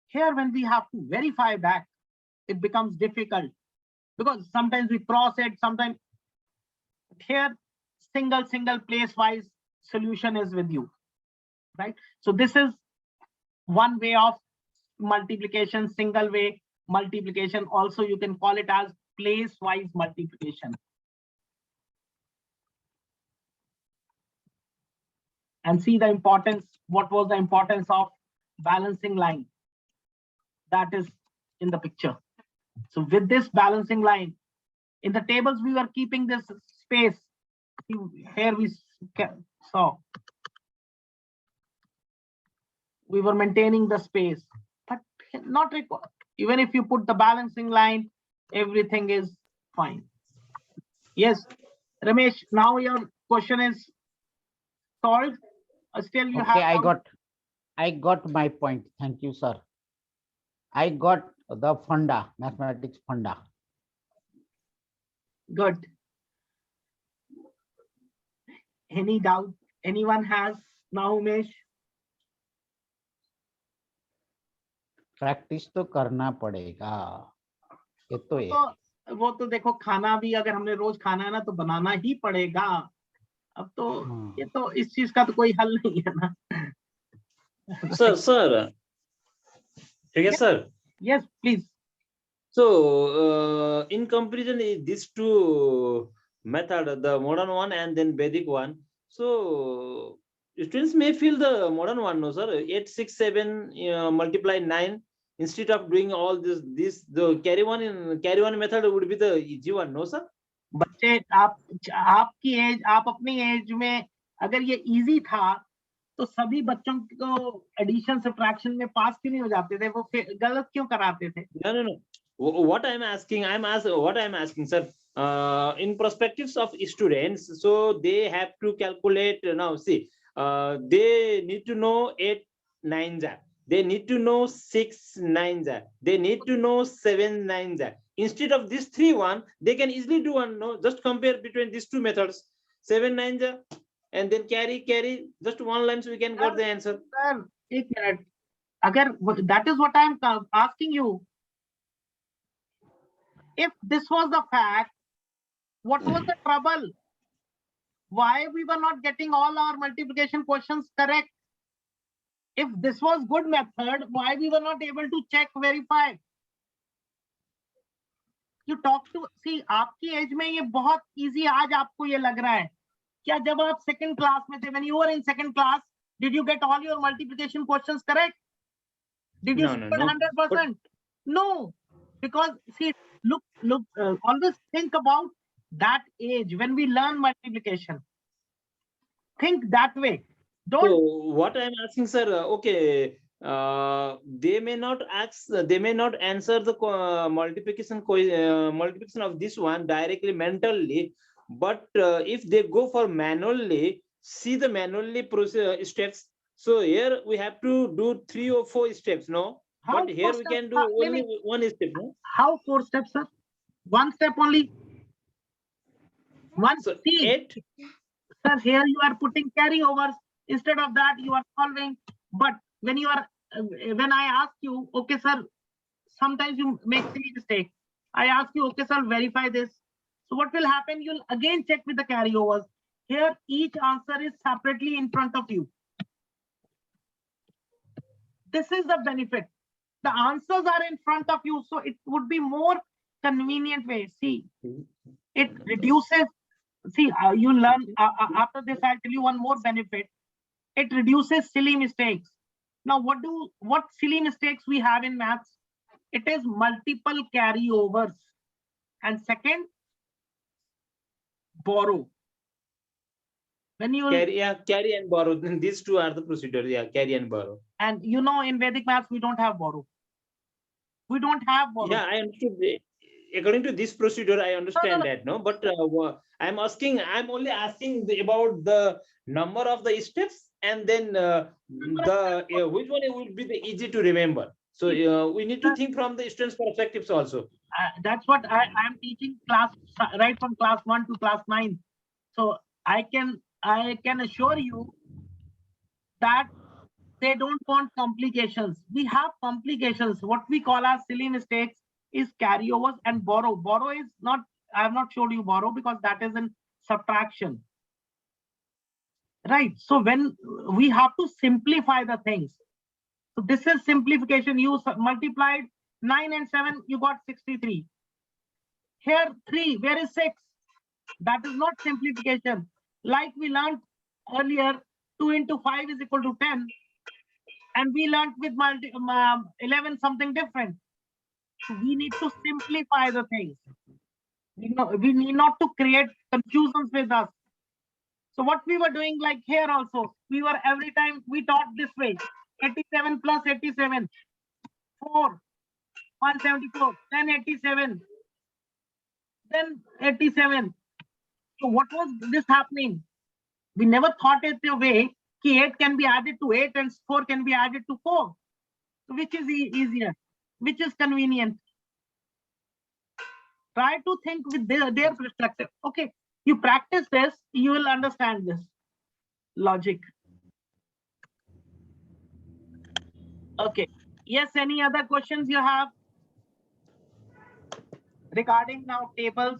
C: Here, when we have to verify back, it becomes difficult because sometimes we cross it, sometimes here single place wise solution is with you, right? So this is one way of multiplication, single way multiplication. Also, you can call it as place wise multiplication. And see the importance. What was the importance of balancing line? That is in the picture. So with this balancing line, in the tables we were keeping this space. Here we saw we were maintaining the space, but not required. Even if you put the balancing line, everything is fine. Yes, Ramesh, now your question is solved. Still you have.
B: Okay, I got my point. Thank you, sir. I got the funda, mathematics funda.
C: Good. Any doubt anyone has now, Umesh?
B: Practice तो करना पड़ेगा, ये तो है।
C: वो तो देखो, खाना भी अगर हमने रोज खाना है ना तो बनाना ही पड़ेगा। अब तो ये तो इस चीज का तो कोई हल नहीं है ना।
A: Sir. Yes, sir.
C: Yes, please.
A: So, in comparison, these two method, the modern one and then Vedic one. So, students may feel the modern one, no, sir. 8, 6, 7 multiply 9. Instead of doing all this, the carry one method would be the easy one, no, sir.
C: बच्चे आपकी as, आप अपनी as में अगर ये easy था तो सभी बच्चों को एडिशन सब्ट्रैक्शन में पास क्यों नहीं हो जाते थे? वो गलत क्यों कराते थे?
A: No. What I'm asking, sir, in perspectives of students, so they have to calculate. Now, see, they need to know 8 nines are. They need to know 6 nines are. They need to know 7 nines are. Instead of this 3 1, they can easily do one. No, just compare between these two methods. 7 nines are, and then carry. Just one line, so we can get the answer.
C: Sir, 1 minute. Agar that is what I am asking you. If this was the fact, what was the trouble? Why we were not getting all our multiplication questions correct? If this was good method, why we were not able to check, verify? You talk to, see, आपकी as में ये बहुत easy आज आपको ये लग रहा है क्या? जब आप second class में थे, when you were in second class, did you get all your multiplication questions correct? Did you score 100%? No, because see, look, always think about that age when we learn multiplication. Think that way. Don't.
A: So what I'm asking, sir, okay, they may not answer the multiplication of this one directly mentally, but if they go for manually, see the manually process steps. So here we have to do 3 or 4 steps, no?
C: How
A: but here we can do only one step, no?
C: How 4 steps, sir? 1 step only. One.
A: So
C: See,
A: 8.
C: sir, here you are putting carryovers. Instead of that, you are solving. But when you are, when I ask you, okay, sir, sometimes you make silly mistake. I ask you, okay, sir, verify this. So what will happen? You'll again check with the carryovers. Here, each answer is separately in front of you. This is the benefit. The answers are in front of you, so it would be more convenient way. See, it reduces. See, you learn after this. I'll tell you one more benefit. It reduces silly mistakes. Now, what silly mistakes we have in maths? It is multiple carryovers, and second, borrow. When you
A: carry and borrow, these two are the procedures. Yeah, carry and borrow.
C: And you know, in Vedic maths, we don't have borrow. We don't have borrow.
A: Yeah, I understood. According to this procedure, I understand that, no. But I'm only asking about the number of the steps, and then which one will be the easy to remember. So we need to think from the students' perspectives also.
C: That's what I'm teaching class, right from class 1 to class 9. So I can assure you that they don't want complications. We have complications. What we call as silly mistakes is carryovers and borrow. Borrow is not, I have not showed you borrow because that is in subtraction. Right. So when we have to simplify the things. So this is simplification. You multiplied 9 and 7, you got 63. Here 3, where is 6? That is not simplification. Like we learned earlier, 2 into 5 is equal to 10. And we learned with 11 something different. So we need to simplify the things. We need not to create confusions with us. So what we were doing, like here also, we were every time we taught this way. 87 plus 87, 4, 174, then 87, then 87. So what was this happening? We never thought it the way 8 can be added to 8 and 4 can be added to 4. So which is easier? Which is convenient? Try to think with their perspective. Okay, you practice this, you will understand this logic. Okay. Yes, any other questions you have regarding now tables?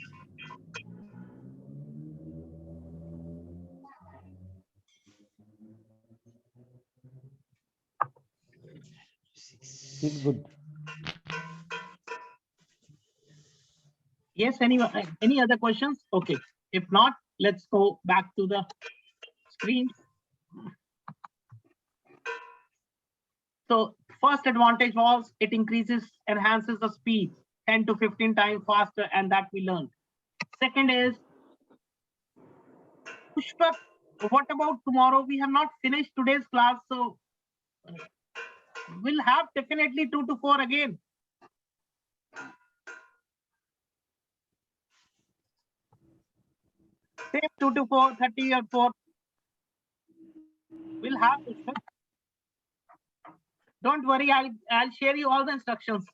B: It's good.
C: Yes, any other questions? Okay. If not, let's go back to the screen. So first advantage was it enhances the speed 10 to 15 times faster, and that we learned. Second is, Pushpak, what about tomorrow? We have not finished today's class, so we'll have definitely 2 to 4 again. Same 2 to 4, 30 or 4. We'll have Pushpak. Don't worry, I'll share you all the instructions.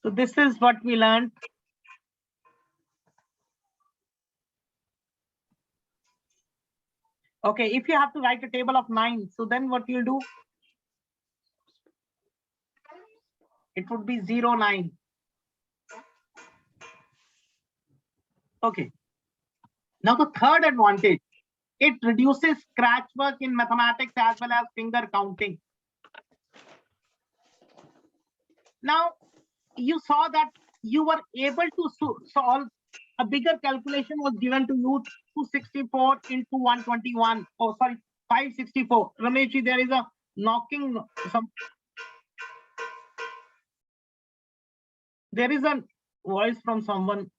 C: So this is what we learned. Okay, if you have to write a table of 9, so then what you'll do? It would be 0, 9. Okay. Now the third advantage, it reduces scratch work in mathematics as well as finger counting. Now, you saw that you were able to solve a bigger calculation was given to you, 264 into 121. Oh, sorry, 564. Ramesh, there is a knocking. There is a voice from someone.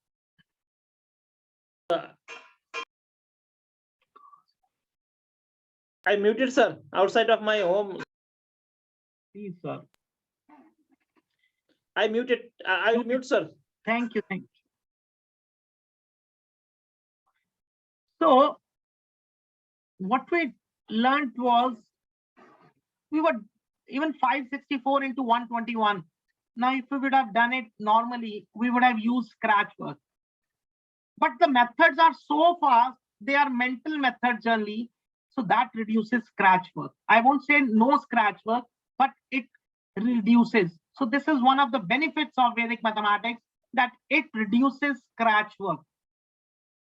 A: I muted, sir, outside of my home.
C: Please, sir.
A: I muted. I will mute, sir.
C: Thank you. Thank you. So, what we learned was we were even 564 into 121. Now, if we would have done it normally, we would have used scratch work. But the methods are so fast they are mental methods only. So that reduces scratch work. I won't say no scratch work, but it reduces. So this is one of the benefits of Vedic mathematics, that it reduces scratch work,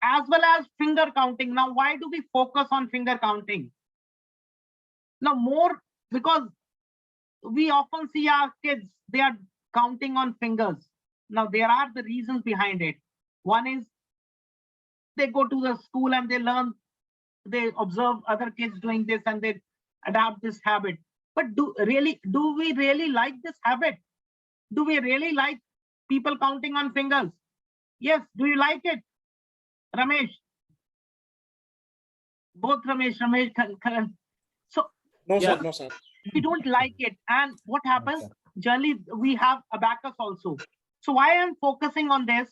C: as well as finger counting. Now, why do we focus on finger counting? Now, more because we often see our kids, they are counting on fingers. Now, there are the reasons behind it. One is they go to the school and they learn, they observe other kids doing this and they adapt this habit. But do we really like this habit? Do we really like people counting on fingers? Yes. Do you like it? Ramesh? Both Ramesh, Karan. So
G: No,
A: Yeah.
G: sir. No, sir.
C: we don't like it. And what happens? Generally, we have abacus also. So why I'm focusing on this?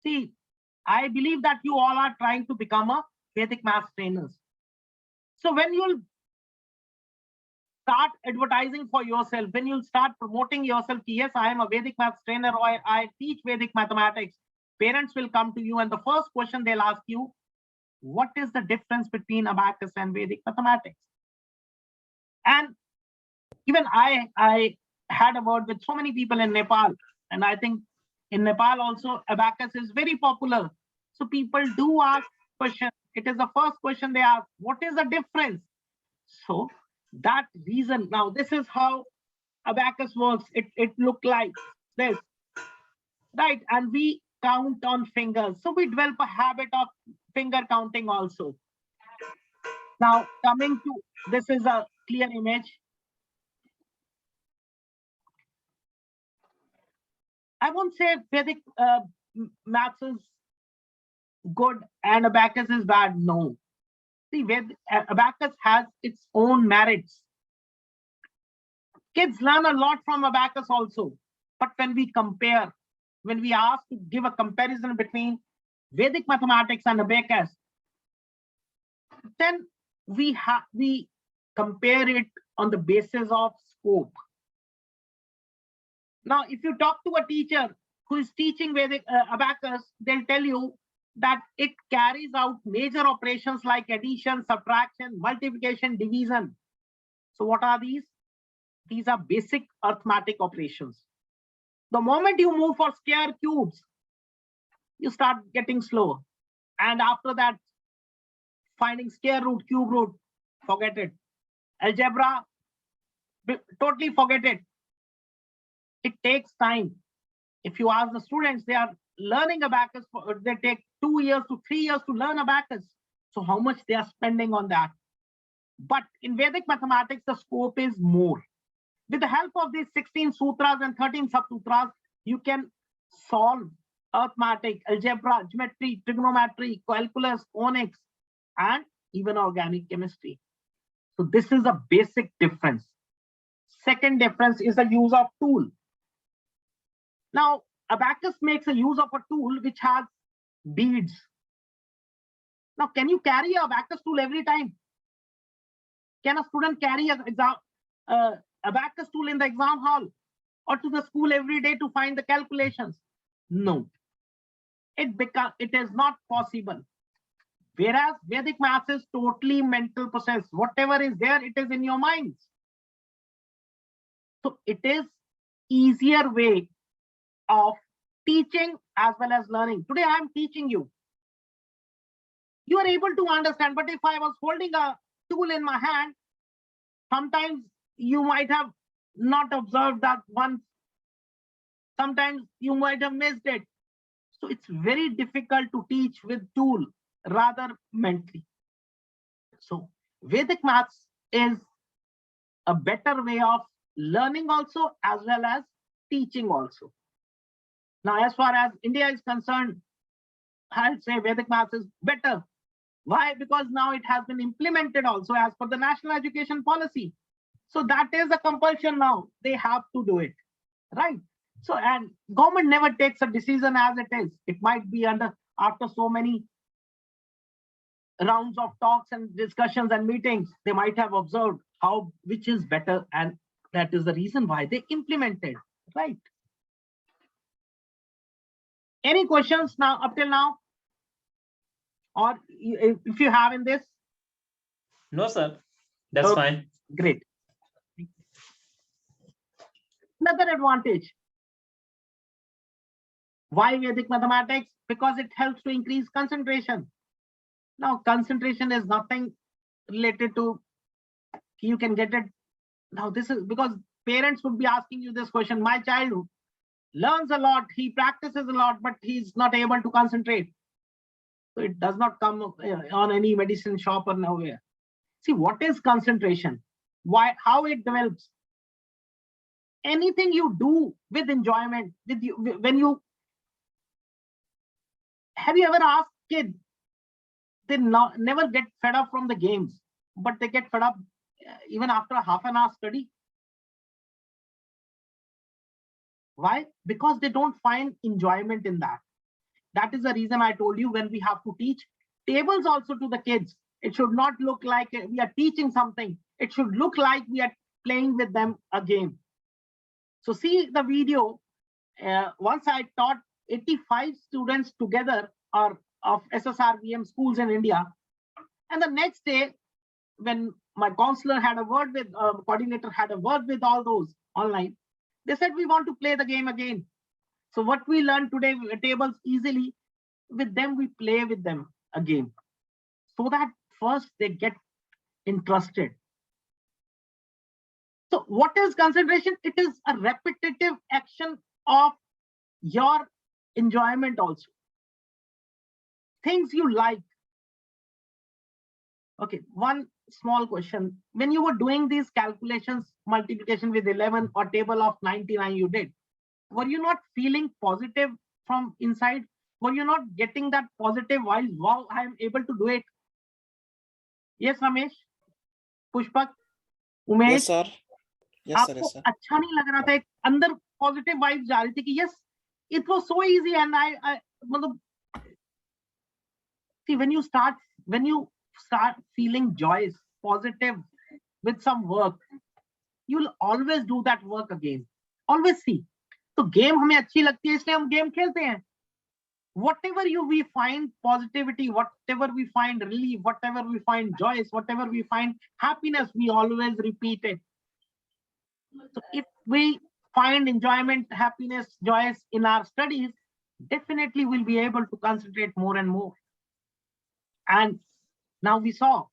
C: See, I believe that you all are trying to become a Vedic math trainers. So when you'll start advertising for yourself, when you'll start promoting yourself, yes, I am a Vedic math trainer, or I teach Vedic mathematics, parents will come to you and the first question they'll ask you, what is the difference between abacus and Vedic mathematics? And even I had a word with so many people in Nepal, and I think in Nepal also abacus is very popular. So people do ask questions. It is the first question they ask, what is the difference? So that reason, now this is how abacus works. It looked like this, right? And we count on fingers. So we develop a habit of finger counting also. Now coming to, this is a clear image. I won't say Vedic maths is good and abacus is bad. No. See, abacus has its own merits. Kids learn a lot from abacus also. But when we compare, when we ask to give a comparison between Vedic mathematics and abacus, then we compare it on the basis of scope. Now, if you talk to a teacher who is teaching Vedic abacus, they'll tell you that it carries out major operations like addition, subtraction, multiplication, division. So what are these? These are basic arithmetic operations. The moment you move for square cubes, you start getting slower. And after that, finding square root, cube root, forget it. Algebra, totally forget it. It takes time. If you ask the students, they are learning abacus, they take 2 years to 3 years to learn abacus. So how much they are spending on that? But in Vedic mathematics, the scope is more. With the help of these 16 sutras and 13 sub-sutras, you can solve arithmetic, algebra, geometry, trigonometry, calculus, conics, and even organic chemistry. So this is a basic difference. Second difference is the use of tool. Now, abacus makes a use of a tool which has beads. Now, can you carry a abacus tool every time? Can a student carry an abacus tool in the exam hall or to the school every day to find the calculations? No, it is not possible. Whereas Vedic maths is totally mental process. Whatever is there, it is in your minds. So it is easier way of teaching as well as learning. Today I am teaching you. You are able to understand, but if I was holding a tool in my hand, sometimes you might have not observed that once. Sometimes you might have missed it. So it's very difficult to teach with tool, rather mentally. So Vedic maths is a better way of learning also as well as teaching also. Now, as far as India is concerned, I'll say Vedic maths is better. Why? Because now it has been implemented also as per the national education policy. So that is a compulsion now. They have to do it, right? So, and government never takes a decision as it is. It might be after so many rounds of talks and discussions and meetings, they might have observed which is better, and that is the reason why they implemented, right? Any questions now up till now? Or if you have in this?
A: No, sir. That's
C: Okay.
A: fine.
C: Great. Another advantage. Why Vedic mathematics? Because it helps to increase concentration. Now, concentration is nothing related to, you can get it. Now, this is because parents would be asking you this question. My child learns a lot, he practices a lot, but he's not able to concentrate. So it does not come on any medicine shop or nowhere. See, what is concentration? Why, how it develops? Anything you do with enjoyment, with you, when you, have you ever asked kids, they never get fed up from the games, but they get fed up even after a half an hour study. Why? Because they don't find enjoyment in that. That is the reason I told you, when we have to teach tables also to the kids, it should not look like we are teaching something. It should look like we are playing with them a game. So see the video. Once I taught 85 students together or of SSRVM schools in India. And the next day, when my counselor had a word with, coordinator had a word with all those online, they said, we want to play the game again. So what we learned today, tables easily, with them, we play with them again. So that first they get interested. So what is concentration? It is a repetitive action of your enjoyment also. Things you like. Okay, one small question. When you were doing these calculations, multiplication with 11 or table of 99 you did, were you not feeling positive from inside? Were you not getting that positive while, wow, I am able to do it? Yes, Ramesh, Pushpak, Umesh.
G: Yes, sir. Yes, sir.
C: आपको
G: Yes, sir.
C: अच्छा नहीं लग रहा था, एक अंदर positive vibe जा रही थी कि yes, it was so easy and I मतलब, see, when you start feeling joyous, positive with some work, you'll always do that work again. Always see. तो गेम हमें अच्छी लगती है इसलिए हम गेम खेलते हैं. Whatever we find positivity, whatever we find relief, whatever we find joyous, whatever we find happiness, we always repeat it. So if we find enjoyment, happiness, joyous in our studies, definitely we'll be able to concentrate more and more. And now we saw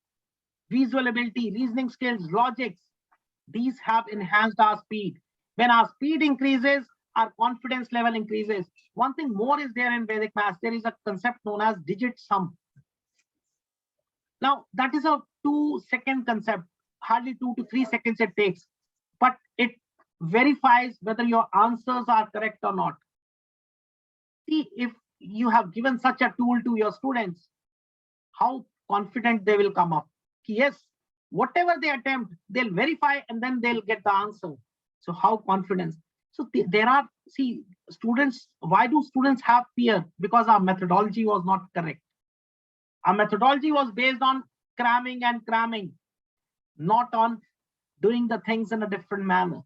C: visual ability, reasoning skills, logics. These have enhanced our speed. When our speed increases, our confidence level increases. One thing more is there in Vedic maths. There is a concept known as digit sum. Now, that is a 2-second concept. Hardly 2 to 3 seconds it takes. But it verifies whether your answers are correct or not. See, if you have given such a tool to your students, how confident they will come up. Yes, whatever they attempt, they'll verify and then they'll get the answer. So how confidence? So there are, see, students, why do students have fear? Because our methodology was not correct. Our methodology was based on cramming and cramming, not on doing the things in a different manner.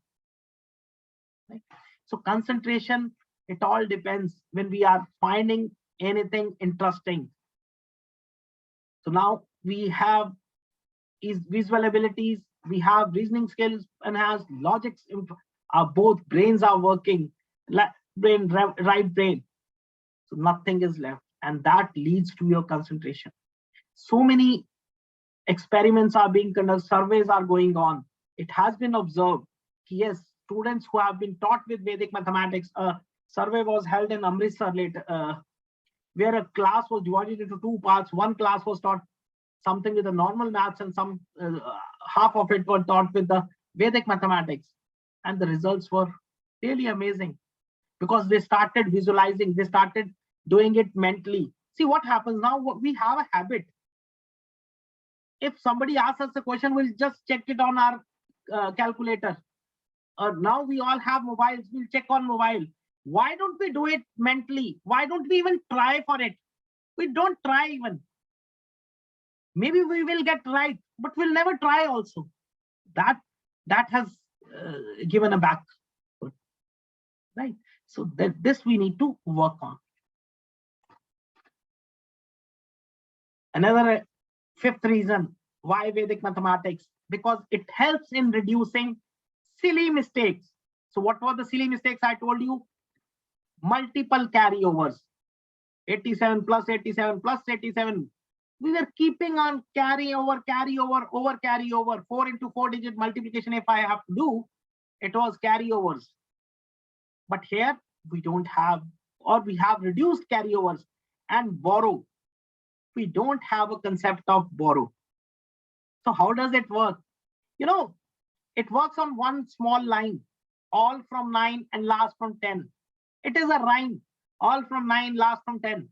C: Right? So concentration, it all depends when we are finding anything interesting. So now we have visual abilities, we have reasoning skills, enhanced logics. Both brains are working, left brain, right brain. So nothing is left, and that leads to your concentration. So many experiments are being conducted, surveys are going on. It has been observed, yes, students who have been taught with Vedic mathematics, a survey was held in Amritsar later, where a class was divided into 2 parts. One class was taught something with the normal maths and some half of it were taught with the Vedic mathematics. And the results were really amazing because they started visualizing, they started doing it mentally. See what happens now, we have a habit. If somebody asks us a question, we'll just check it on our calculator. Now we all have mobiles, we'll check on mobile. Why don't we do it mentally? Why don't we even try for it? We don't try even. Maybe we will get right, but we'll never try also. That has given a back, right? So this we need to work on. Another fifth reason why Vedic mathematics, because it helps in reducing silly mistakes. So what were the silly mistakes I told you? Multiple carryovers, 87 plus 87 plus 87. We were keeping on carryover, over carryover, 4 into 4 digit multiplication. If I have to do, it was carryovers. But here we don't have, or we have reduced carryovers. And borrow, we don't have a concept of borrow. So how does it work? You know, it works on one small line, all from 9 and last from 10. It is a rhyme, all from 9, last from 10.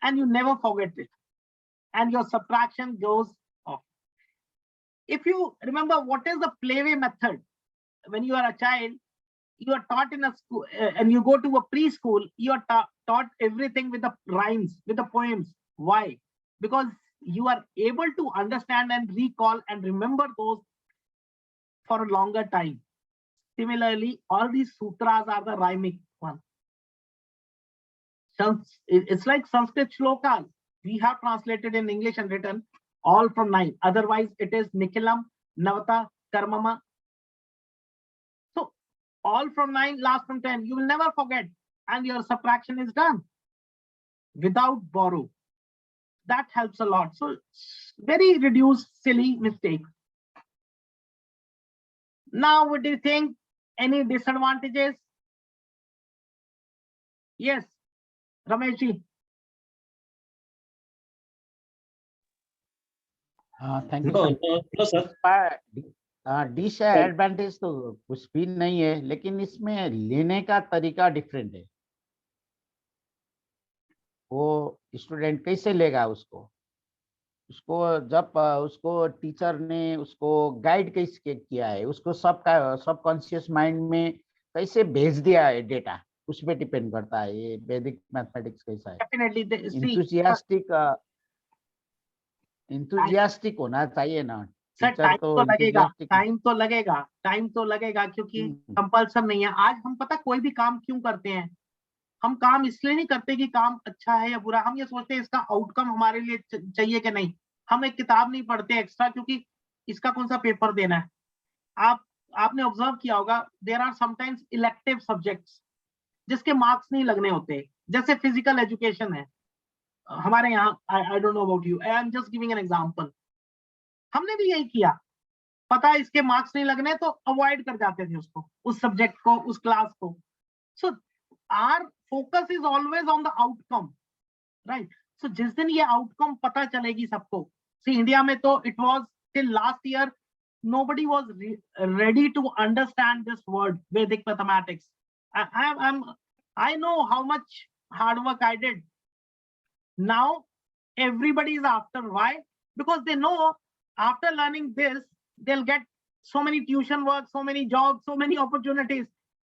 C: And you never forget it. And your subtraction goes off. If you remember, what is the playway method? When you are a child, you are taught in a school, and you go to a preschool, you are taught everything with the rhymes, with the poems. Why? Because you are able to understand and recall and remember those for a longer time. Similarly, all these sutras are the rhyming one. It's like Sanskrit shlokas. We have translated in English and written all from 9. Otherwise, it is Nikhilam, Navata, Karmama. So all from 9, last from 10. You will never forget. And your subtraction is done without borrow. That helps a lot. So very reduced silly mistake. Now, what do you think? Any disadvantages? Yes, Rameshji.
B: Thank you
A: No,
B: sir.
A: no, sir.
B: Disadvantage तो कुछ भी नहीं है, लेकिन इसमें लेने का तरीका डिफरेंट है। वो स्टूडेंट कैसे लेगा उसको जब उसको टीचर ने उसको गाइड कैसे किया है, उसको सबकॉन्शियस माइंड में कैसे भेज दिया है डेटा, उस पे डिपेंड करता है ये वैदिक मैथमेटिक्स कैसा है। इंथुजियास्टिक होना चाहिए ना
C: सर।
B: टीचर,
C: टाइम तो लगेगा क्योंकि कंपल्सन नहीं है। आज हम पता कोई भी काम क्यों करते हैं, हम काम इसलिए नहीं करते कि काम अच्छा है या बुरा, हम ये सोचते हैं इसका आउटकम हमारे लिए चाहिए कि नहीं। हम एक किताब नहीं पढ़ते एक्स्ट्रा क्योंकि इसका कौन सा पेपर देना है। आपने ऑब्जर्व किया होगा, there are sometimes elective subjects जिसके मार्क्स नहीं लगने होते, जैसे फिजिकल एजुकेशन है हमारे यहाँ। I don't know about you, I am just giving an example. हमने भी यही किया, पता है इसके मार्क्स नहीं लगने तो अवॉइड कर जाते थे उसको, उस सब्जेक्ट को, उस क्लास को। So our focus is always on the outcome, right. So जिस दिन ये आउटकम पता चलेगी सबको, सी इंडिया में तो it was till last year nobody was ready to understand this word Vedic mathematics. I know how much hard work I did. Now everybody is after. Why? Because they know after learning this they'll get so many tuition work, so many jobs, so many opportunities.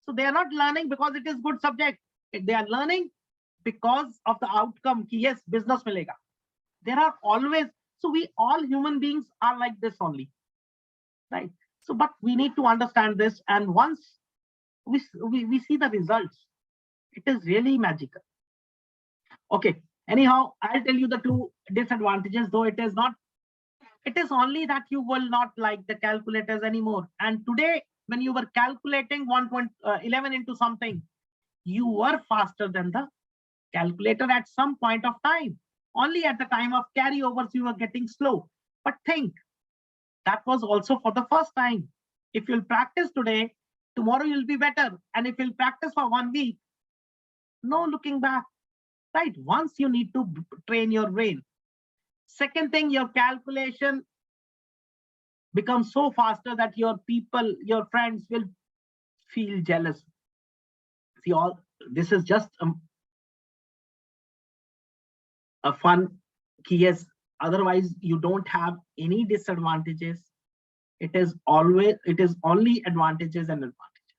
C: So they are not learning because it is good subject. They are learning because of the outcome ki yes, business milega. There are always, so we all human beings are like this only, right? So but we need to understand this, and once we see the results, it is really magical. Okay, anyhow, I'll tell you the two disadvantages, though it is not, it is only that you will not like the calculators anymore. And today when you were calculating 1.11 into something, you were faster than the calculator at some point of time. Only at the time of carryovers you were getting slow. But think, that was also for the first time. If you'll practice today, tomorrow you'll be better. And if you'll practice for 1 week, no looking back, right? Once you need to train your brain. Second thing, your calculation becomes so faster that your people, your friends will feel jealous. See, all this is just a fun key. Yes, otherwise you don't have any disadvantages. It is only advantages and advantages,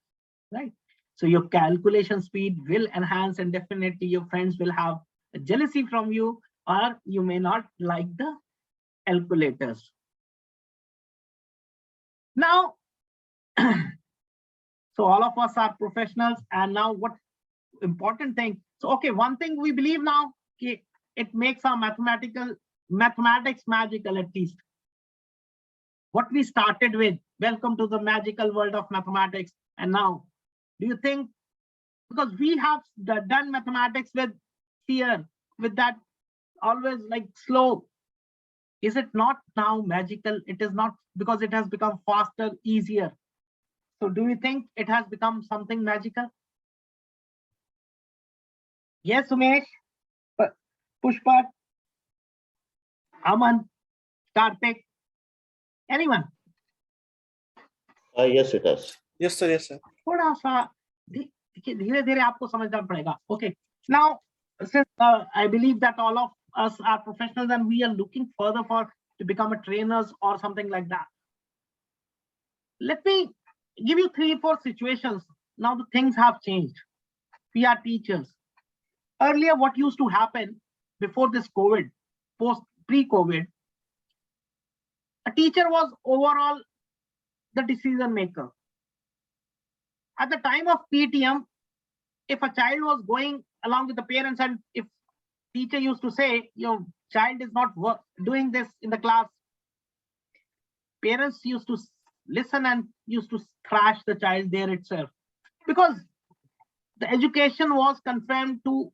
C: right? So your calculation speed will enhance, and definitely your friends will have a jealousy from you, or you may not like the calculators. Now, so all of us are professionals, and now what important thing? So okay, one thing we believe now, it makes our mathematical mathematics magical? At least what we started with, welcome to the magical world of mathematics. And now, do you think, because we have done mathematics with fear, with that always like slow, is it not now magical? It is not, because it has become faster, easier. So do you think it has become something magical? Yes, Umesh, Pushpa, Aman, Karthik, anyone?
D: Yes, it is.
G: Yes, sir. Yes, sir.
C: थोड़ा सा धीरे धीरे आपको समझना पड़ेगा. Okay, now since I believe that all of us are professionals and we are looking further for to become a trainers or something like that, let me give you 3-4 situations. Now the things have changed. We are teachers. Earlier, what used to happen before this COVID, pre-COVID, a teacher was overall the decision maker. At the time of PTM, if a child was going along with the parents, and if teacher used to say, your child is not doing this in the class, parents used to listen and used to thrash the child there itself, because the education was confined to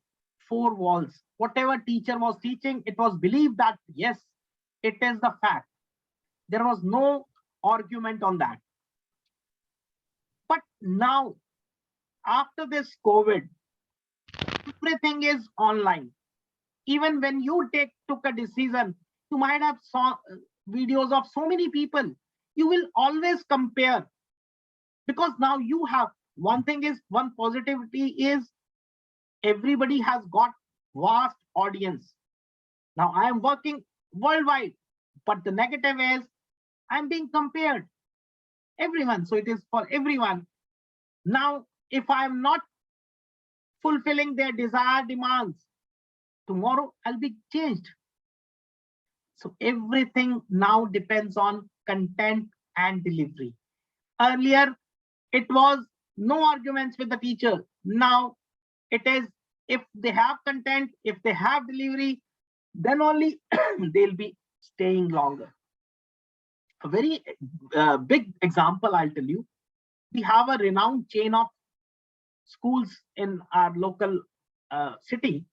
C: 4 walls. Whatever teacher was teaching, it was believed that yes, it is the fact. There was no argument on that. But now, after this COVID, everything is online. Even when you took a decision, you might have saw videos of so many people. You will always compare, because now you have one positivity is everybody has got vast audience. Now I am working worldwide, but the negative is I'm being compared. Everyone, so it is for everyone. Now, if I am not fulfilling their desired demands, tomorrow I'll be changed. So everything now depends on content and delivery. Earlier, it was no arguments with the teacher. Now it is, if they have content, if they have delivery, then only they'll be staying longer. A very big example I'll tell you. We have a renowned chain of schools in our local city.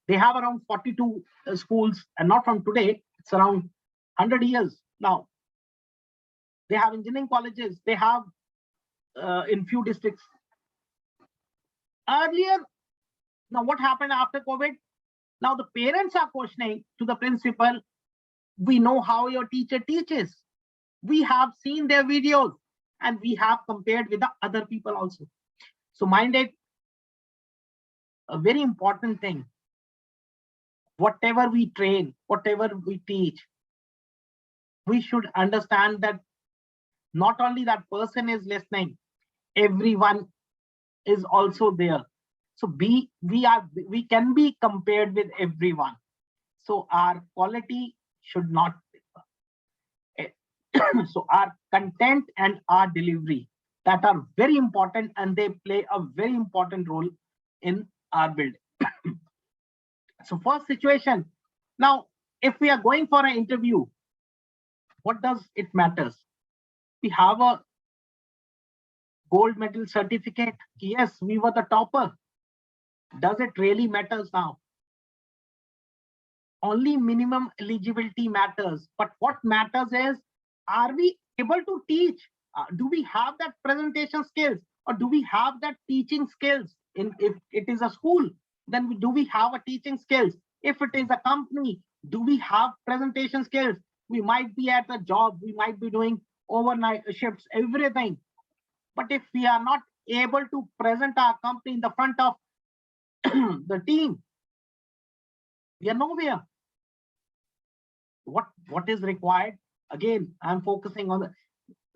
C: They have around 42 schools, and not from today, it's around 100 years now. They have engineering colleges, they have in few districts. Earlier, now what happened after COVID? Now the parents are questioning to the principal, we know how your teacher teaches. We have seen their videos and we have compared with the other people also. So mind it, a very important thing, whatever we train, whatever we teach, we should understand that not only that person is listening, everyone is also there. So we can be compared with everyone. So our quality should not so our content and our delivery, that are very important, and they play a very important role in our building. So first situation, now if we are going for an interview, what does it matters? We have a gold medal certificate. Yes, we were the topper. Does it really matters now? Only minimum eligibility matters. But what matters is, are we able to teach? Do we have that presentation skills, or do we have that teaching skills? If it is a school, then do we have a teaching skills? If it is a company, do we have presentation skills? We might be at a job, we might be doing overnight shifts, everything. But if we are not able to present our company in the front of the team, we are nowhere. What is required? Again, I'm focusing on the,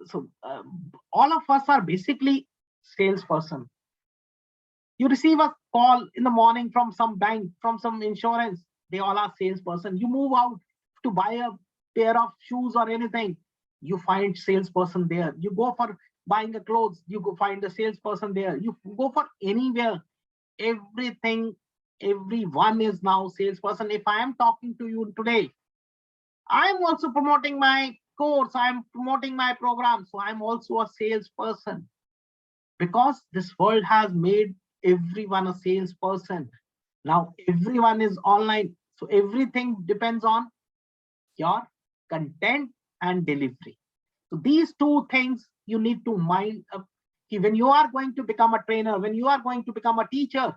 C: so all of us are basically salesperson. You receive a call in the morning from some bank, from some insurance, they all are salesperson. You move out to buy a pair of shoes or anything, you find salesperson there. You go for buying a clothes, you go find a salesperson there. You go for anywhere, everything, everyone is now salesperson. If I am talking to you today, I'm also promoting my course, I'm promoting my program, so I'm also a salesperson. Because this world has made everyone a salesperson. Now everyone is online, so everything depends on your content and delivery. So these two things you need to mind up. When you are going to become a trainer, when you are going to become a teacher,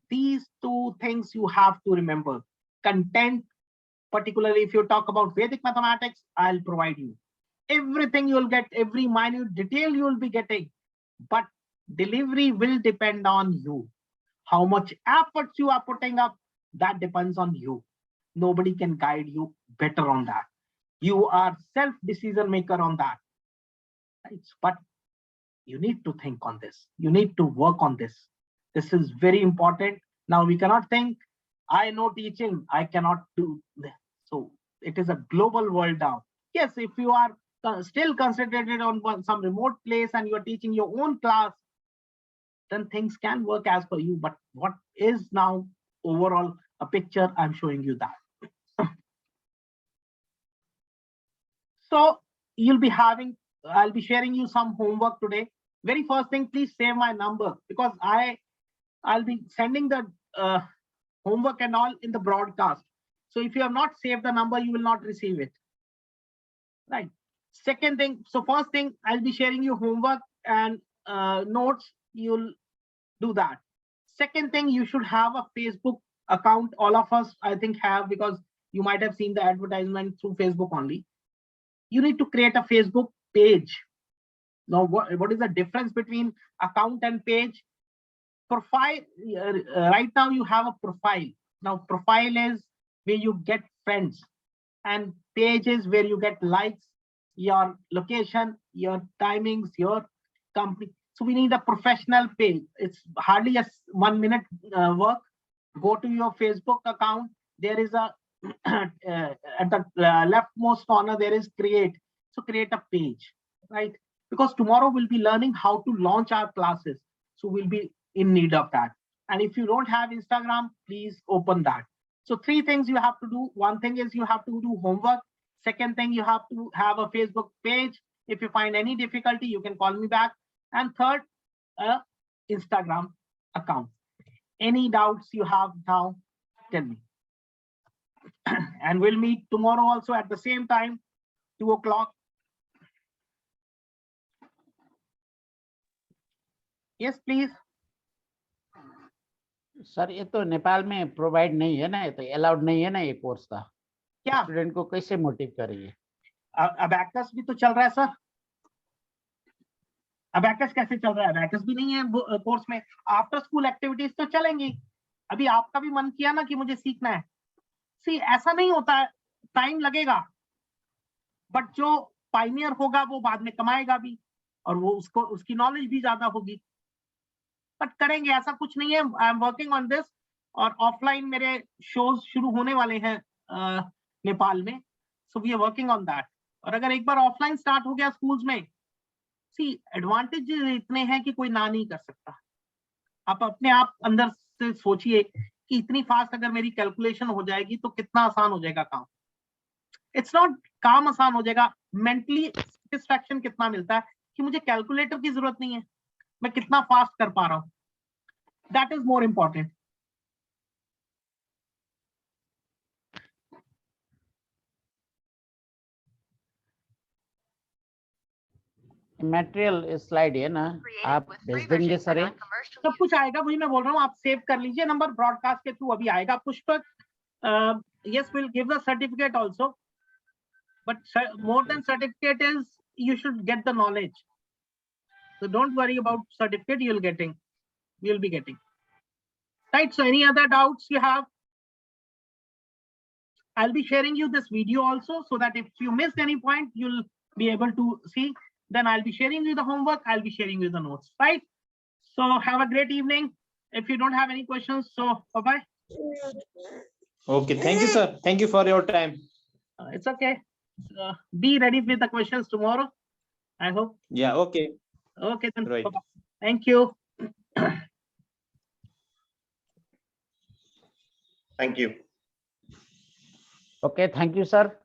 C: these two things you have to remember. Content, particularly if you talk about Vedic mathematics, I'll provide you everything. You'll get every minute detail you will be getting, but delivery will depend on you. How much efforts you are putting up, that depends on you. Nobody can guide you better on that. You are self decision maker on that. Right? But you need to think on this. You need to work on this. This is very important. Now we cannot think, I know teaching, I cannot do this. So it is a global world now. Yes, if you are still concentrated on some remote place and you are teaching your own class, then things can work as per you. But what is now overall a picture, I'm showing you that. So you'll be having, I'll be sharing you some homework today. Very first thing, please save my number, because I'll be sending the homework and all in the broadcast. So if you have not saved the number, you will not receive it. Right. Second thing, so first thing, I'll be sharing you homework and notes. You'll do that. Second thing, you should have a Facebook account. All of us, I think, have, because you might have seen the advertisement through Facebook only. You need to create a Facebook page. Now, what is the difference between account and page? Profile, right now you have a profile. Now profile is where you get friends, and page is where you get likes, your location, your timings, your company. So we need a professional page. It's hardly a 1 minute work. Go to your Facebook account. There is a at the leftmost corner there is create. So create a page, right? Because tomorrow we'll be learning how to launch our classes. So we'll be in need of that. And if you don't have Instagram, please open that. So three things you have to do. One thing is you have to do homework. Second thing, you have to have a Facebook page. If you find any difficulty, you can call me back. And third, Instagram account. Any doubts you have now, tell me. And we'll meet tomorrow also at the same time, 2 o'clock. Yes, please.
B: Sir ये तो नेपाल में provide नहीं है ना, ये तो allowed नहीं है ना ये कोर्स का।
C: क्या
B: स्टूडेंट को कैसे मोटिव करेंगे?
C: अबैकस भी तो चल रहा है सर। अबैकस कैसे चल रहा है? अबैकस भी नहीं है कोर्स में। आफ्टर स्कूल एक्टिविटीज तो चलेंगी। अभी आपका भी मन किया ना कि मुझे सीखना है। सी ऐसा नहीं होता है, टाइम लगेगा, बट जो पाइनियर होगा वो बाद में कमाएगा भी, और वो उसको उसकी नॉलेज भी ज्यादा होगी। बट करेंगे, ऐसा कुछ नहीं है। I am working on this. और ऑफलाइन मेरे शोज शुरू होने वाले हैं नेपाल में, so we are working on that. और अगर एक बार ऑफलाइन स्टार्ट हो गया स्कूल्स में, सी एडवांटेज इतने हैं कि कोई ना नहीं कर सकता। आप अपने आप अंदर से सोचिए कि इतनी फास्ट अगर मेरी कैलकुलेशन हो जाएगी तो कितना आसान हो जाएगा काम। इट्स नॉट काम आसान हो जाएगा, मेंटली सेटिस्फैक्शन कितना मिलता है कि मुझे कैलकुलेटर की जरूरत नहीं है, मैं कितना फास्ट कर पा रहा हूं। That is more important.
B: Material slide है ना, आप भेज देंगे सर? ये
C: सब कुछ आएगा, वही मैं बोल रहा हूँ, आप सेव कर लीजिए नंबर, ब्रॉडकास्ट के थ्रू अभी आएगा। Pushpak, yes, we'll give the certificate also, but more than certificate is you should get the knowledge. So don't worry about certificate, you'll be getting. Right, so any other doubts you have? I'll be sharing you this video also, so that if you missed any point, you'll be able to see. Then I'll be sharing you the homework, I'll be sharing you the notes, right? So have a great evening. If you don't have any questions, so bye-bye.
A: Okay, thank you, sir. Thank you for your time.
C: It's okay. Be ready with the questions tomorrow, I hope.
A: Yeah, okay.
C: Okay, then.
A: Right.
C: Bye-bye. Thank you.
D: Thank you.
B: Okay, thank you sir.